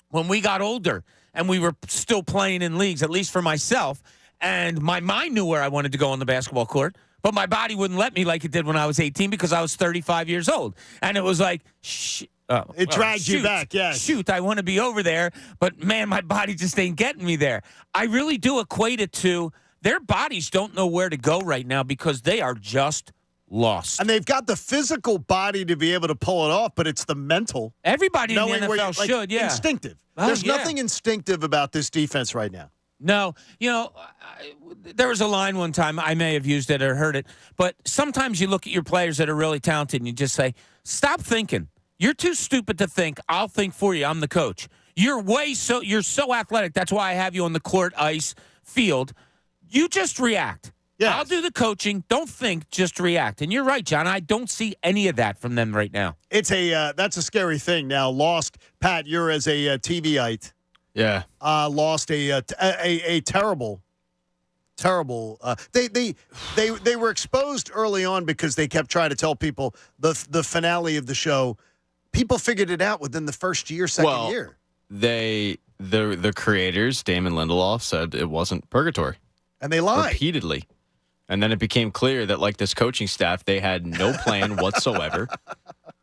when we got older and we were still playing in leagues, at least for myself, and my mind knew where I wanted to go on the basketball court, but my body wouldn't let me like it did when I was 18 because I was 35 years old. And it was like, it dragged you back, yes. Shoot, I want to be over there, but man, my body just ain't getting me there. I really do equate it to their bodies don't know where to go right now because they are just lost. And they've got the physical body to be able to pull it off, but it's the mental. Everybody in the NFL should, yeah. Instinctive. Oh, There's yeah. nothing instinctive about this defense right now. No, there was a line one time, I may have used it or heard it, but sometimes you look at your players that are really talented and you just say, stop thinking. You're too stupid to think. I'll think for you. I'm the coach. You're so athletic. That's why I have you on the court, ice, field. You just react. Yes. I'll do the coaching. Don't think, just react. And you're right, John. I don't see any of that from them right now. It's that's a scary thing. Now, lost, Pat, you're as a TVite. Yeah. Lost a terrible. They were exposed early on because they kept trying to tell people the finale of the show. People figured it out within the first year, second year. The creators, Damon Lindelof, said it wasn't purgatory. And they lied. Repeatedly. And then it became clear that, like, this coaching staff, they had no plan whatsoever.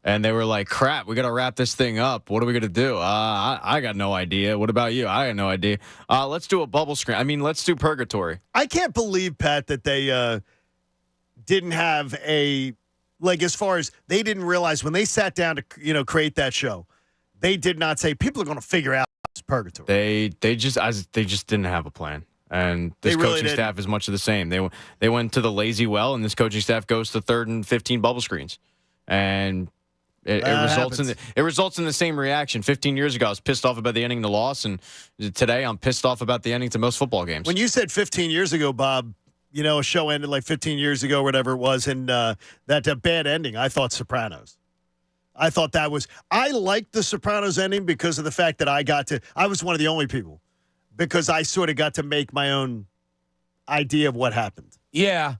And they were like, crap, we got to wrap this thing up. What are we going to do? I got no idea. What about you? I got no idea. Let's do a bubble screen. I mean, let's do purgatory. I can't believe, Pat, that they didn't have as far as they didn't realize when they sat down to, create that show, they did not say people are going to figure out this purgatory. They just didn't have a plan. And this coaching staff is much of the same. They went to the lazy well, and this coaching staff goes to 3rd and 15 bubble screens. And it results in the same reaction. 15 years ago, I was pissed off about the ending of the loss, and today I'm pissed off about the ending to most football games. When you said 15 years ago, Bob, a show ended like 15 years ago, whatever it was, and that bad ending, I thought Sopranos. I thought that was – I liked the Sopranos ending because of the fact that I was one of the only people because I sort of got to make my own idea of what happened. Yeah,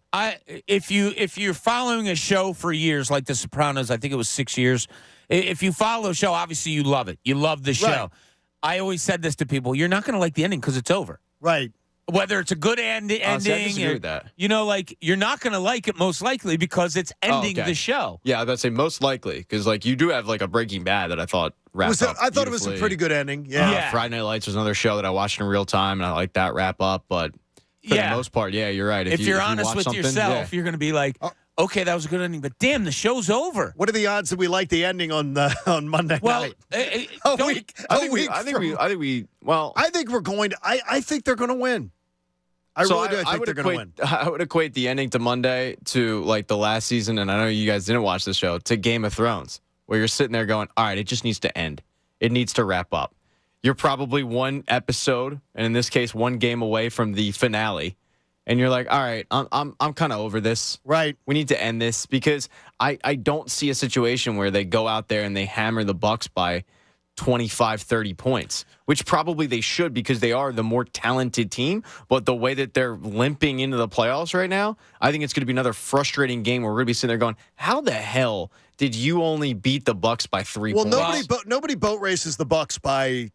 if you're following a show for years like The Sopranos, I think it was 6 years. If you follow a show, obviously you love it. You love the show. Right. I always said this to people: you're not going to like the ending because it's over. Right. Whether it's a good ending, I disagree with that. You're not going to like it most likely because it's ending the show. Yeah, I was about to say most likely because you do have a Breaking Bad that I thought wrapped up. I thought it was a pretty good ending. Yeah. Friday Night Lights was another show that I watched in real time, and I like that wrap up. But for the most part, yeah, you're right. If you're honest with yourself, you're going to be like, okay, that was a good ending, but damn, the show's over. What are the odds that we like the ending on Monday night? I think they're going to win. I really do. I think they're going to win. I would equate the ending to Monday to the last season, and I know you guys didn't watch the show, to Game of Thrones, where you're sitting there going, all right, it just needs to end. It needs to wrap up. You're probably one episode, and in this case, one game away from the finale, and you're like, all right, I'm kind of over this. Right. We need to end this because I don't see a situation where they go out there and they hammer the Bucs by 25, 30 points, which probably they should because they are the more talented team. But the way that they're limping into the playoffs right now, I think it's going to be another frustrating game where we're going to be sitting there going, how the hell did you only beat the Bucs by 3 points? Well, nobody boat races the Bucs by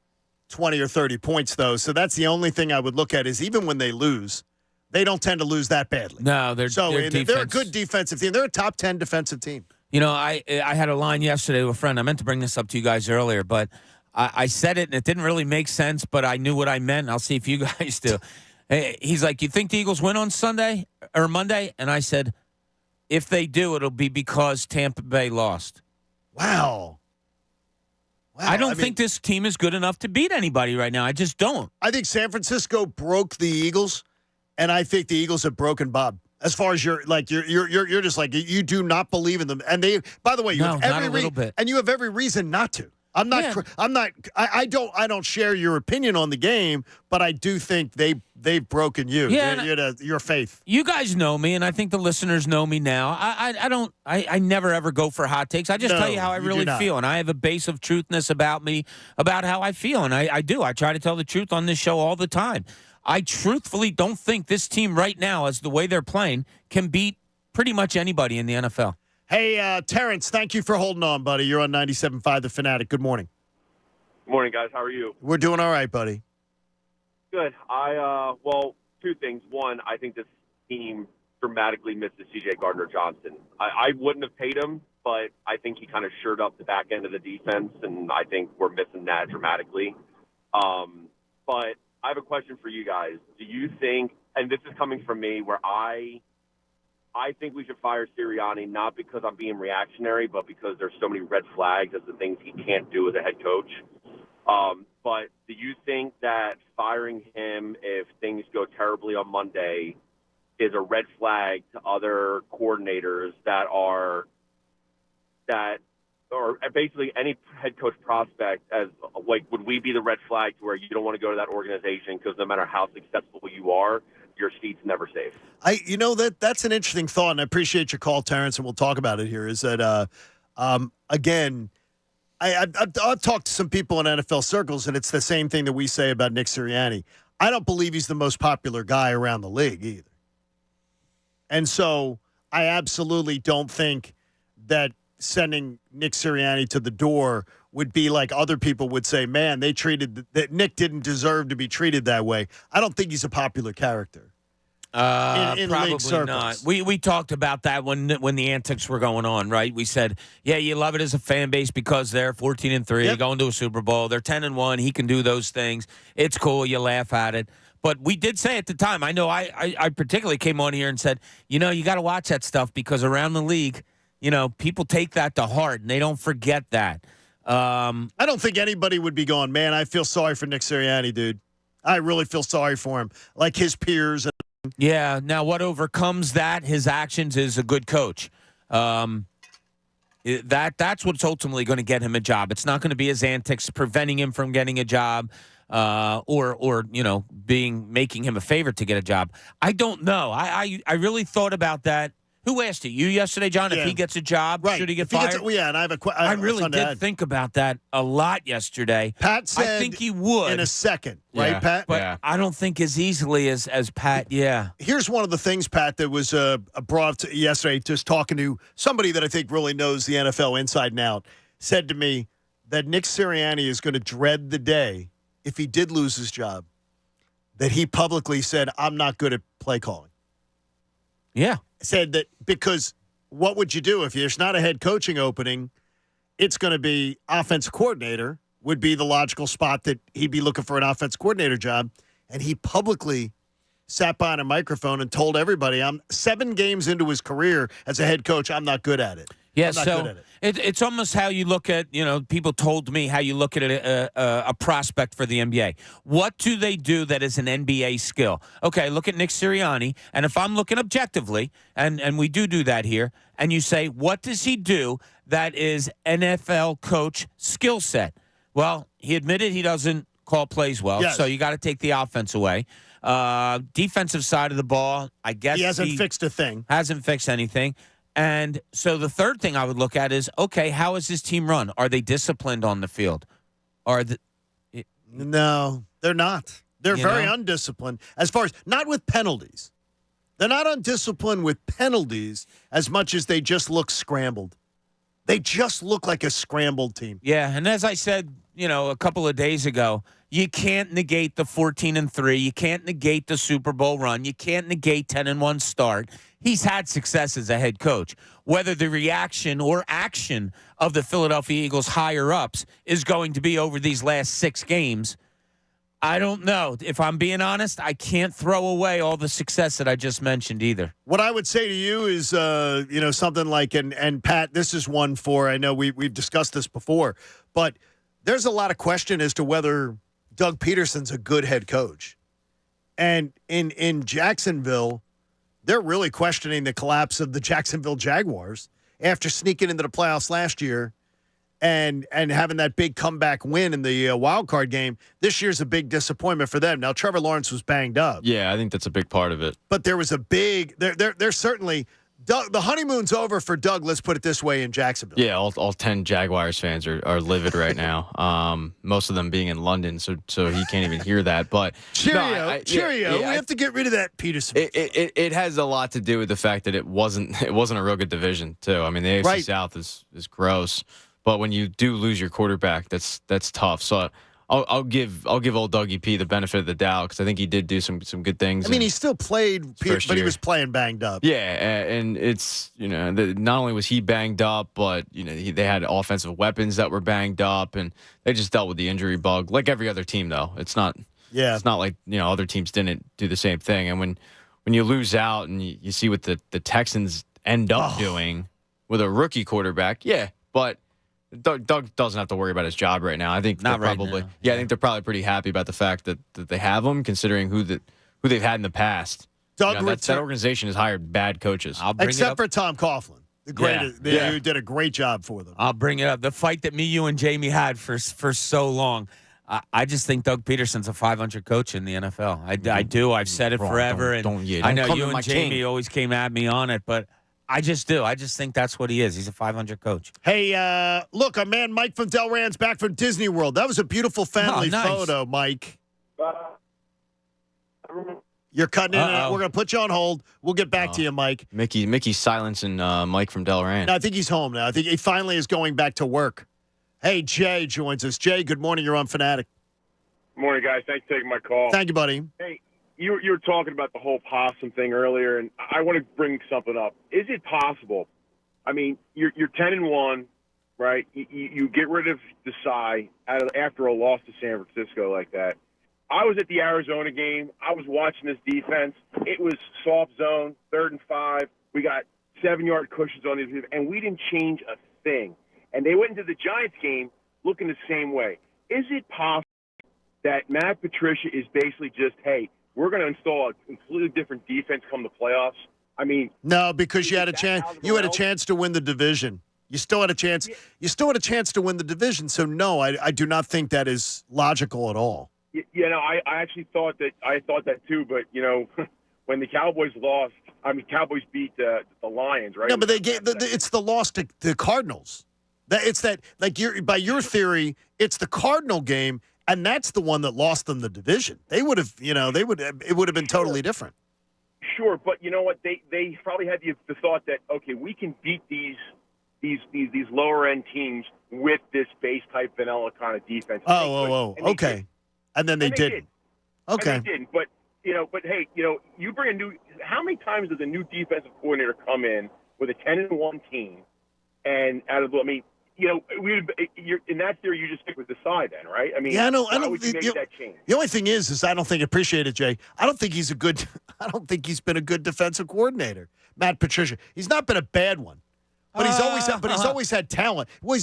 20 or 30 points, though. So that's the only thing I would look at is even when they lose, they don't tend to lose that badly. No, they're a good defensive team. They're a top 10 defensive team. I had a line yesterday with a friend. I meant to bring this up to you guys earlier, but I said it, and it didn't really make sense, but I knew what I meant. I'll see if you guys do. He's like, you think the Eagles win on Sunday or Monday? And I said, if they do, it'll be because Tampa Bay lost. Wow. I don't think this team is good enough to beat anybody right now. I just don't. I think San Francisco broke the Eagles, and I think the Eagles have broken Bob. As far as you're just like you do not believe in them, and they. By the way, you have every and you have every reason not to. I'm not. Yeah. I don't share your opinion on the game, but I do think they've broken you. Yeah, your faith. You guys know me, and I think the listeners know me now. I never ever go for hot takes. I just tell you how I really feel, and I have a base of truthness about me, about how I feel, and I do. I try to tell the truth on this show all the time. I truthfully don't think this team right now, as the way they're playing, can beat pretty much anybody in the NFL. Hey, Terrence, thank you for holding on, buddy. You're on 97.5 The Fanatic. Good morning. Good morning, guys. How are you? We're doing all right, buddy. Good. Two things. One, I think this team dramatically misses C.J. Gardner-Johnson. I wouldn't have paid him, but I think he kind of shored up the back end of the defense, and I think we're missing that dramatically. But I have a question for you guys. Do you think, and this is coming from me, where I think we should fire Sirianni, not because I'm being reactionary, but because there's so many red flags as the things he can't do as a head coach. But do you think that firing him if things go terribly on Monday is a red flag to other coordinators or basically any head coach prospect, as like, would we be the red flag to where you don't want to go to that organization because no matter how successful you are, your seat's never safe? That's an interesting thought, and I appreciate your call, Terrence, and we'll talk about it here. Is that again? I've talked to some people in NFL circles, and it's the same thing that we say about Nick Sirianni. I don't believe he's the most popular guy around the league either. And so I absolutely don't think that sending Nick Sirianni to the door would be like other people would say, man, that Nick didn't deserve to be treated that way. I don't think he's a popular character. In Probably league circles. not. We talked about that when the antics were going on, right? We said, yeah, you love it as a fan base because they're 14-3, going to a Super Bowl. They're 10-1. He can do those things. It's cool. You laugh at it. But we did say at the time, I know I particularly came on here and said, you got to watch that stuff because around the league, people take that to heart and they don't forget that. I don't think anybody would be going, man, I feel sorry for Nick Sirianni, dude. I really feel sorry for him. Like his peers. Yeah. Now, what overcomes that, his actions, is a good coach. That's what's ultimately going to get him a job. It's not going to be his antics preventing him from getting a job, or making him a favor to get a job. I don't know. I really thought about that. Who asked you yesterday, John? Yeah. If he gets a job, right. should he get if fired? And I have a question. I really did think about that a lot yesterday. Pat said I think he would in a second, right, Pat? But I don't think as easily as Pat. Yeah. Here's one of the things, Pat, that was brought up yesterday. Just talking to somebody that I think really knows the NFL inside and out, said to me that Nick Sirianni is going to dread the day if he did lose his job, that he publicly said, "I'm not good at play calling." Yeah. Said that because what would you do if there's not a head coaching opening? It's going to be offensive coordinator would be the logical spot that he'd be looking for an offensive coordinator job. And he publicly sat behind a microphone and told everybody, I'm 7 games into his career as a head coach, I'm not good at it. Yeah, so it's almost how you look at, people told me how you look at a prospect for the NBA. What do they do that is an NBA skill? Okay, look at Nick Sirianni, and if I'm looking objectively, and we do that here, and you say, what does he do that is NFL coach skill set? Well, he admitted he doesn't call plays well, so you got to take the offense away. Defensive side of the ball, I guess he hasn't fixed a thing. Hasn't fixed anything. And so the third thing I would look at is, okay, how is this team run? Are they disciplined on the field? No, they're not. They're very undisciplined as far as not with penalties. They're not undisciplined with penalties as much as they just look scrambled. They just look like a scrambled team. Yeah, and as I said, a couple of days ago, you can't negate the 14-3. You can't negate the Super Bowl run. You can't negate 10-1 start. He's had success as a head coach. Whether the reaction or action of the Philadelphia Eagles higher-ups is going to be over these last 6 games, I don't know. If I'm being honest, I can't throw away all the success that I just mentioned either. What I would say to you is, something like, and Pat, this is one for, I know we've discussed this before, but there's a lot of question as to whether Doug Peterson's a good head coach. And in Jacksonville, they're really questioning the collapse of the Jacksonville Jaguars after sneaking into the playoffs last year and having that big comeback win in the wild card game. This year's a big disappointment for them. Now, Trevor Lawrence was banged up. Yeah, I think that's a big part of it. But there was a big – there's certainly – the honeymoon's over for Doug, let's put it this way, in Jacksonville. Yeah, all 10 Jaguars fans are livid right now. Most of them being in London, so he can't even hear that. But cheerio. We have to get rid of that Peterson. It has a lot to do with the fact that it wasn't a real good division too. I mean, the AFC South is gross, but when you do lose your quarterback, that's tough. So I'll give old Dougie P the benefit of the doubt because I think he did do some good things. I mean, he still played, but he was playing banged up. Yeah, and it's not only was he banged up, but they had offensive weapons that were banged up, and they just dealt with the injury bug like every other team. Though it's not like other teams didn't do the same thing. And when you lose out and you see what the Texans end up doing with a rookie quarterback, but Doug doesn't have to worry about his job right now. I think Not they're right probably now. I think they're probably pretty happy about the fact that they have him, considering who they've had in the past. Doug, that organization has hired bad coaches. Except for Tom Coughlin, the greatest, who did a great job for them. I'll bring it up. The fight that me, you, and Jamie had for so long. I just think Doug Peterson's a 500 coach in the NFL. I do. I've said it forever, I know you and Jamie always came at me on it, but I just do. I just think that's what he is. He's a 500 coach. Hey, look, our man Mike from Delran's back from Disney World. That was a beautiful family photo, Mike. You're cutting in. We're going to put you on hold. We'll get back to you, Mike. Mickey's silencing Mike from Delran. No, I think he's home now. I think he finally is going back to work. Hey, Jay joins us. Jay, good morning. You're on Fanatic. Good morning, guys. Thanks for taking my call. Thank you, buddy. Hey, you were talking about the whole possum thing earlier, and I want to bring something up. Is it possible? I mean, you're 10-1, right? You get rid of Desai after a loss to San Francisco like that. I was at the Arizona game. I was watching this defense. It was soft zone, 3rd and 5. We got 7-yard cushions on these, and we didn't change a thing. And they went into the Giants game looking the same way. Is it possible that Matt Patricia is basically just, hey, we're going to install a completely different defense come the playoffs? I mean, no, because you had a chance. You had a chance to win the division. You still had a chance. You still had a chance to win the division. So no, I do not think that is logical at all. I actually thought that. I thought that too. But when the Cowboys lost, Cowboys beat the Lions, right? No, but they gave it's the loss to the Cardinals. By your theory, it's the Cardinal game. And that's the one that lost them the division. They would have, it would have been totally different. Sure, but you know what? They probably had the thought that, okay, we can beat these lower end teams with this base type vanilla kind of defense. Okay. And then they didn't. Okay. And they didn't. But hey, you bring a new. How many times does a new defensive coordinator come in with a 10-1 team, and out of in that theory, you just stick with Desai then, right? I mean, I don't. Why would you make that change? The only thing is I don't think appreciate it, Jay. I don't think he's been a good defensive coordinator, Matt Patricia. He's not been a bad one, but he's always had talent. Well,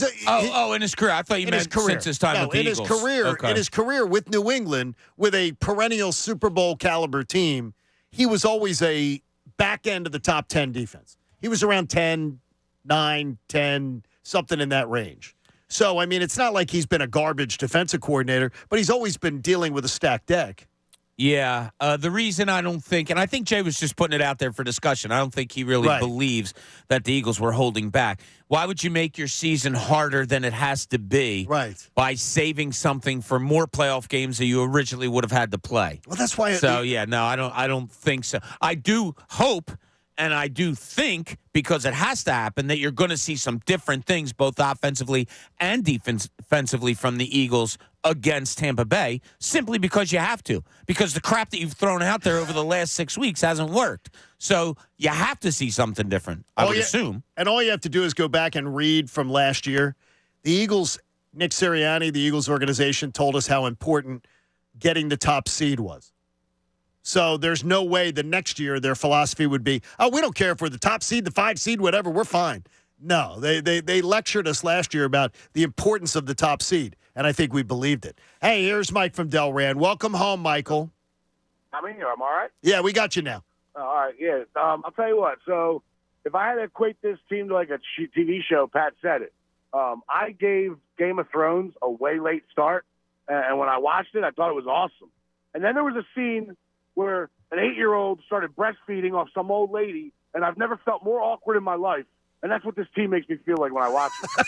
in his career, I thought you meant since his time with the Eagles. In his career with New England, with a perennial Super Bowl caliber team, he was always a back end of the top 10 defense. He was around 10, 9, 10. Something in that range. So, I mean, it's not like he's been a garbage defensive coordinator, but he's always been dealing with a stacked deck. Yeah. The reason I don't think, and I think Jay was just putting it out there for discussion, I don't think he really believes that the Eagles were holding back. Why would you make your season harder than it has to be by saving something for more playoff games that you originally would have had to play? Well, that's why. I don't think so. I do hope. And I do think, because it has to happen, that you're going to see some different things, both offensively and defensively, from the Eagles against Tampa Bay, simply because you have to. Because the crap that you've thrown out there over the last 6 weeks hasn't worked. So you have to see something different, I would assume. And all you have to do is go back and read from last year. The Eagles, Nick Sirianni, the Eagles organization, told us how important getting the top seed was. So there's no way the next year their philosophy would be, we don't care if we're the top seed, the 5 seed, whatever, we're fine. No, they lectured us last year about the importance of the top seed, and I think we believed it. Hey, here's Mike from Delran. Welcome home, Michael. I'm in here. I'm all right? Yeah, we got you now. All right, yeah. I'll tell you what. So if I had to equate this team to like a TV show, Pat said it. I gave Game of Thrones a way late start, and when I watched it, I thought it was awesome. And then there was a scene where an 8-year-old started breastfeeding off some old lady, and I've never felt more awkward in my life. And that's what this team makes me feel like when I watch it.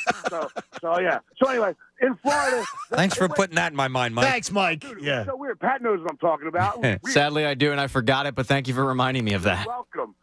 so yeah. So anyway, in Florida. Thanks for putting that in my mind, Mike. Thanks, Mike. Dude, it's so weird. Pat knows what I'm talking about. Sadly, I do, and I forgot it, but thank you for reminding me of that. You're welcome.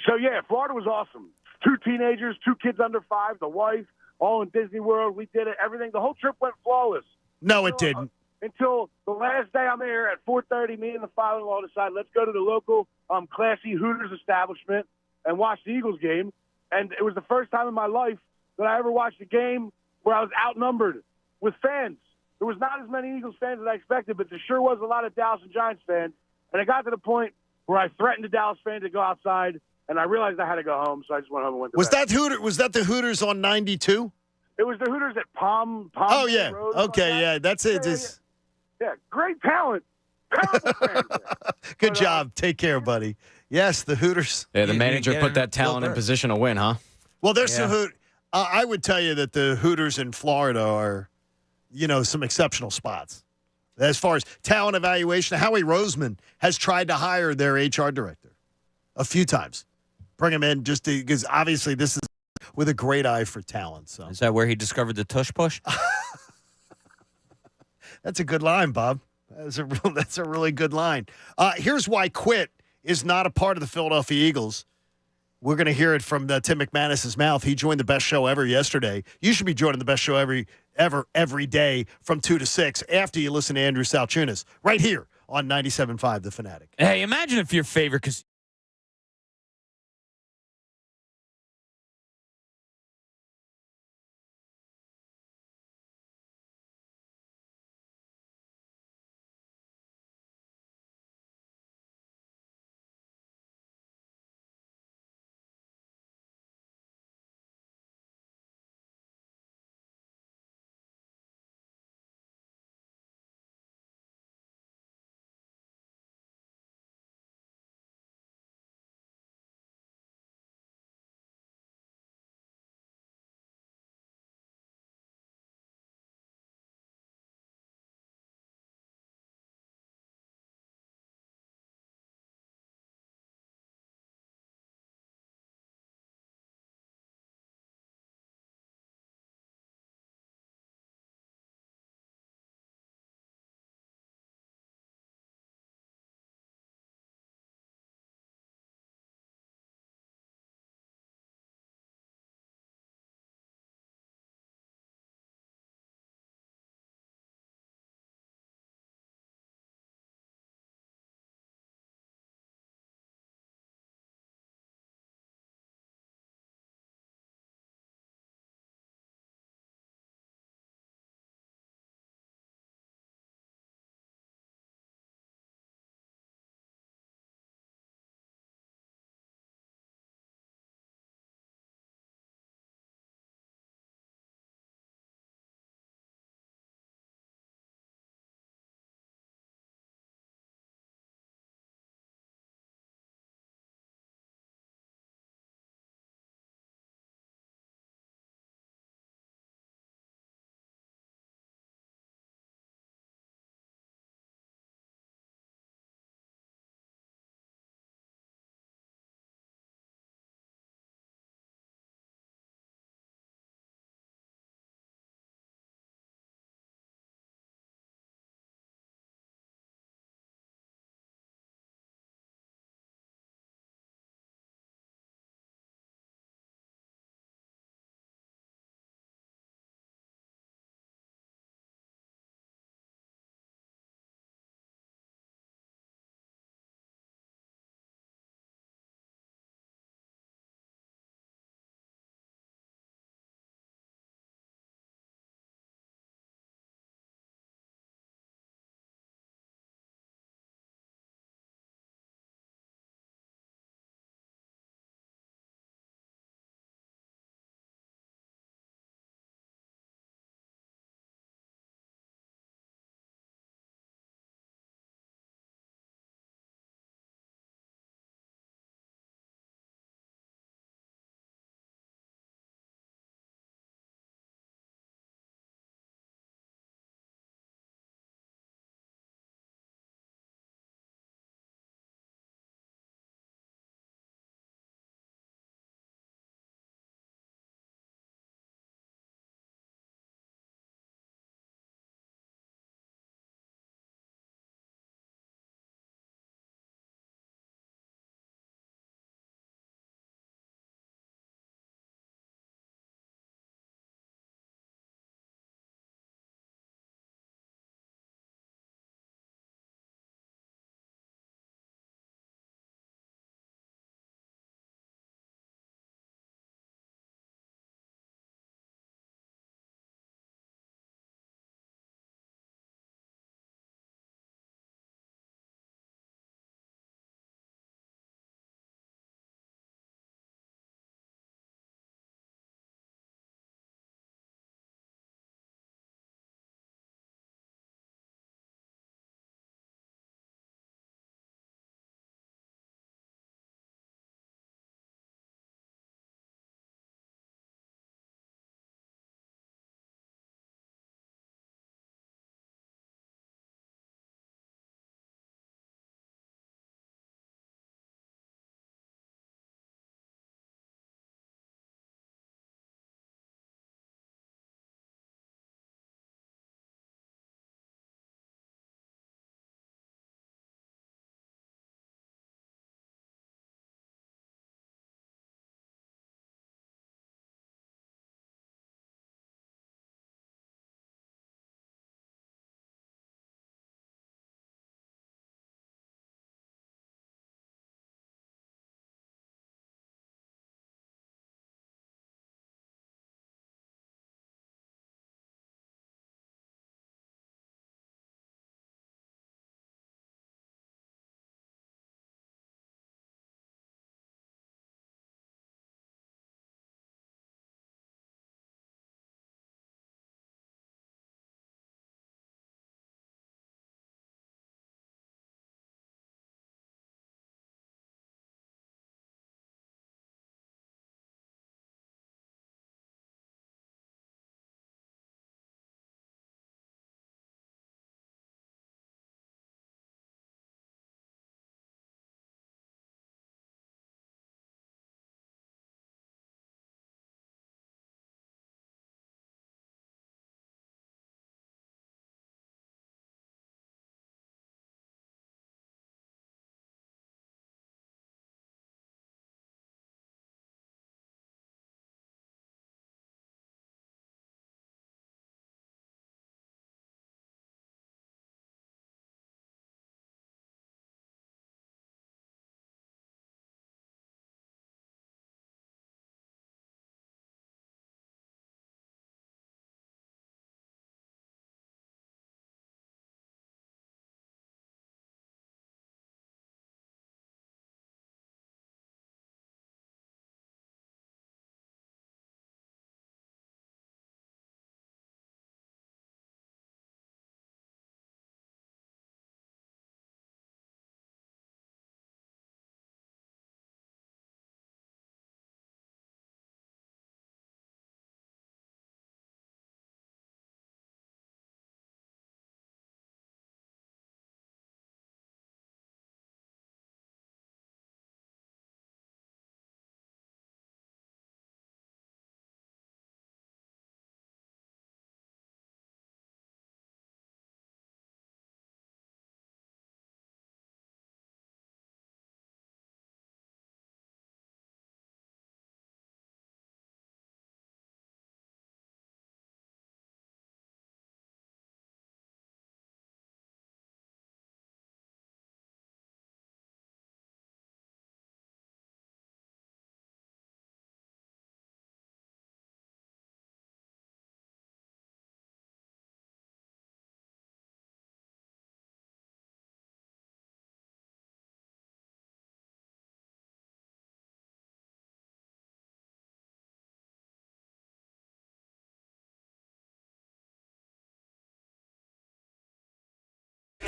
So yeah, Florida was awesome. 2 teenagers, 2 kids under 5, the wife, all in Disney World. We did it. Everything. The whole trip went flawless. No, it didn't. until the last day I'm there at 4:30. Me and the father-in-law decide, let's go to the local classy Hooters establishment and watch the Eagles game. And it was the first time in my life that I ever watched a game where I was outnumbered with fans. There was not as many Eagles fans as I expected, but there sure was a lot of Dallas and Giants fans. And it got to the point where I threatened a Dallas fan to go outside, and I realized I had to go home, so I just went home and went to bed. Was that the Hooters on 92? It was the Hooters at Palm Oh, Bay yeah. Road, Okay, yeah, that's it. Yeah, great talent. Powerful fans there. Good job. Take care, buddy. Yes, the Hooters. Yeah, the manager put that talent in position to win, huh? Well, there's some I would tell you that the Hooters in Florida are, some exceptional spots. As far as talent evaluation, Howie Roseman has tried to hire their HR director a few times. Bring him in just because obviously this is with a great eye for talent. So is that where he discovered the tush push? That's a good line, Bob. That's a really good line. Here's why quit is not a part of the Philadelphia Eagles. We're going to hear it from Tim McManus's mouth. He joined the best show ever yesterday. You should be joining the best show every day from 2 to 6 after you listen to Andrew Salchunas right here on 97.5 The Fanatic. Hey, imagine if your favorite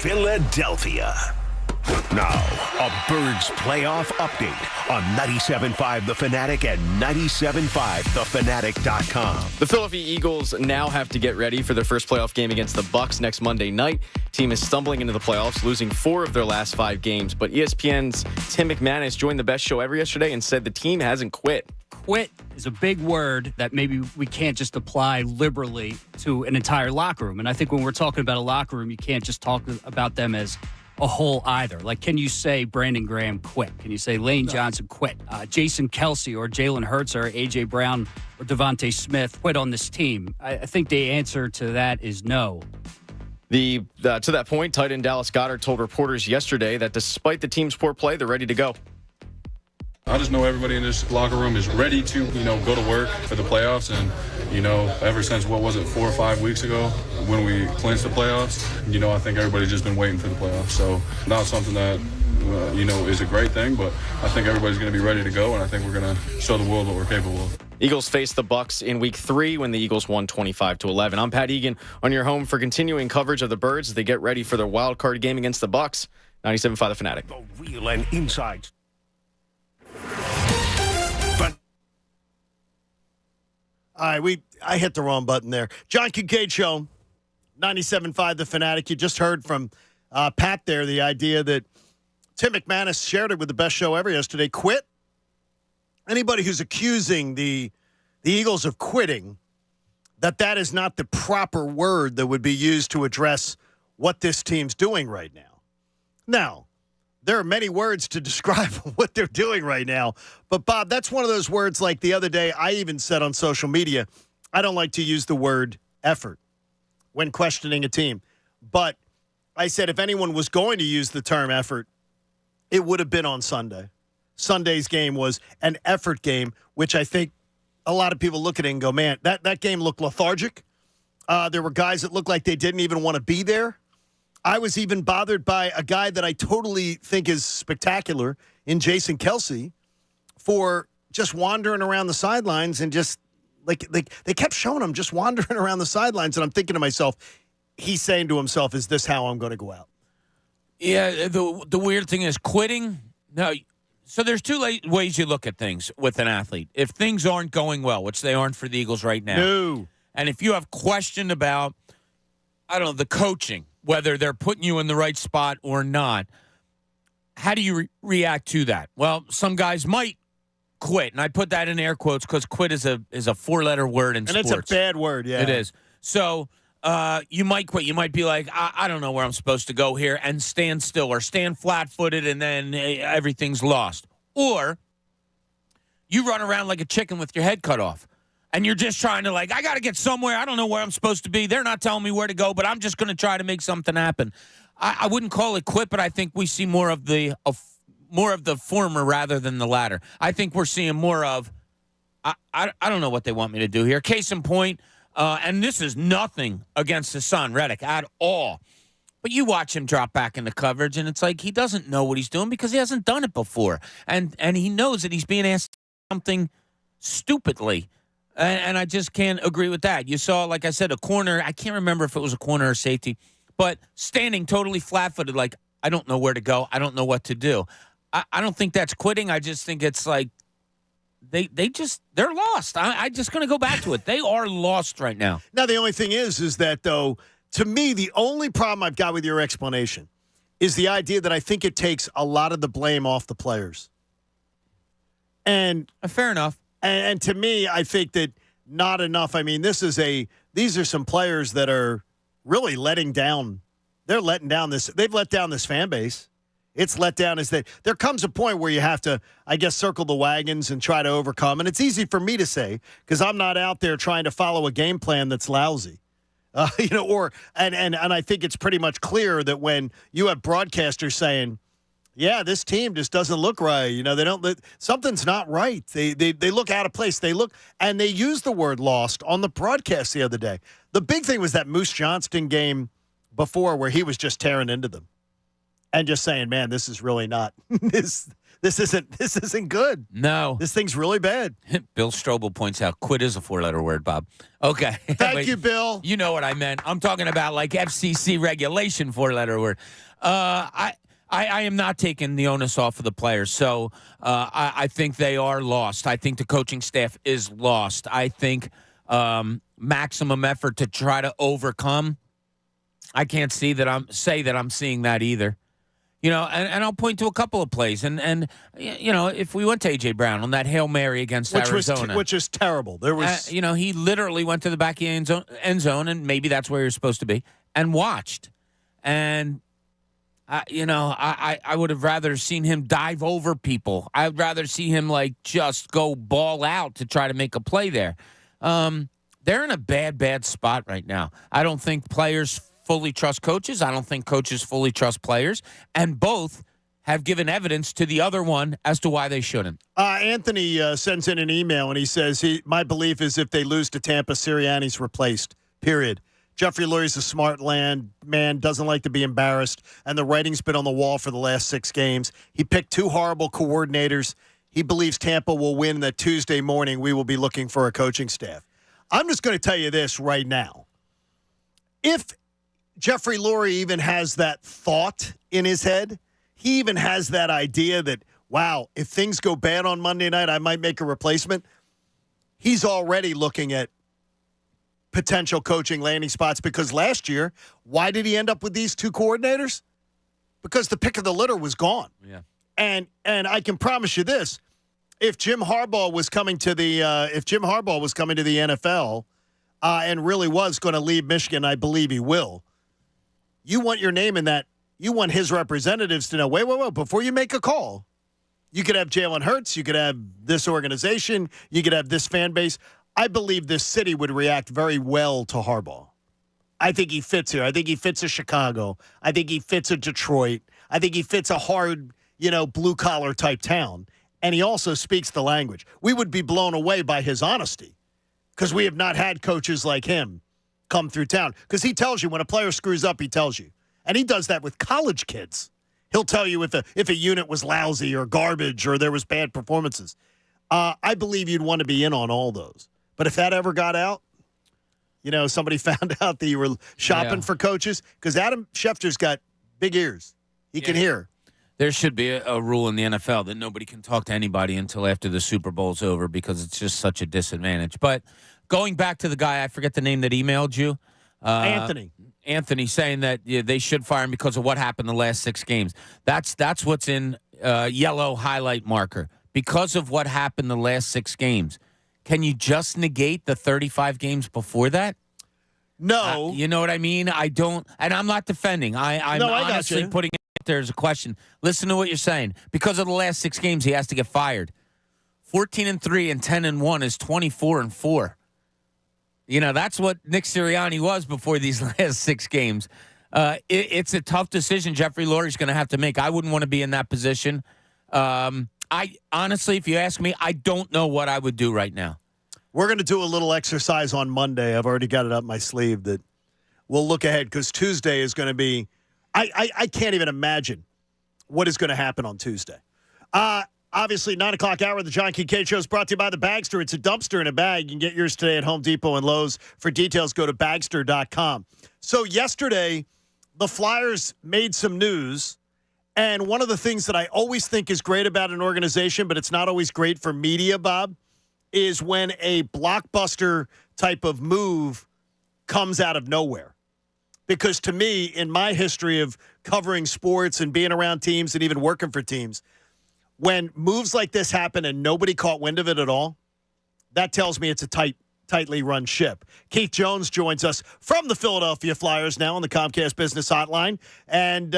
Philadelphia. Now, a Birds playoff update on 97.5 The Fanatic and 97.5thefanatic.com. The Philadelphia Eagles now have to get ready for their first playoff game against the Bucs next Monday night. Team is stumbling into the playoffs, losing 4 of their last 5 games. But ESPN's Tim McManus joined the best show ever yesterday and said the team hasn't quit. Quit is a big word that maybe we can't just apply liberally to an entire locker room. And I think when we're talking about a locker room, you can't just talk about them as a whole either. Like, can you say Brandon Graham quit? Can you say Lane Johnson quit? Jason Kelsey or Jalen Hurts or A.J. Brown or Devontae Smith quit on this team? I think the answer to that is no. To that point, tight end Dallas Goedert told reporters yesterday that despite the team's poor play, they're ready to go. I just know everybody in this locker room is ready to, go to work for the playoffs. And, ever since, 4 or 5 weeks ago when we clinched the playoffs, I think everybody's just been waiting for the playoffs. So not something that, is a great thing, but I think everybody's going to be ready to go, and I think we're going to show the world what we're capable of. Eagles face the Bucs in Week 3 when the Eagles won 25-11. I'm Pat Egan on your home for continuing coverage of the Birds as they get ready for their wild card game against the Bucs. 97.5 The Fanatic. The real and inside. All right, I hit the wrong button there. John Kincade Show, 97.5 The Fanatic. You just heard from Pat there the idea that Tim McManus shared it with the best show ever yesterday. Quit. Anybody who's accusing the Eagles of quitting, that is not the proper word that would be used to address what this team's doing right now. Now, there are many words to describe what they're doing right now. But, Bob, that's one of those words like the other day I even said on social media, I don't like to use the word effort when questioning a team. But I said if anyone was going to use the term effort, it would have been on Sunday. Sunday's game was an effort game, which I think a lot of people look at it and go, man, that game looked lethargic. There were guys that looked like they didn't even want to be there. I was even bothered by a guy that I totally think is spectacular in Jason Kelsey for just wandering around the sidelines and just like they kept showing him just wandering around the sidelines. And I'm thinking to myself, he's saying to himself, is this how I'm going to go out? Yeah, the weird thing is quitting. No, so there's 2 ways you look at things with an athlete. If things aren't going well, which they aren't for the Eagles right now. No. And if you have question about, I don't know, the coaching, whether they're putting you in the right spot or not, how do you react to that? Well, some guys might quit, and I put that in air quotes because quit is a 4-letter word in sports. And it's a bad word, yeah. It is. So you might quit. You might be like, I don't know where I'm supposed to go here, and stand still or stand flat-footed, and then everything's lost. Or you run around like a chicken with your head cut off. And you're just trying to I got to get somewhere. I don't know where I'm supposed to be. They're not telling me where to go, but I'm just going to try to make something happen. I wouldn't call it quit, but I think we see more of the former rather than the latter. I think we're seeing more of, I don't know what they want me to do here. Case in point, and this is nothing against Hassan Reddick at all, but you watch him drop back into coverage, and it's like he doesn't know what he's doing because he hasn't done it before. And he knows that he's being asked something stupidly. And I just can't agree with that. You saw, like I said, a corner. I can't remember if it was a corner or safety, but standing totally flat-footed like, I don't know where to go. I don't know what to do. I don't think that's quitting. I just think it's like they're lost. I'm just going to go back to it. They are lost right now. Now, the only thing is that, though, to me, the only problem I've got with your explanation is the idea that I think it takes a lot of the blame off the players. And fair enough. And to me, I think that not enough. I mean, these are some players that are really letting down. They're letting down this. They've let down this fan base. It's let down there comes a point where you have to, I guess, circle the wagons and try to overcome. And it's easy for me to say because I'm not out there trying to follow a game plan that's lousy. And I think it's pretty much clear that when you have broadcasters saying, yeah, this team just doesn't look right. Something's not right. They look out of place. They use the word lost on the broadcast the other day. The big thing was that Moose Johnston game before where he was just tearing into them and just saying, man, this is really not this This isn't good. No. This thing's really bad. Bill Strobel points out quit is a 4-letter word, Bob. Okay. Thank you, Bill. You know what I meant. I'm talking about like FCC regulation 4-letter word. I am not taking the onus off of the players. So I think they are lost. I think the coaching staff is lost. I think maximum effort to try to overcome. I can't say that I'm seeing that either. You know, and I'll point to a couple of plays. And you know, if we went to A.J. Brown on that Hail Mary against Arizona. Which is terrible. There was, you know, he literally went to the back of the end zone, and maybe that's where you're supposed to be, and watched. And, you know, I would have rather seen him dive over people. I'd rather see him, like, just go ball out to try to make a play there. They're in a bad spot right now. I don't think players fully trust coaches. I don't think coaches fully trust players. And both have given evidence to the other one as to why they shouldn't. Anthony sends in an email, and he says, my belief is if they lose to Tampa, Sirianni's replaced, period. Jeffrey Lurie's a smart man, doesn't like to be embarrassed, and the writing's been on the wall for the last 6 games. He picked 2 horrible coordinators. He believes Tampa will win that Tuesday morning. We will be looking for a coaching staff. I'm just going to tell you this right now. If Jeffrey Lurie even has that thought in his head, he even has that idea that, wow, if things go bad on Monday night, I might make a replacement. He's already looking at potential coaching landing spots because last year, why did he end up with these 2 coordinators? Because the pick of the litter was gone. Yeah. And I can promise you this, if Jim Harbaugh was coming to the NFL and really was going to leave Michigan, I believe he will. You want your name in that. You want his representatives to know, wait, before you make a call, you could have Jalen Hurts, you could have this organization, you could have this fan base. I believe this city would react very well to Harbaugh. I think he fits here. I think he fits a Chicago. I think he fits a Detroit. I think he fits a hard, blue-collar type town. And he also speaks the language. We would be blown away by his honesty because we have not had coaches like him come through town. Because he tells you when a player screws up, he tells you. And he does that with college kids. He'll tell you if a unit was lousy or garbage or there was bad performances. I believe you'd want to be in on all those. But if that ever got out, somebody found out that you were shopping for coaches, because Adam Schefter's got big ears. He can hear. There should be a rule in the NFL that nobody can talk to anybody until after the Super Bowl's over because it's just such a disadvantage. But going back to the guy, I forget the name that emailed you. Anthony saying that they should fire him because of what happened the last 6 games. That's what's in yellow highlight marker. Because of what happened the last 6 games. Can you just negate the 35 games before that? No. You know what I mean? I don't, and I'm not defending. I'm honestly putting it there as a question. Listen to what you're saying. Because of the last 6 games, he has to get fired. 14-3 and 10-1 is 24-4. That's what Nick Sirianni was before these last 6 games. It's a tough decision Jeffrey Lurie's going to have to make. I wouldn't want to be in that position. I honestly, if you ask me, I don't know what I would do right now. We're going to do a little exercise on Monday. I've already got it up my sleeve that we'll look ahead because Tuesday is going to be I can't even imagine what is going to happen on Tuesday. Obviously, 9 o'clock hour of the John Kincade Show is brought to you by the Bagster. It's a dumpster in a bag. You can get yours today at Home Depot and Lowe's. For details, go to Bagster.com. So yesterday, the Flyers made some news. And one of the things that I always think is great about an organization, but it's not always great for media, Bob, is when a blockbuster type of move comes out of nowhere. Because to me, in my history of covering sports and being around teams and even working for teams, when moves like this happen and nobody caught wind of it at all, that tells me it's a tightly run ship. Keith Jones joins us from the Philadelphia Flyers now on the Comcast Business Hotline. And,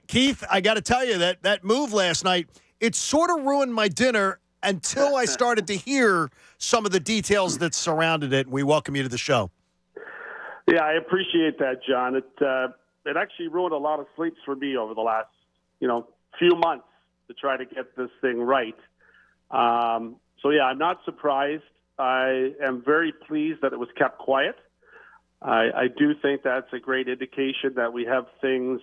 Keith, I got to tell you that move last night, it sort of ruined my dinner until I started to hear some of the details that surrounded it. We welcome you to the show. Yeah, I appreciate that, John. It actually ruined a lot of sleeps for me over the last, few months to try to get this thing right. I'm not surprised. I am very pleased that it was kept quiet. I do think that's a great indication that we have things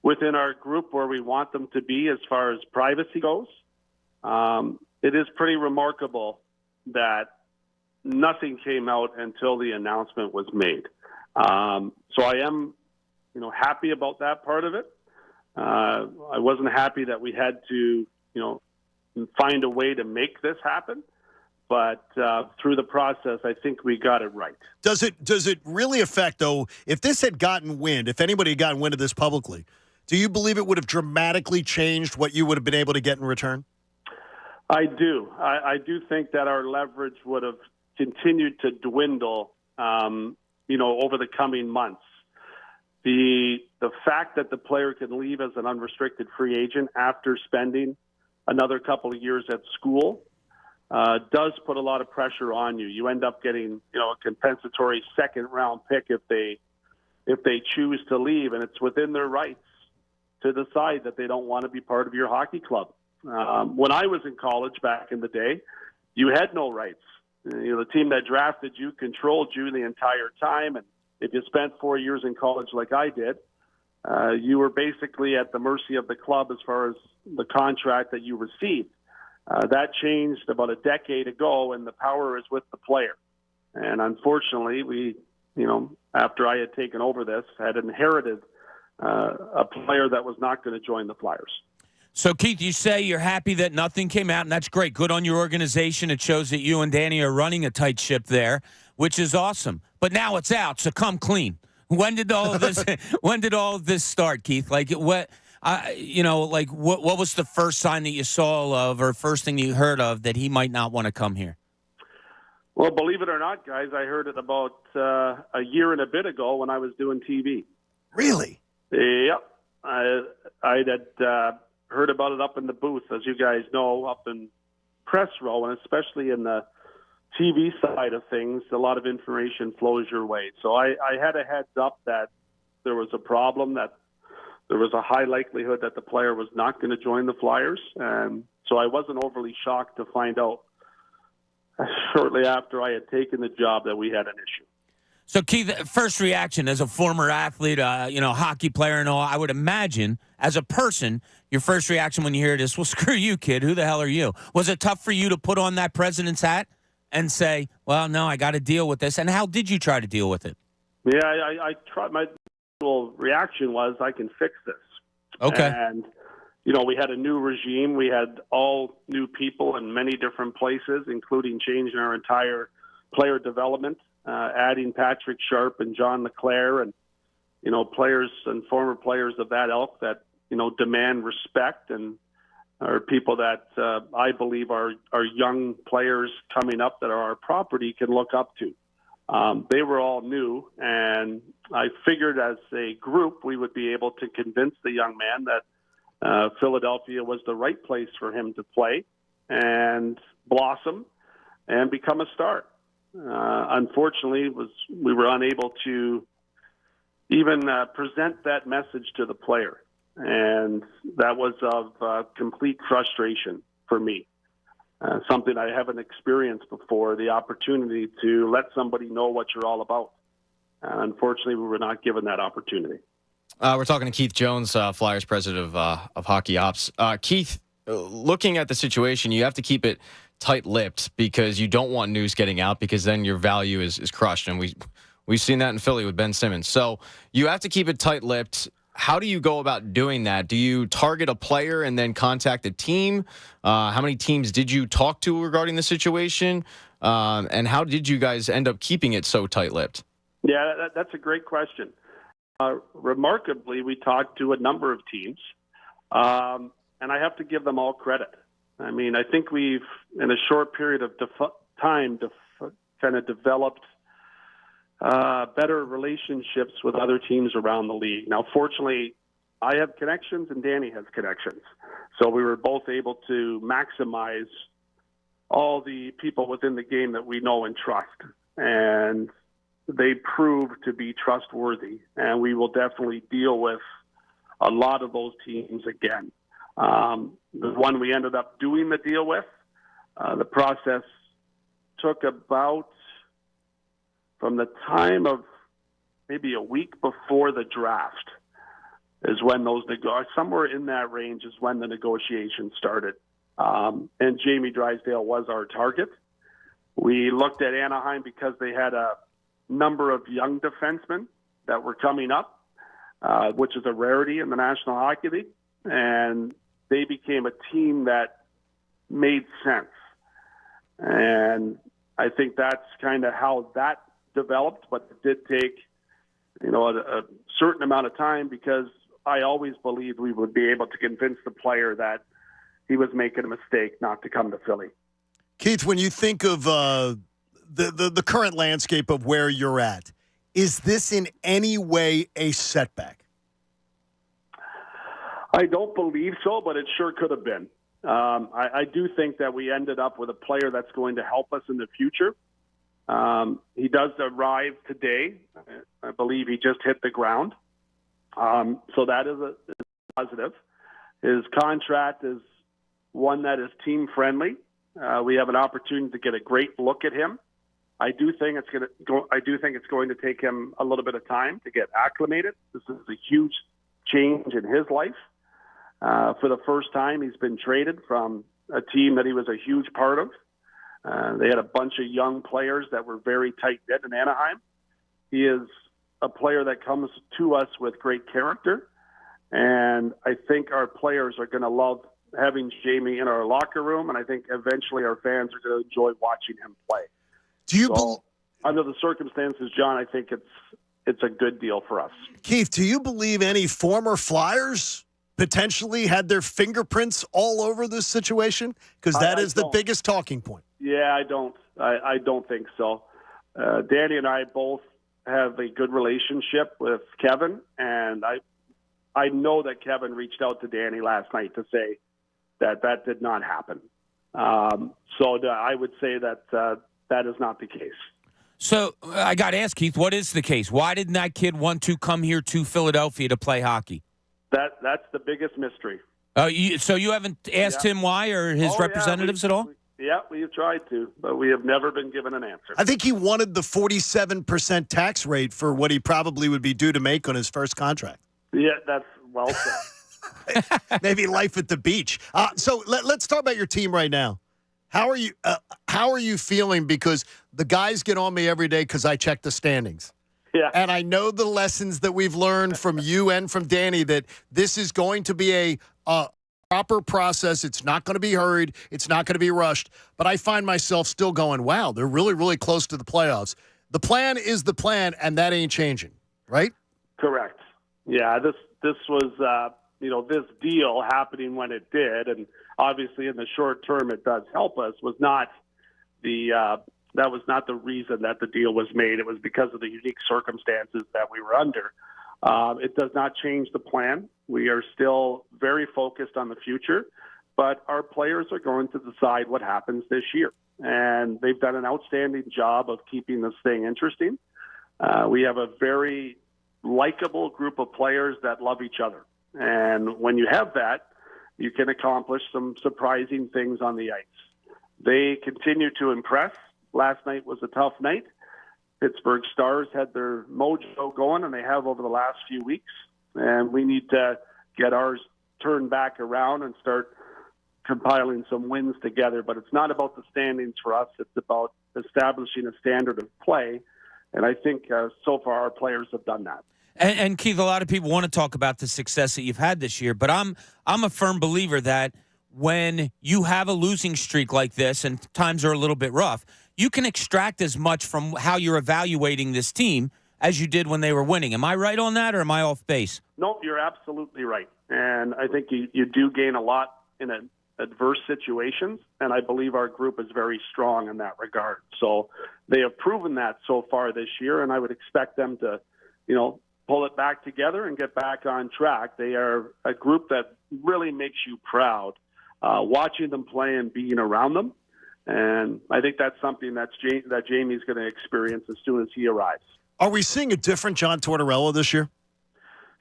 within our group where we want them to be as far as privacy goes. it is pretty remarkable that nothing came out until the announcement was made. So I am, happy about that part of it. I wasn't happy that we had to, find a way to make this happen. But through the process, I think we got it right. Does it really affect, though, if this had gotten wind, if anybody had gotten wind of this publicly, do you believe it would have dramatically changed what you would have been able to get in return? I do. I do think that our leverage would have continued to dwindle, over the coming months. The fact that the player can leave as an unrestricted free agent after spending another couple of years at school does put a lot of pressure on you. You end up getting, a compensatory second-round pick if they choose to leave, and it's within their rights to decide that they don't want to be part of your hockey club. When I was in college back in the day, you had no rights. The team that drafted you controlled you the entire time, and if you spent 4 years in college like I did, you were basically at the mercy of the club as far as the contract that you received. That changed about a decade ago, and the power is with the player. And unfortunately, we, after I had taken over this, had inherited a player that was not going to join the Flyers. So, Keith, you say you're happy that nothing came out, and that's great. Good on your organization. It shows that you and Danny are running a tight ship there, which is awesome. But now it's out, so come clean. When did all of this? When did all of this start, Keith? Like what? What was the first sign that you saw of, or first thing you heard of that he might not want to come here? Well, believe it or not, guys, I heard it about a year and a bit ago when I was doing TV. Really? Yep. I had heard about it up in the booth, as you guys know, up in press row, and especially in the TV side of things, a lot of information flows your way. So I had a heads up that there was a problem, that there was a high likelihood that the player was not going to join the Flyers. And so I wasn't overly shocked to find out shortly after I had taken the job that we had an issue. So, Keith, first reaction as a former athlete, hockey player and all, I would imagine as a person, your first reaction when you hear this, well, screw you, kid. Who the hell are you? Was it tough for you to put on that president's hat and say, well, no, I got to deal with this? And how did you try to deal with it? Yeah, I tried. My reaction was, I can fix this. Okay. And, we had a new regime. We had all new people in many different places, including changing our entire player development, adding Patrick Sharp and John LeClaire and, players and former players of that ilk that, demand respect and are people that I believe are young players coming up that are our property can look up to. They were all new, and I figured as a group we would be able to convince the young man that Philadelphia was the right place for him to play and blossom and become a star. Unfortunately, we were unable to even present that message to the player, and that was of complete frustration for me. Something I haven't experienced before, the opportunity to let somebody know what you're all about. Unfortunately, we were not given that opportunity. We're talking to Keith Jones, Flyers president of Hockey Ops. Keith, looking at the situation, you have to keep it tight-lipped because you don't want news getting out because then your value is crushed. And we've seen that in Philly with Ben Simmons. So you have to keep it tight-lipped. How do you go about doing that? Do you target a player and then contact a team? How many teams did you talk to regarding the situation? And how did you guys end up keeping it so tight-lipped? Yeah, that's a great question. Remarkably, we talked to a number of teams, and I have to give them all credit. I mean, I think we've, in a short period of time, kind of developed better relationships with other teams around the league. Now, fortunately, I have connections and Danny has connections. So we were both able to maximize all the people within the game that we know and trust. And they proved to be trustworthy. And we will definitely deal with a lot of those teams again. The one we ended up doing the deal with, the process took about from the time of maybe a week before the draft is when those somewhere in that range is when the negotiations started. and Jamie Drysdale was our target. We looked at Anaheim because they had a number of young defensemen that were coming up, which is a rarity in the National Hockey League, and they became a team that made sense. And I think that's kind of how that developed, but it did take, a certain amount of time because I always believed we would be able to convince the player that he was making a mistake not to come to Philly. Keith, when you think of the current landscape of where you're at, is this in any way a setback? I don't believe so, but it sure could have been. I do think that we ended up with a player that's going to help us in the future. He does arrive today. I believe he just hit the ground. So that is a positive. His contract is one that is team-friendly. We have an opportunity to get a great look at him. I do think it's going to take him a little bit of time to get acclimated. This is a huge change in his life. For the first time, he's been traded from a team that he was a huge part of. They had a bunch of young players that were very tight-knit in Anaheim. He is a player that comes to us with great character, and I think our players are going to love having Jamie in our locker room, and I think eventually our fans are going to enjoy watching him play. Under the circumstances, John, I think it's a good deal for us. Keith, do you believe any former Flyers potentially had their fingerprints all over this situation? Because that is the biggest talking point. Yeah, I don't think so. Danny and I both have a good relationship with Kevin, and I know that Kevin reached out to Danny last night to say that did not happen. So I would say that that is not the case. So I got to ask, Keith, what is the case? Why didn't that kid want to come here to Philadelphia to play hockey? That's the biggest mystery. So you haven't asked him why or his representatives at all? Yeah, we have tried to, but we have never been given an answer. I think he wanted the 47% tax rate for what he probably would be due to make on his first contract. Yeah, that's well said. Maybe life at the beach. So let's talk about your team right now. How are you feeling? Because the guys get on me every day because I check the standings. Yeah. And I know the lessons that we've learned from you and from Danny that this is going to be a proper process. It's not going to be hurried. It's not going to be rushed. But I find myself still going, wow, they're really, really close to the playoffs. The plan is the plan, and that ain't changing, right? Correct. Yeah, this was, this deal happening when it did, and obviously in the short term it does help us, was not that was not the reason that the deal was made. It was because of the unique circumstances that we were under. It does not change the plan. We are still very focused on the future, but our players are going to decide what happens this year. And they've done an outstanding job of keeping this thing interesting. We have a very likable group of players that love each other. And when you have that, you can accomplish some surprising things on the ice. They continue to impress. Last night was a tough night. Pittsburgh Stars had their mojo going, and they have over the last few weeks. And we need to get ours turned back around and start compiling some wins together. But it's not about the standings for us. It's about establishing a standard of play. And I think so far our players have done that. And Keith, a lot of people want to talk about the success that you've had this year, but I'm a firm believer that when you have a losing streak like this and times are a little bit rough, you can extract as much from how you're evaluating this team as you did when they were winning. Am I right on that, or am I off base? No, you're absolutely right. And I think you do gain a lot in adverse situations, and I believe our group is very strong in that regard. So they have proven that so far this year, and I would expect them to, pull it back together and get back on track. They are a group that really makes you proud, watching them play and being around them. And I think that's something that Jamie's going to experience as soon as he arrives. Are we seeing a different John Tortorella this year?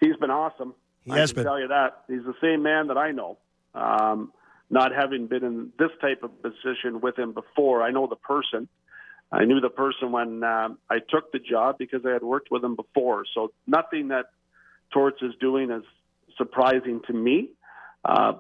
He's been awesome. I can tell you that. He's the same man that I know. Not having been in this type of position with him before, I know the person. I knew the person when I took the job because I had worked with him before. So nothing that Torts is doing is surprising to me.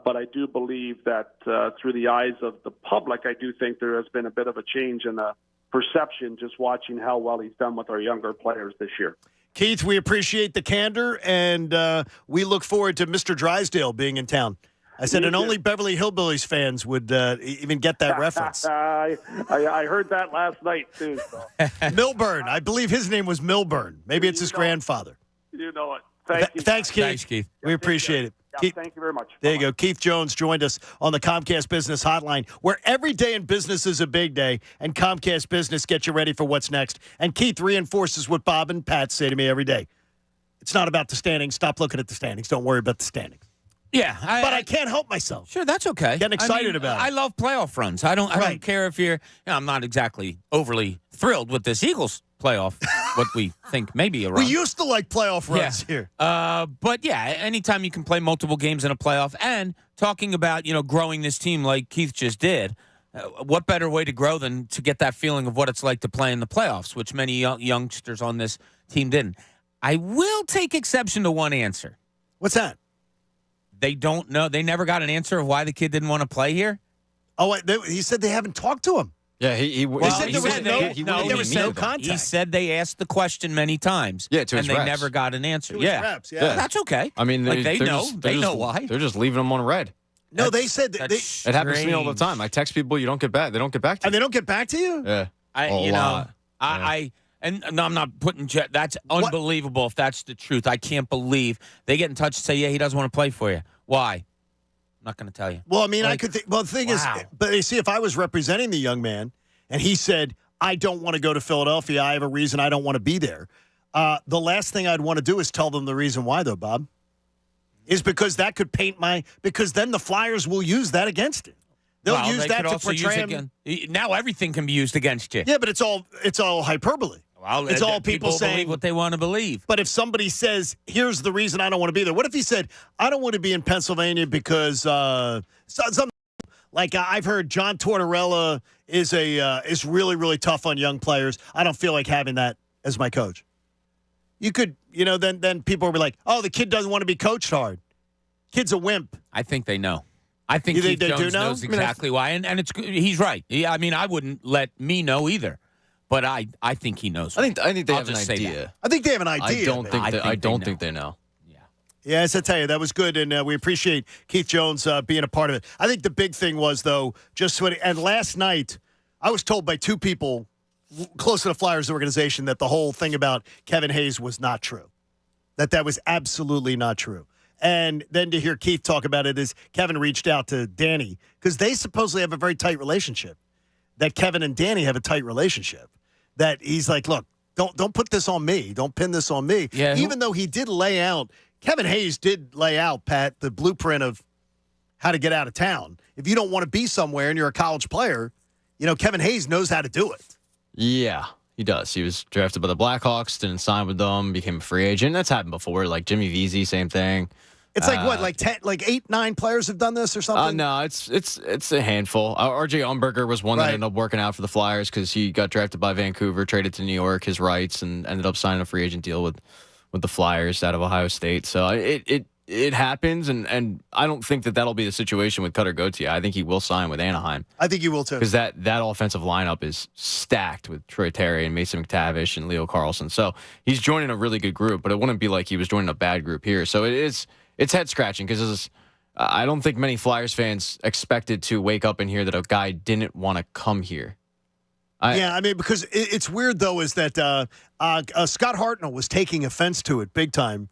But I do believe that through the eyes of the public, I do think there has been a bit of a change in the perception just watching how well he's done with our younger players this year. Keith, we appreciate the candor, and we look forward to Mr. Drysdale being in town. I said, and only Beverly Hillbillies fans would even get that reference. I heard that last night, too. So. Milburn. I believe his name was Milburn. Maybe it's his grandfather. You know it. Thank you. Thanks, Keith. Thanks, Keith. We appreciate it. Yeah, thank you very much. There you go. Keith Jones joined us on the Comcast Business Hotline, where every day in business is a big day, and Comcast Business gets you ready for what's next. And Keith reinforces what Bob and Pat say to me every day. It's not about the standings. Stop looking at the standings. Don't worry about the standings. Yeah, but I can't help myself. Sure, that's okay. Getting excited about it. I love playoff runs. I don't care if you're. I'm not exactly overly thrilled with this Eagles playoff. What we think maybe a run. We used to like playoff runs here. But yeah, anytime you can play multiple games in a playoff, and talking about growing this team like Keith just did, what better way to grow than to get that feeling of what it's like to play in the playoffs, which many youngsters on this team didn't. I will take exception to one answer. What's that? They don't know. They never got an answer of why the kid didn't want to play here. Oh, he said they haven't talked to him. Yeah, he said there was no contact. He said they asked the question many times. Yeah, to his and they reps. never got an answer. To his reps, yeah. That's okay. I mean, they know. They know why. They're just leaving them on red. No, they said that it happens to me all the time. I text people, you don't get back. They don't get back to you. And they don't get back to you? Yeah. And no, I'm not putting. That's unbelievable. If that's the truth, I can't believe they get in touch and say, "Yeah, he doesn't want to play for you." Why? I'm not going to tell you. Well, I mean, I could think. Well, the thing is, but you see, if I was representing the young man and he said, "I don't want to go to Philadelphia. I have a reason. I don't want to be there." The last thing I'd want to do is tell them the reason why, though, Bob, is because that could paint because then the Flyers will use that against it. They'll use that to portray him. Now everything can be used against you. Yeah, but it's all hyperbole. Well, it's all people saying believe what they want to believe. But if somebody says, "Here's the reason I don't want to be there," what if he said, "I don't want to be in Pennsylvania because something like I've heard John Tortorella is really really tough on young players. I don't feel like having that as my coach." You could, then people will be like, "Oh, the kid doesn't want to be coached hard. Kid's a wimp." I think they know. I think Keith Jones knows exactly why, and he's right. Yeah, I mean, I wouldn't let me know either, but I think he knows. I think they have an idea. I think they have an idea. I don't think they know. Yeah, as I tell you, that was good, and we appreciate Keith Jones being a part of it. I think the big thing was, though, and last night, I was told by two people close to the Flyers organization that the whole thing about Kevin Hayes was not true, that was absolutely not true. And then to hear Keith talk about it is Kevin reached out to Danny because they supposedly have a very tight relationship, that Kevin and Danny have a tight relationship, that he's like, "Look, don't put this on me. Don't pin this on me." Yeah, even though he did lay out, Kevin Hayes did lay out, Pat, the blueprint of how to get out of town. If you don't want to be somewhere and you're a college player, Kevin Hayes knows how to do it. Yeah, he does. He was drafted by the Blackhawks, didn't sign with them, became a free agent. That's happened before. Like Jimmy Vesey, same thing. It's like 8, 9 players have done this or something? No, it's a handful. RJ Umberger was one that ended up working out for the Flyers because he got drafted by Vancouver, traded to New York, his rights, and ended up signing a free agent deal with the Flyers out of Ohio State. So it happens, and I don't think that'll be the situation with Cutter Gauthier. I think he will sign with Anaheim. I think he will, too. Because that offensive lineup is stacked with Troy Terry and Mason McTavish and Leo Carlson. So he's joining a really good group, but it wouldn't be like he was joining a bad group here. So it's head-scratching because I don't think many Flyers fans expected to wake up and hear that a guy didn't want to come here. Because it's weird, though, is that Scott Hartnell was taking offense to it big time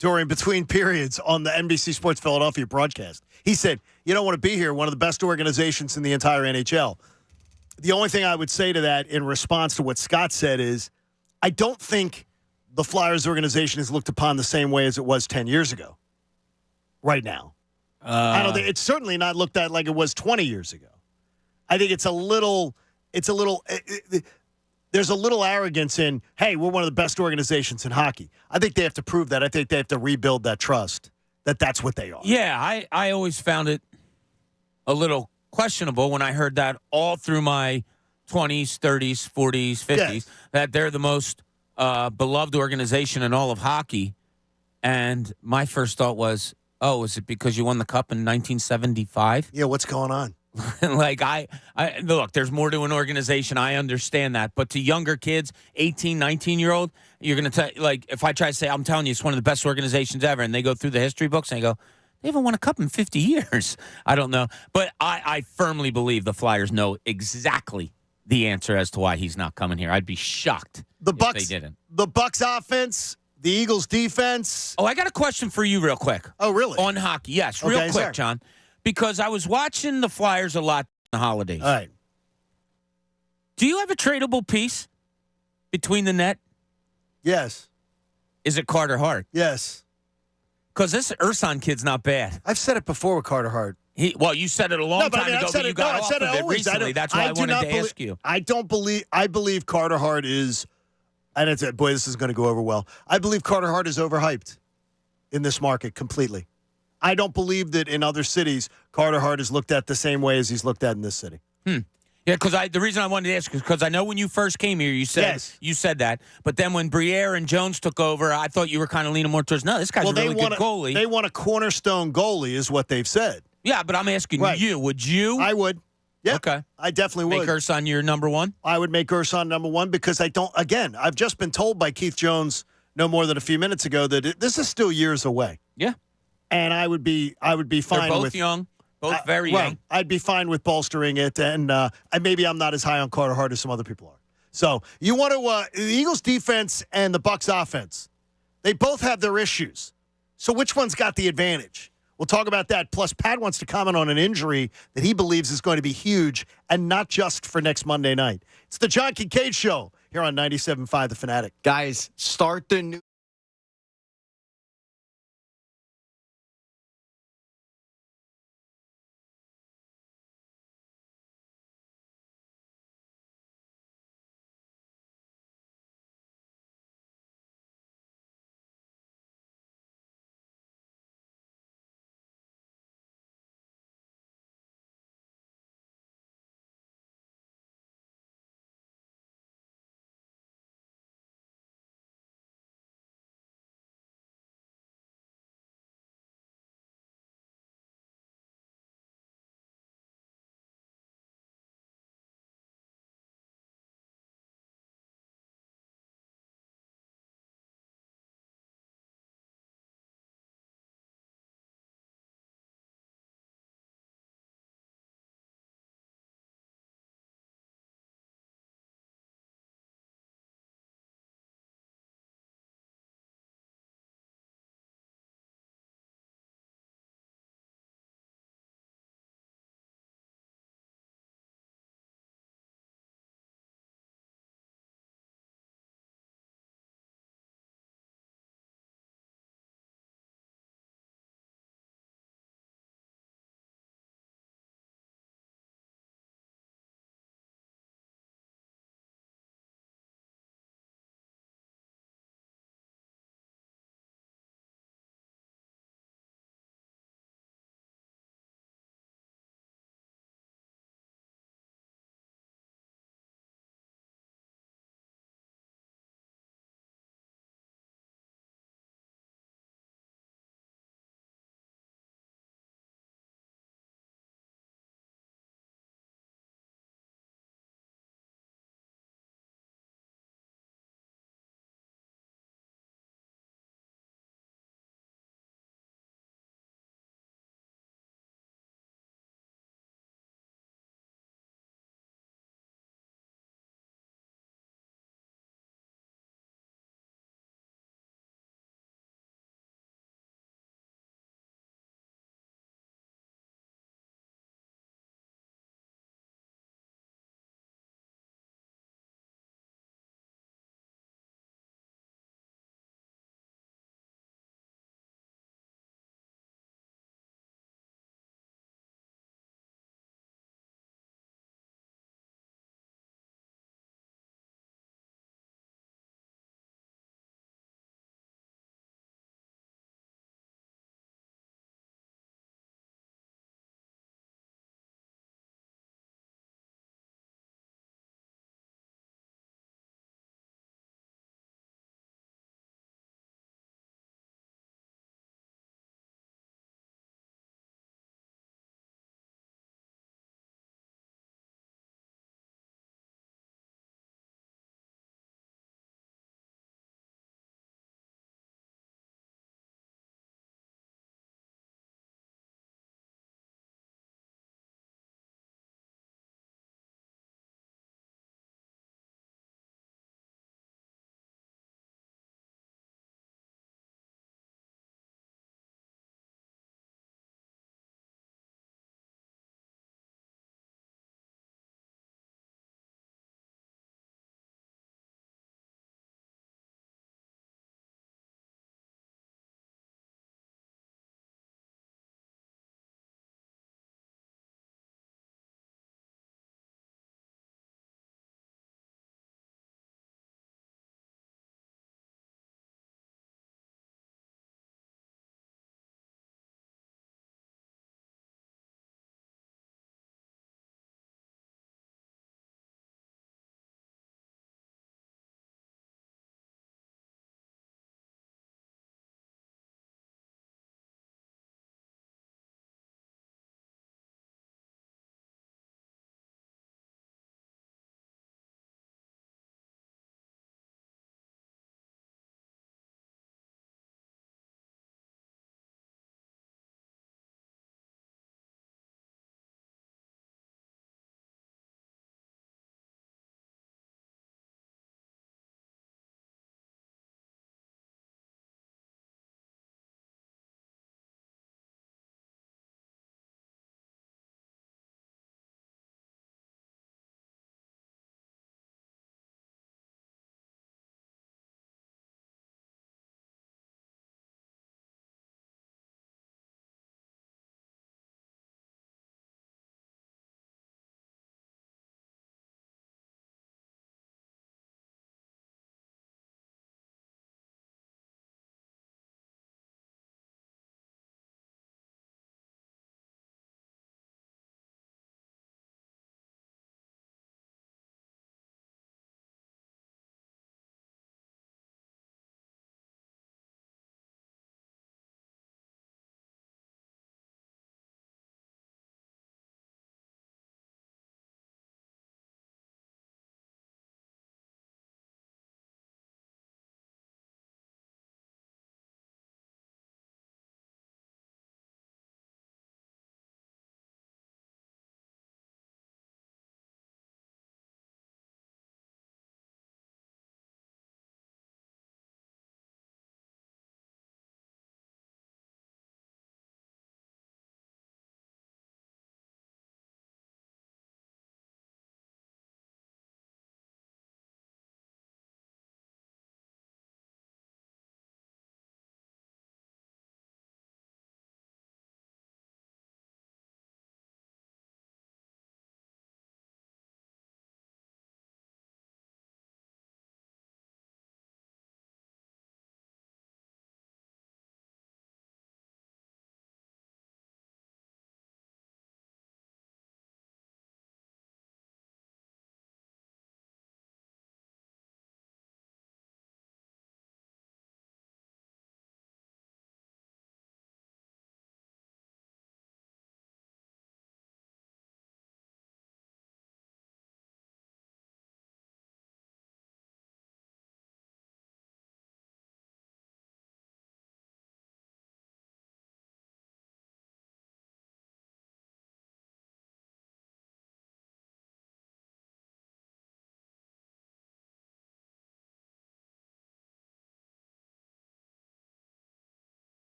during between periods on the NBC Sports Philadelphia broadcast. He said, "You don't want to be here, one of the best organizations in the entire NHL." The only thing I would say to that in response to what Scott said is, I don't think the Flyers organization is looked upon the same way as it was 10 years ago. Right now, I don't think it's certainly not looked at like it was 20 years ago. I think there's a little arrogance in, "Hey, we're one of the best organizations in hockey." I think they have to prove that. I think they have to rebuild that trust that that's what they are. Yeah, I always found it a little questionable when I heard that all through my 20s, 30s, 40s, 50s, that they're the most beloved organization in all of hockey. And my first thought was, Oh, is it because you won the cup in 1975? Yeah, what's going on? Like, I look, there's more to an organization. I understand that. But to younger kids, 18, 19-year-old, you're going to tell, like, if I try to say, I'm telling you, it's one of the best organizations ever, and they go through the history books and they go, they haven't won a cup in 50 years. I don't know. But I firmly believe the Flyers know exactly the answer as to why he's not coming here. I'd be shocked if they didn't. The Bucks offense, the Eagles defense. Oh, I got a question for you real quick. Oh, really? On hockey. Yes, real quick, sorry. John. Because I was watching the Flyers a lot in the holidays. All right. Do you have a tradable piece between the net? Yes. Is it Carter Hart? Yes. Because this Urson kid's not bad. I've said it before with Carter Hart. Well, you said it a long time ago, but you got off of it always. recently. That's why I wanted to ask you. I believe Carter Hart is, and it's boy, this is going to go over well. I believe Carter Hart is overhyped in this market completely. I don't believe that in other cities Carter Hart is looked at the same way as he's looked at in this city. Yeah, because the reason I wanted to ask is because I know when you first came here, you said that. But then when Briere and Jones took over, I thought you were kind of leaning more towards, no, this guy's a really good goalie. They want a cornerstone goalie is what they've said. Yeah, but I'm asking you, would you? I would. Yeah. Okay. I definitely would. Make Urson your number one? I would make Urson number one because I've just been told by Keith Jones no more than a few minutes ago that this is still years away. Yeah. And I would be fine with. They're both young. Both very young. I'd be fine with bolstering it, and maybe I'm not as high on Carter Hart as some other people are. So you want to the Eagles defense and the Bucks offense, they both have their issues. So which one's got the advantage? We'll talk about that. Plus, Pat wants to comment on an injury that he believes is going to be huge, and not just for next Monday night. It's the John Kincade Show here on 97.5 The Fanatic. Guys, start the new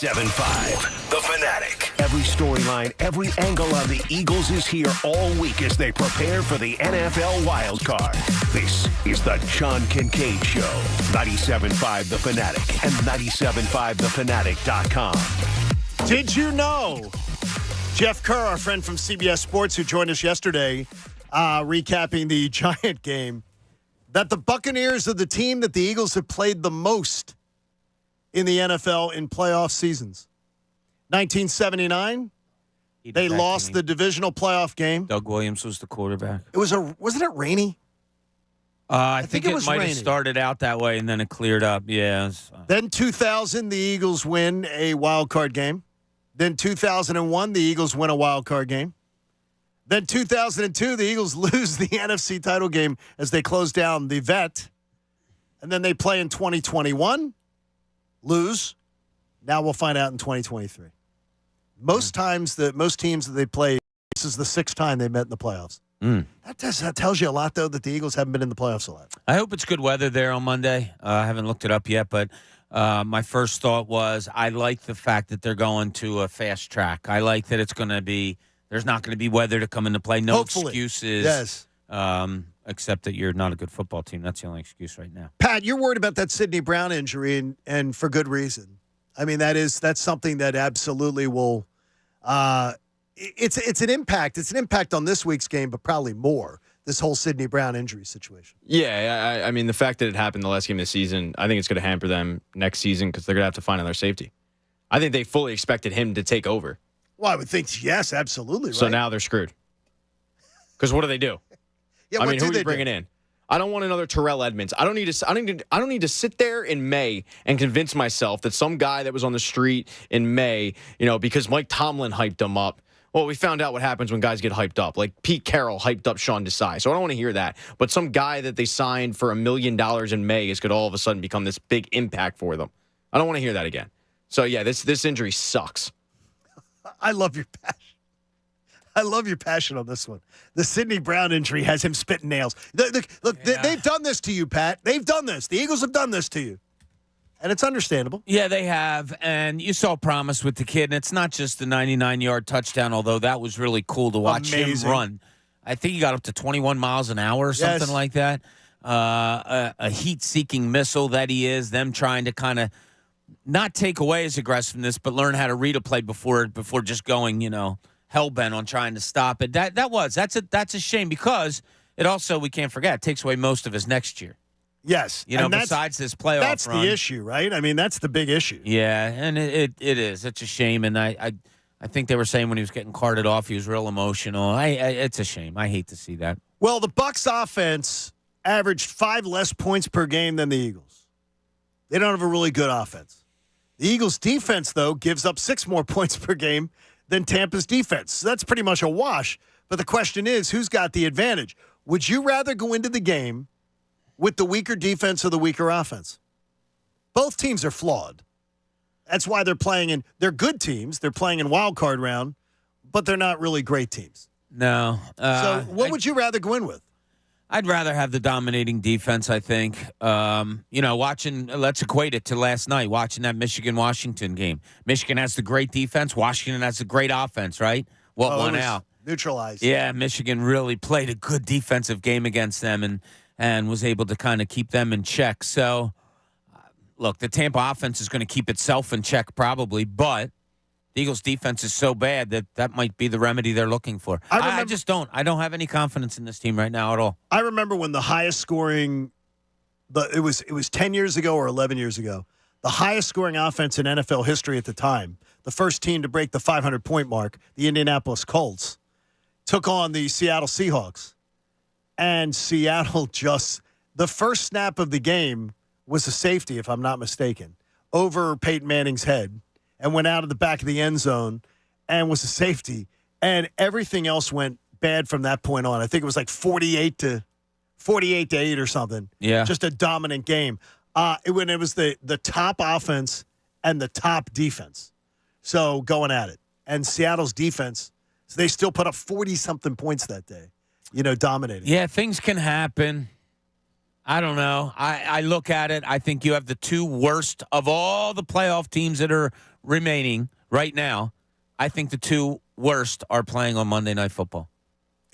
97.5, The Fanatic. Every storyline, every angle on the Eagles is here all week as they prepare for the NFL Wild Card. This is the John Kincade Show. 97.5, The Fanatic and 97.5thefanatic.com. Did you know Jeff Kerr, our friend from CBS Sports, who joined us yesterday, recapping the Giant game, that the Buccaneers are the team that the Eagles have played the most in the NFL in playoff seasons? 1979, they lost the divisional playoff game. Doug Williams was the quarterback. Wasn't it rainy? I think it might have started out that way, and then it cleared up. Yeah. Then 2000, the Eagles win a wild card game. Then 2001, the Eagles win a wild card game. Then 2002, the Eagles lose the NFC title game as they close down the vet. And then they play in 2021, lose. Now we'll find out in 2023. Most teams that they play, this is the sixth time they met in the playoffs. That tells you a lot, though, that the Eagles haven't been in the playoffs a lot. I hope it's good weather there on Monday. I haven't looked it up yet, but my first thought was I like the fact that they're going to a fast track. I like that there's not going to be weather to come into play. No excuses. Yes. Except that you're not a good football team. That's the only excuse right now. Pat, you're worried about that Sidney Brown injury, and for good reason. I mean, that's something that absolutely will it's an impact. It's an impact on this week's game, but probably more, this whole Sidney Brown injury situation. Yeah, I mean, the fact that it happened the last game of the season, I think it's going to hamper them next season because they're going to have to find another safety. I think they fully expected him to take over. Well, I would think, yes, absolutely. Right? So now they're screwed. Because what do they do? Yeah, I mean, who are you bringing in? I don't want another Terrell Edmonds. I don't need to sit there in May and convince myself that some guy that was on the street in May, because Mike Tomlin hyped him up. Well, we found out what happens when guys get hyped up. Like Pete Carroll hyped up Sean Desai. So I don't want to hear that. But some guy that they signed for $1 million in May is going to all of a sudden become this big impact for them. I don't want to hear that again. So, yeah, this injury sucks. I love your passion. I love your passion on this one. The Sidney Brown injury has him spitting nails. Look, they've done this to you, Pat. They've done this. The Eagles have done this to you. And it's understandable. Yeah, they have. And you saw promise with the kid. And it's not just the 99-yard touchdown, although that was really cool to watch him run. I think he got up to 21 miles an hour or something like that. A heat-seeking missile that he is. Them trying to kind of not take away his aggressiveness, but learn how to read a play before just going, hell-bent on trying to stop it. That's a shame because it also, we can't forget, takes away most of his next year. Yes. Besides this playoff that's run. That's the issue, right? I mean, that's the big issue. Yeah, and it is. It's a shame, and I think they were saying when he was getting carted off, he was real emotional. It's a shame. I hate to see that. Well, the Bucs offense averaged 5 less points per game than the Eagles. They don't have a really good offense. The Eagles' defense, though, gives up 6 more points per game than Tampa's defense. So that's pretty much a wash. But the question is, who's got the advantage? Would you rather go into the game with the weaker defense or the weaker offense? Both teams are flawed. That's why they're they're good teams. They're playing in wild card round, but they're not really great teams. No. So what would you rather go in with? I'd rather have the dominating defense, I think. Let's equate it to last night, watching that Michigan-Washington game. Michigan has the great defense. Washington has the great offense, right? What won out? Neutralized. Yeah, Michigan really played a good defensive game against them and was able to kind of keep them in check. So, look, the Tampa offense is going to keep itself in check probably, but the Eagles' defense is so bad that might be the remedy they're looking for. I just don't. I don't have any confidence in this team right now at all. I remember when the highest scoring, it was 10 years ago or 11 years ago, the highest scoring offense in NFL history at the time, the first team to break the 500-point mark, the Indianapolis Colts, took on the Seattle Seahawks. And Seattle the first snap of the game was a safety, if I'm not mistaken, over Peyton Manning's head and went out of the back of the end zone and was a safety. And everything else went bad from that point on. I think it was like 48 to 8 or something. Yeah. Just a dominant game. When it was the top offense and the top defense. So going at it. And Seattle's defense, so they still put up 40-something points that day. Dominating. Yeah, things can happen. I don't know. I look at it. I think you have the 2 worst of all the playoff teams that are remaining right now, I think the two worst are playing on Monday Night Football.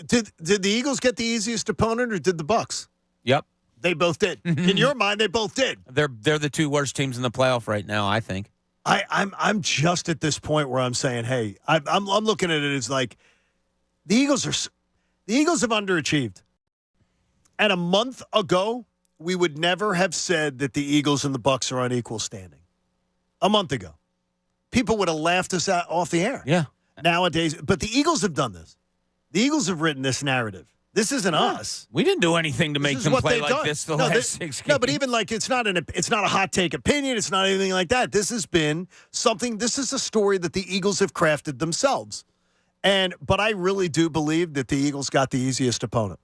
Did the Eagles get the easiest opponent, or did the Bucs? Yep. They both did. In your mind, they both did. They're the two worst teams in the playoff right now, I think. I'm just at this point where I'm saying, hey, I'm looking at it as like the Eagles have underachieved. And a month ago, we would never have said that the Eagles and the Bucs are on equal standing. A month ago, people would have laughed us out off the air. Yeah. Nowadays, but the Eagles have done this. The Eagles have written this narrative. This isn't us. We didn't do anything to make them play like this the last 6 games. No, but even like it's not a hot take opinion. It's not anything like that. This has been something. This is a story that the Eagles have crafted themselves. But I really do believe that the Eagles got the easiest opponent.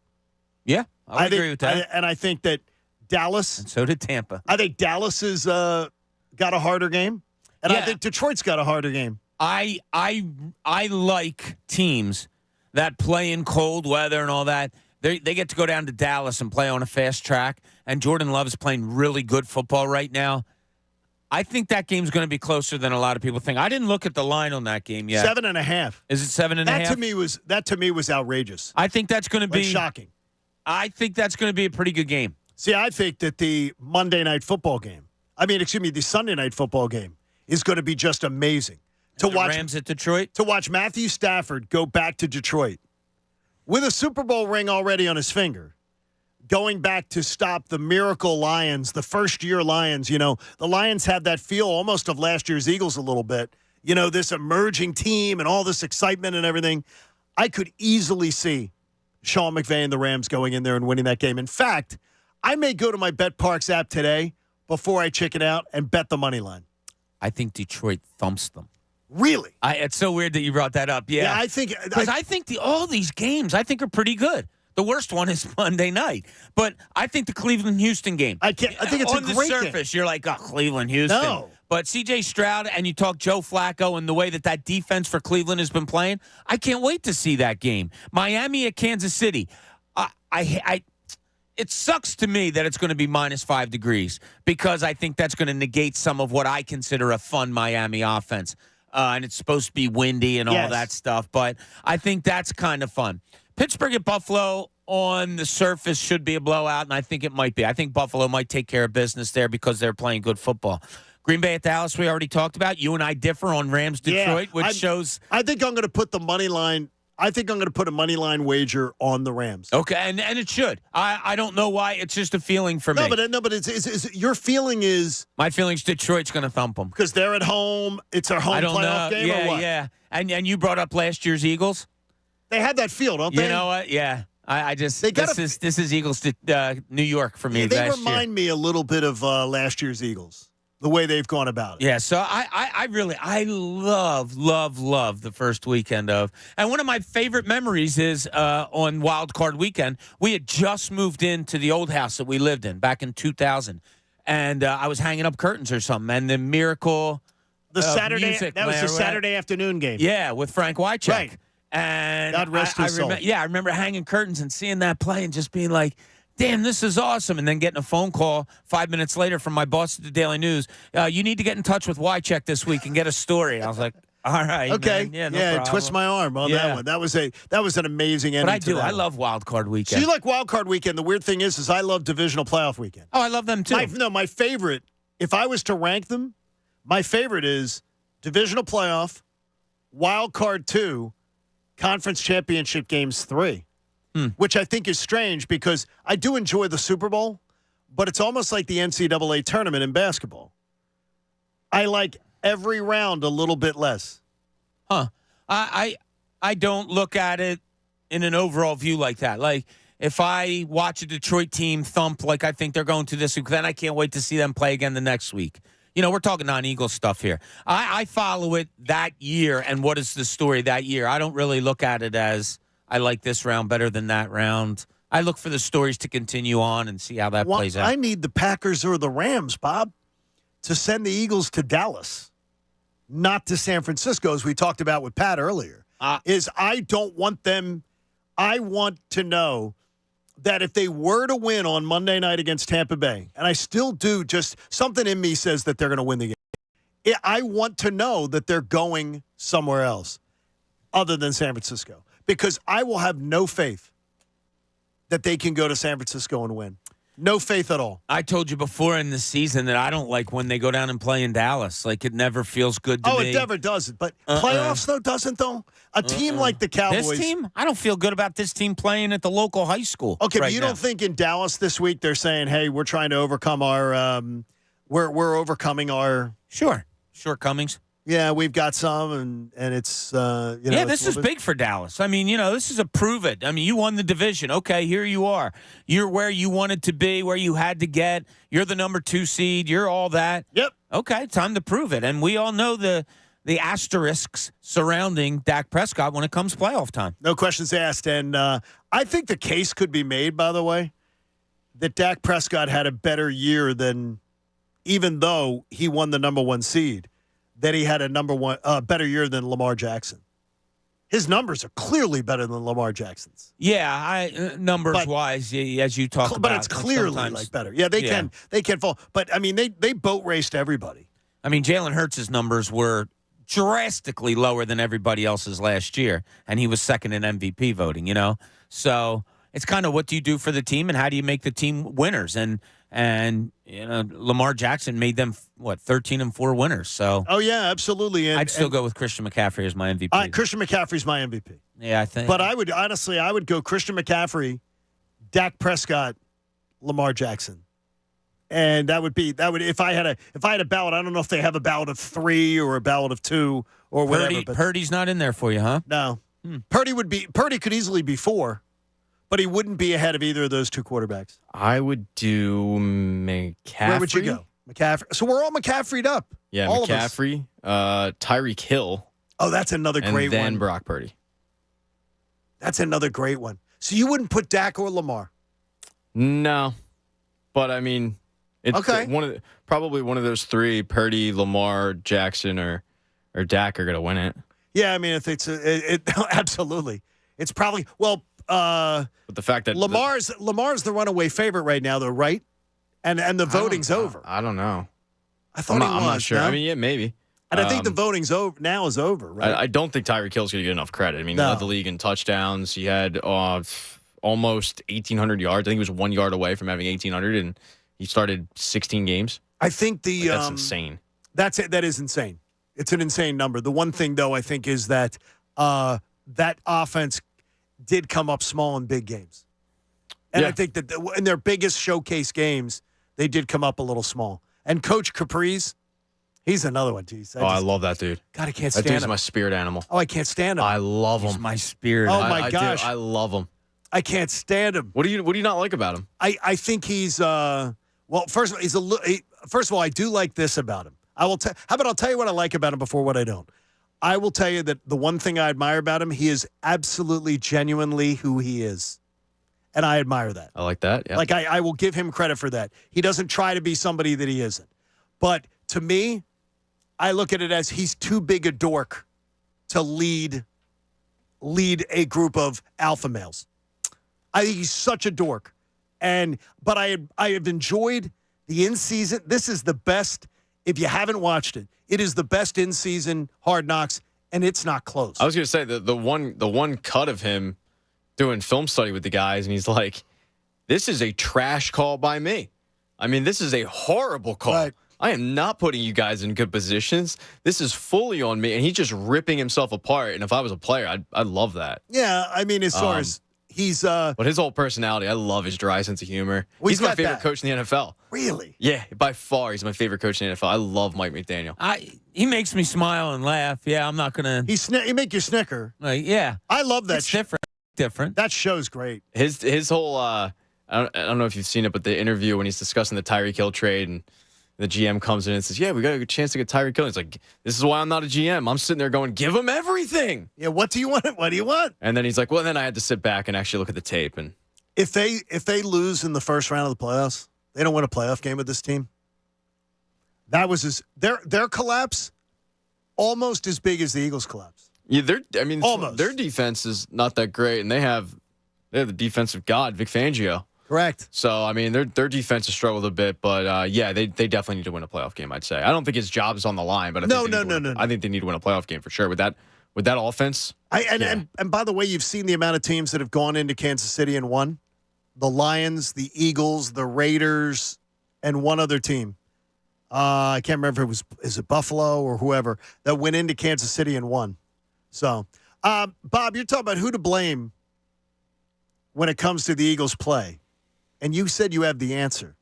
Yeah, I agree with that. And I think that Dallas. And so did Tampa. I think Dallas has got a harder game, and I think Detroit's got a harder game. I like teams that play in cold weather and all that. They get to go down to Dallas and play on a fast track, and Jordan Love's playing really good football right now. I think that game's going to be closer than a lot of people think. I didn't look at the line on that game yet. 7.5. Is it 7.5? That to me was outrageous. I think that's going to be shocking. I think that's going to be a pretty good game. See, I think that the Sunday night football game is going to be just amazing. To watch Rams at Detroit? To watch Matthew Stafford go back to Detroit with a Super Bowl ring already on his finger, going back to stop the miracle Lions, the first-year Lions. You know, the Lions had that feel almost of last year's Eagles a little bit. You know, this emerging team and all this excitement and everything. I could easily see Sean McVay and the Rams going in there and winning that game. In fact, I may go to my BetParks app today before I chicken out and bet the money line. I think Detroit thumps them. Really? It's so weird that you brought that up. Yeah, I think because I think all these games I think are pretty good. The worst one is Monday night, but I think the Cleveland-Houston game. I think it's on a great the surface. game. You're like, oh, Cleveland-Houston. No. But C.J. Stroud and you talk Joe Flacco and the way that defense for Cleveland has been playing, I can't wait to see that game. Miami at Kansas City. It sucks to me that it's going to be minus 5 degrees because I think that's going to negate some of what I consider a fun Miami offense. And it's supposed to be windy and all that stuff. But I think that's kind of fun. Pittsburgh at Buffalo on the surface should be a blowout, and I think it might be. I think Buffalo might take care of business there because they're playing good football. Green Bay at Dallas, we already talked about. You and I differ on Rams Detroit, which shows. I think I'm going to put the money line. I think I'm going to put a money line wager on the Rams. Okay, and it should. I don't know why. It's just a feeling for me. No, but it's your feeling is. My feeling's Detroit's going to thump them because they're at home. It's our home playoff game. Yeah, or what? Yeah. And you brought up last year's Eagles. They had that feel, don't they? You know what? Yeah. This is Eagles to New York for me. Yeah, they remind me a little bit of last year's Eagles. The way they've gone about it. Yeah, so I love the first weekend of. And one of my favorite memories is on Wild Card Weekend. We had just moved into the old house that we lived in back in 2000. And I was hanging up curtains or something. And the miracle Saturday music, that was the Saturday afternoon game. Yeah, with Frank Wycheck. Right. And God rest his soul. I remember hanging curtains and seeing that play and just being like, damn, this is awesome. And then getting a phone call 5 minutes later from my boss at the Daily News. You need to get in touch with Wycheck this week and get a story. I was like, all right, okay. Man. Yeah, no problem. Twist my arm on that one. That was an amazing ending. But I do. I love Wild Card Weekend. So you like Wild Card Weekend. The weird thing is I love Divisional Playoff Weekend. Oh, I love them too. My favorite, if I was to rank them, my favorite is Divisional Playoff, Wild Card 2, Conference Championship Games 3. Which I think is strange because I do enjoy the Super Bowl, but it's almost like the NCAA tournament in basketball. I like every round a little bit less. Huh. I don't look at it in an overall view like that. Like, if I watch a Detroit team thump like I think they're going to this week, then I can't wait to see them play again the next week. You know, we're talking non-Eagle stuff here. I follow it that year, and what is the story that year. I don't really look at it as I like this round better than that round. I look for the stories to continue on and see how that plays out. I need the Packers or the Rams, Bob, to send the Eagles to Dallas, not to San Francisco, as we talked about with Pat earlier. I don't want them. I want to know that if they were to win on Monday night against Tampa Bay, and I still do, just something in me says that they're going to win the game. I want to know that they're going somewhere else other than San Francisco, because I will have no faith that they can go to San Francisco and win. No faith at all. I told you before in the season that I don't like when they go down and play in Dallas. Like, it never feels good to me. Oh, it never does. But playoffs, though, doesn't, though? A team like the Cowboys. This team? I don't feel good about this team playing at the local high school. Okay, right but you now. don't think in Dallas this week they're saying, hey, we're trying to overcome our we're overcoming our shortcomings. Yeah, we've got some, and it's this is big for Dallas. I mean, this is a prove it. I mean, you won the division. Okay, here you are. You're where you wanted to be, where you had to get. You're the number 2 seed. You're all that. Yep. Okay, time to prove it. And we all know the asterisks surrounding Dak Prescott when it comes playoff time. No questions asked. And I think the case could be made, by the way, that Dak Prescott had a better year than, even though he won the number 1 seed, that he had a better year than Lamar Jackson. His numbers are clearly better than Lamar Jackson's. Yeah, numbers-wise, as you talk about. But it's clearly better. Yeah, they can fall. But, I mean, they boat raced everybody. I mean, Jalen Hurts' numbers were drastically lower than everybody else's last year, and he was second in MVP voting, So it's kind of what do you do for the team and how do you make the team winners? And Lamar Jackson made them 13-4 winners. So yeah, absolutely. And I'd still go with Christian McCaffrey as my MVP. Christian McCaffrey's my MVP. Yeah, I think. But I would go Christian McCaffrey, Dak Prescott, Lamar Jackson, and that would if I had a ballot. I don't know if they have a ballot of 3 or a ballot of 2 or whatever. But Purdy's not in there for you, huh? No, Purdy could easily be 4. But he wouldn't be ahead of either of those 2 quarterbacks. I would do McCaffrey. Where would you go? McCaffrey. So we're all McCaffrey'd up. Yeah, all McCaffrey, Tyreek Hill. Oh, that's another great one. And then Brock Purdy. That's another great one. So you wouldn't put Dak or Lamar? No. But, I mean, it's probably one of those 3, Purdy, Lamar, Jackson, or Dak are going to win it. Yeah, I mean, if it's absolutely. It's probably, but the fact that Lamar's the runaway favorite right now, though, right? And the voting's over. I don't know. I thought he was. I'm not sure. No? I mean, yeah, maybe. And I think the voting's over now. Is over, right? I don't think Tyreek Hill's going to get enough credit. I mean, he led the league in touchdowns. He had almost 1,800 yards. I think he was 1 yard away from having 1,800, and he started 16 games. I think that's insane. That's it. That is insane. It's an insane number. The one thing, though, I think is that that offense did come up small in big games. And I think that in their biggest showcase games, they did come up a little small. And Coach Caprice, he's another one, geez. I love that dude. God, I can't stand him. That dude's my spirit animal. Oh, I can't stand him. I love him. He's my spirit. Oh, my gosh. I love him. I can't stand him. What do you not like about him? I think he's first of all, I do like this about him. How about I'll tell you what I like about him before what I don't. I will tell you that the one thing I admire about him, he is absolutely, genuinely who he is. And I admire that. I like that, yeah. Like, I will give him credit for that. He doesn't try to be somebody that he isn't. But to me, I look at it as he's too big a dork to lead a group of alpha males. I think he's such a dork. But I have enjoyed the in-season. This is the best, if you haven't watched it, it is the best in-season Hard Knocks, and it's not close. I was going to say, the one cut of him doing film study with the guys, and he's like, this is a trash call by me. I mean, this is a horrible call. Right. I am not putting you guys in good positions. This is fully on me, and he's just ripping himself apart. And if I was a player, I'd love that. Yeah, I mean, as far as he's... But his whole personality, I love his dry sense of humor. He's my favorite coach in the NFL. Really? Yeah, by far, he's my favorite coach in the NFL. I love Mike McDaniel. He makes me smile and laugh. Yeah, I'm not going to... He make you snicker. Yeah. I love that. It's different. That show's great. His whole... I don't know if you've seen it, but the interview when he's discussing the Tyreek Hill trade and the GM comes in and says, yeah, we got a good chance to get Tyreek Hill. He's like, this is why I'm not a GM. I'm sitting there going, give him everything. Yeah, what do you want? What do you want? And then he's like, well, then I had to sit back and actually look at the tape. And if they lose in the first round of the playoffs, they don't win a playoff game with this team. That was their collapse almost as big as the Eagles' collapse. Yeah, almost. Almost. Their defense is not that great, and they have the defensive god, Vic Fangio. Correct. So, I mean, their defense has struggled a bit, but they definitely need to win a playoff game, I'd say. I don't think his job is on the line, but I think they need to win a playoff game for sure. With that offense. And by the way, you've seen the amount of teams that have gone into Kansas City and won. The Lions, the Eagles, the Raiders, and one other team. I can't remember if is it Buffalo or whoever that went into Kansas City and won. So, Bob, you're talking about who to blame when it comes to the Eagles' play. And you said you have the answer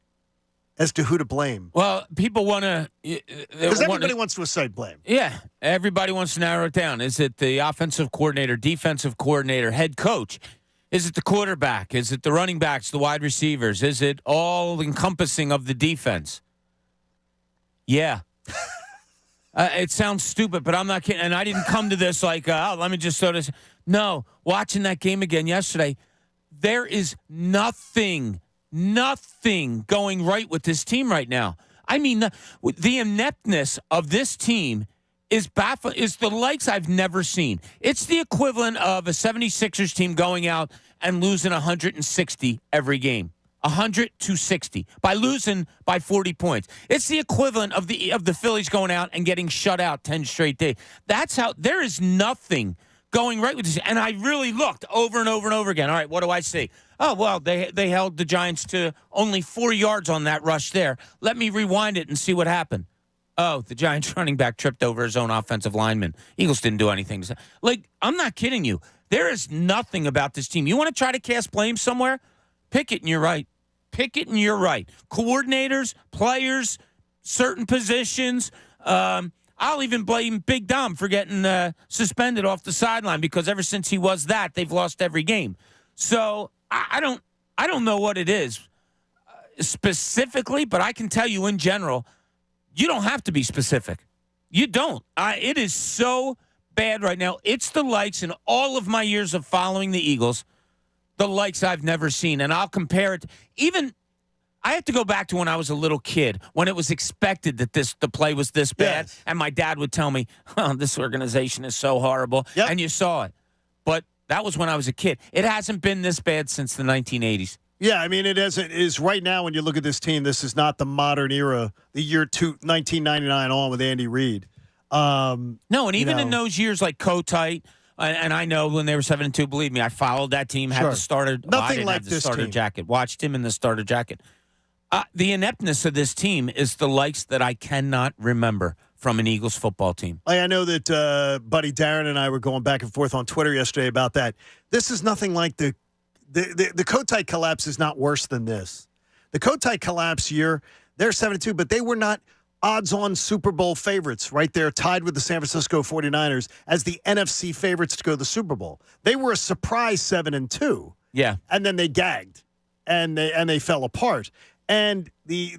as to who to blame. Well, people want to... Because everybody wants to assign blame. Yeah, everybody wants to narrow it down. Is it the offensive coordinator, defensive coordinator, head coach? Is it the quarterback? Is it the running backs, the wide receivers? Is it all encompassing of the defense? Yeah. It sounds stupid, but I'm not kidding. And I didn't come to this like, let me just throw this. No, watching that game again yesterday, there is nothing going right with this team right now. I mean, the ineptness of this team is baffling. Is the likes I've never seen. It's the equivalent of a 76ers team going out and losing 160 every game. 100-60 by losing by 40 points. It's the equivalent of the Phillies going out and getting shut out 10 straight days. That's how there is nothing going right with this. And I really looked over and over and over again. All right, what do I see? Oh, well, they held the Giants to only 4 yards on that rush there. Let me rewind it and see what happened. Oh, the Giants running back tripped over his own offensive lineman. Eagles didn't do anything. Like, I'm not kidding you. There is nothing about this team. You want to try to cast blame somewhere? Pick it and you're right. Pick it and you're right. Coordinators, players, certain positions. I'll even blame Big Dom for getting suspended off the sideline because ever since he was that, they've lost every game. So I don't know what it is specifically, but I can tell you in general, you don't have to be specific. You don't. It is so bad right now. It's the likes in all of my years of following the Eagles, the likes I've never seen. And I'll compare it. Even I have to go back to when I was a little kid, when it was expected that the play was this bad. Yes. And my dad would tell me, oh, this organization is so horrible. Yep. And you saw it. But that was when I was a kid. It hasn't been this bad since the 1980s. Yeah, I mean, it is right now when you look at this team, this is not the modern era, the year 1999 on with Andy Reid. No, and even in those years like Cotight, and I know when they were 7-2, believe me, I followed that team, had the starter. Nothing like the this starter team. Jacket. Watched him in the starter jacket. The ineptness of this team is the likes that I cannot remember from an Eagles football team. I know that Buddy Darren and I were going back and forth on Twitter yesterday about that. This is nothing like the Cotight collapse is not worse than this. The Cotight collapse year, they're 7-2, but they were not odds-on Super Bowl favorites right there, tied with the San Francisco 49ers as the NFC favorites to go to the Super Bowl. They were a surprise 7-2. Yeah. And then they gagged, and they fell apart. And the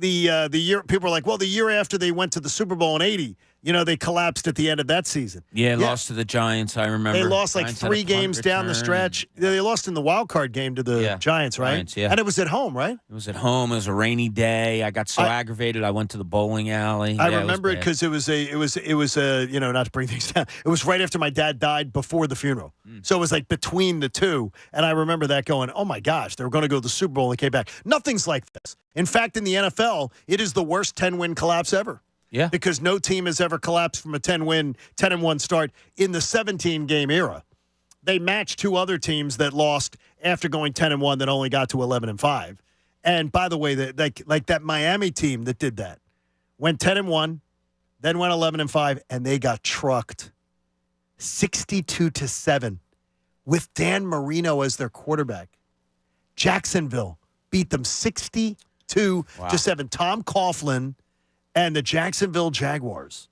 year, people were like, well, the year after they went to the Super Bowl in 80, they collapsed at the end of that season. Yeah, lost to the Giants, I remember. They lost like 3 games down the stretch. They lost in the wild card game to the Giants, right? Giants, yeah. And it was at home, right? It was at home. It was a rainy day. I got so aggravated. I went to the bowling alley. I remember it because it was not to bring things down. It was right after my dad died before the funeral. So it was like between the two. And I remember that going, oh my gosh, they were going to go to the Super Bowl and came back. Nothing's like this. In fact, in the NFL, it is the worst 10-win collapse ever. Yeah. Because no team has ever collapsed from a 10-1 start in the 17-game era. They matched 2 other teams that lost after going 10-1 that only got to 11-5. And by the way, like that Miami team that did that went 10-1, then went 11-5, and they got trucked 62-7 with Dan Marino as their quarterback. Jacksonville beat them 62-7. Tom Coughlin and the Jacksonville Jaguars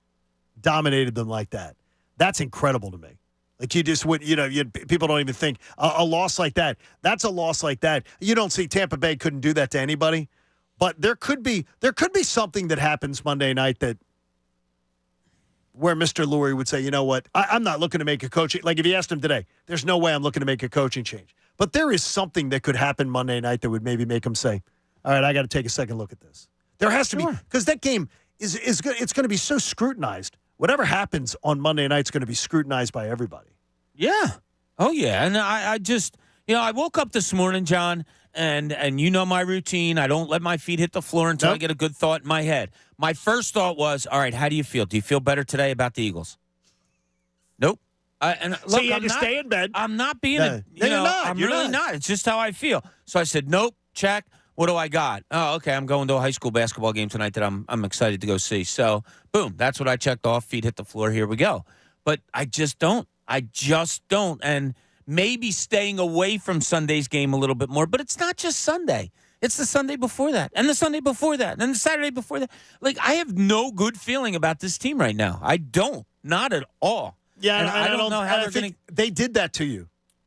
dominated them like that. That's incredible to me. Like you just would, people don't even think a loss like that. That's a loss like that. You don't see Tampa Bay couldn't do that to anybody, but there could be something that happens Monday night where Mr. Lurie would say, you know what, I'm not looking to make a coaching. Like if you asked him today, there's no way I'm looking to make a coaching change. But there is something that could happen Monday night that would maybe make him say, all right, I got to take a second look at this. There has to be, because that game is good. It's going to be so scrutinized. Whatever happens on Monday night is going to be scrutinized by everybody. Yeah. Oh, yeah. And I just, I woke up this morning, John, and you know my routine. I don't let my feet hit the floor until I get a good thought in my head. My first thought was, all right, how do you feel? Do you feel better today about the Eagles? Nope. And look, So you had to stay in bed. I'm not being you're not. I'm You're really not. It's just how I feel. So I said, nope, check. What do I got? Oh, okay, I'm going to a high school basketball game tonight that I'm excited to go see. So, boom, that's what I checked off. Feet hit the floor. Here we go. But I just don't. And maybe staying away from Sunday's game a little bit more. But it's not just Sunday. It's the Sunday before that, and the Sunday before that, and the Saturday before that. Like, I have no good feeling about this team right now. I don't. Not at all. Yeah, and I don't know how they're going to. They did that to you.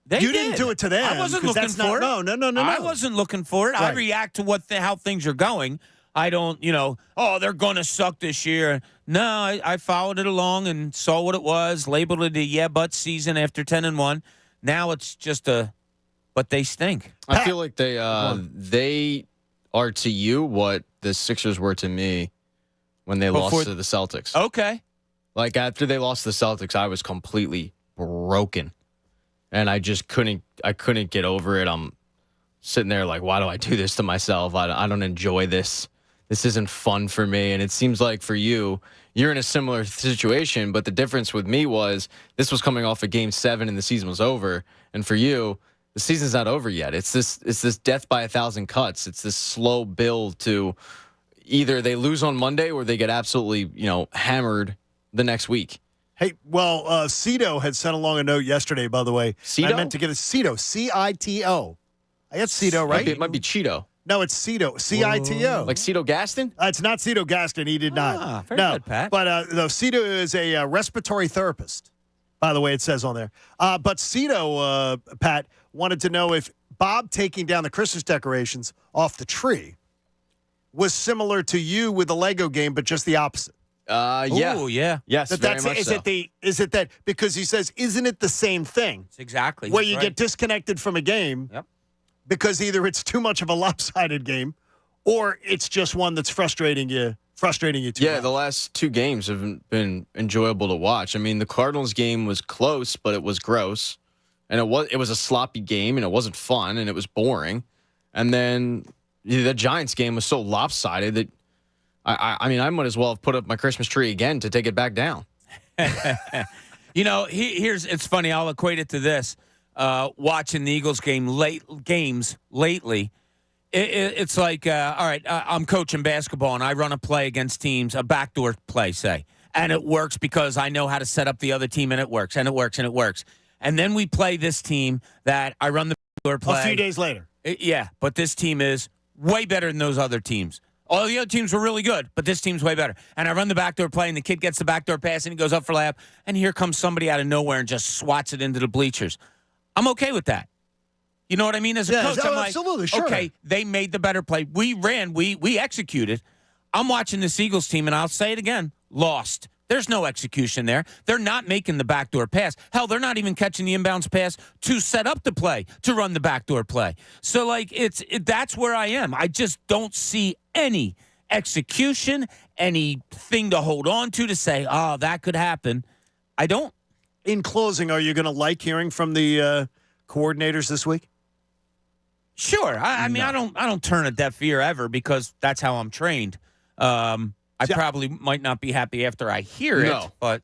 You didn't do it to them. I wasn't looking for it. No. I wasn't looking for it. Right. I react to how things are going. I don't, they're going to suck this year. No, I followed it along and saw what it was, labeled it a but season after 10-1. Now it's just but they stink. I feel like they are to you what the Sixers were to me when they lost to the Celtics. Okay. Like, after they lost to the Celtics, I was completely broken. And I just couldn't get over it. I'm sitting there like, why do I do this to myself? I don't enjoy this. This isn't fun for me. And it seems like for you, you're in a similar situation. But the difference with me was this was coming off of Game 7 and the season was over. And for you, the season's not over yet. It's this death by 1,000 cuts. It's this slow build to either they lose on Monday or they get absolutely, hammered the next week. Hey, well, Cito had sent along a note yesterday, by the way. Cito? I meant to get a Cito, C-I-T-O. I got Cito, right? It might be Cheeto. No, it's Cito, C-I-T-O. Like Cito Gaston? It's not Cito Gaston. He did not. Very good, Pat. But no, Cito is a respiratory therapist, by the way, it says on there. But Cito, Pat, wanted to know if Bob taking down the Christmas decorations off the tree was similar to you with the Lego game, but just the opposite. Yeah. Ooh, yeah. Yes, very much so. Is it that because he says, isn't it the same thing? It's exactly. Where you get disconnected from a game because either it's too much of a lopsided game or it's just one that's frustrating you too much. The last two games have been enjoyable to watch. I mean, the Cardinals game was close, but it was gross. And it was a sloppy game, and it wasn't fun, and it was boring. And then the Giants game was so lopsided that I mean, I might as well have put up my Christmas tree again to take it back down. It's funny. I'll equate it to this. Watching the Eagles games lately, it's like, all right, I'm coaching basketball and I run a play against teams, a backdoor play, say, and it works because I know how to set up the other team, and it works, and it works, and it works. And then we play this team that I run the backdoor play. A few days later. But this team is way better than those other teams. All the other teams were really good, but this team's way better. And I run the backdoor play, and the kid gets the backdoor pass, and he goes up for layup, and here comes somebody out of nowhere and just swats it into the bleachers. I'm okay with that. You know what I mean? As a coach, I'm like, absolutely, sure. Okay, they made the better play. We ran, we executed. I'm watching this Eagles team, and I'll say it again, lost. There's no execution there. They're not making the backdoor pass. Hell, they're not even catching the inbounds pass to set up the play, to run the backdoor play. So, like, that's where I am. I just don't see any execution, anything to hold on to say, oh, that could happen. I don't. In closing, are you going to like hearing from the coordinators this week? Sure. I mean, I don't turn a deaf ear ever because that's how I'm trained. I probably might not be happy after I hear it, but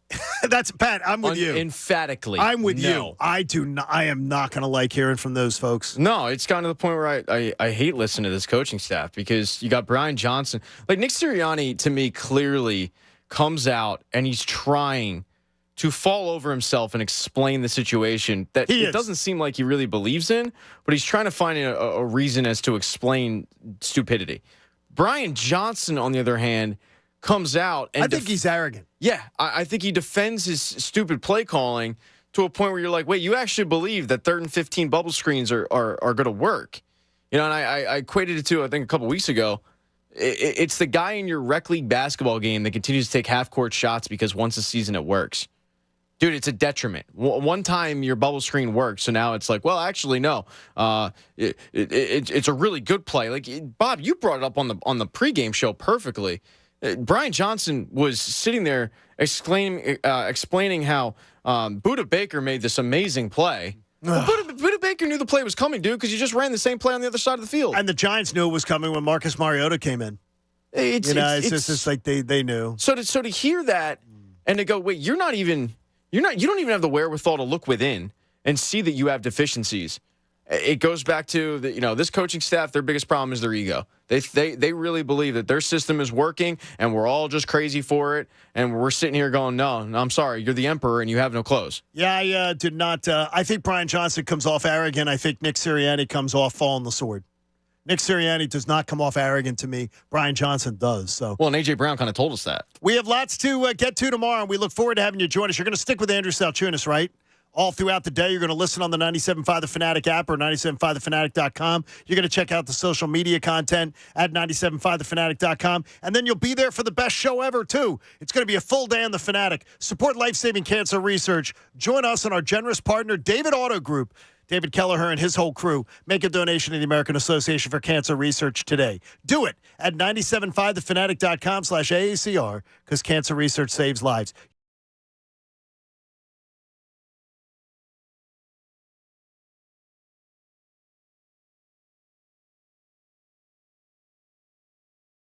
that's Pat. I'm with you. Emphatically, I'm with you. I am not going to like hearing from those folks. No, it's gotten to the point where I hate listening to this coaching staff because you got Brian Johnson. Like, Nick Sirianni, to me, clearly comes out and he's trying to fall over himself and explain the situation that it doesn't seem like he really believes in, but he's trying to find a reason as to explain stupidity. Brian Johnson, on the other hand, comes out and I think he's arrogant. Yeah, I think he defends his stupid play calling to a point where you're like, wait, you actually believe that 3rd and 15 bubble screens are going to work? And I equated it to, I think, a couple weeks ago. It's the guy in your rec league basketball game that continues to take half-court shots because once a season it works. Dude, it's a detriment. One time your bubble screen worked, so now it's like, well, actually, no. It's a really good play. Like, Bob, you brought it up on the pregame show perfectly. Brian Johnson was sitting there explaining how Buda Baker made this amazing play. Well, Buda Baker knew the play was coming, dude, because you just ran the same play on the other side of the field. And the Giants knew it was coming when Marcus Mariota came in. It's just like they knew. So to hear that and to go, wait, you don't even have the wherewithal to look within and see that you have deficiencies. It goes back to this coaching staff. Their biggest problem is their ego. They really believe that their system is working, and we're all just crazy for it. And we're sitting here going, no, I'm sorry, you're the emperor, and you have no clothes. Yeah, I did not. I think Brian Johnson comes off arrogant. I think Nick Sirianni comes off falling the sword. Nick Sirianni does not come off arrogant to me. Brian Johnson does. So. Well, and A.J. Brown kind of told us that. We have lots to get to tomorrow, and we look forward to having you join us. You're going to stick with Andrew Salchunas, right? All throughout the day, you're going to listen on the 97.5 The Fanatic app or 97.5thefanatic.com. You're going to check out the social media content at 97.5thefanatic.com. And then you'll be there for the best show ever, too. It's going to be a full day on The Fanatic. Support life-saving cancer research. Join us and our generous partner, David Auto Group. David Kelleher and his whole crew. Make a donation to the American Association for Cancer Research today. Do it at 97.5thefanatic.com/AACR because cancer research saves lives.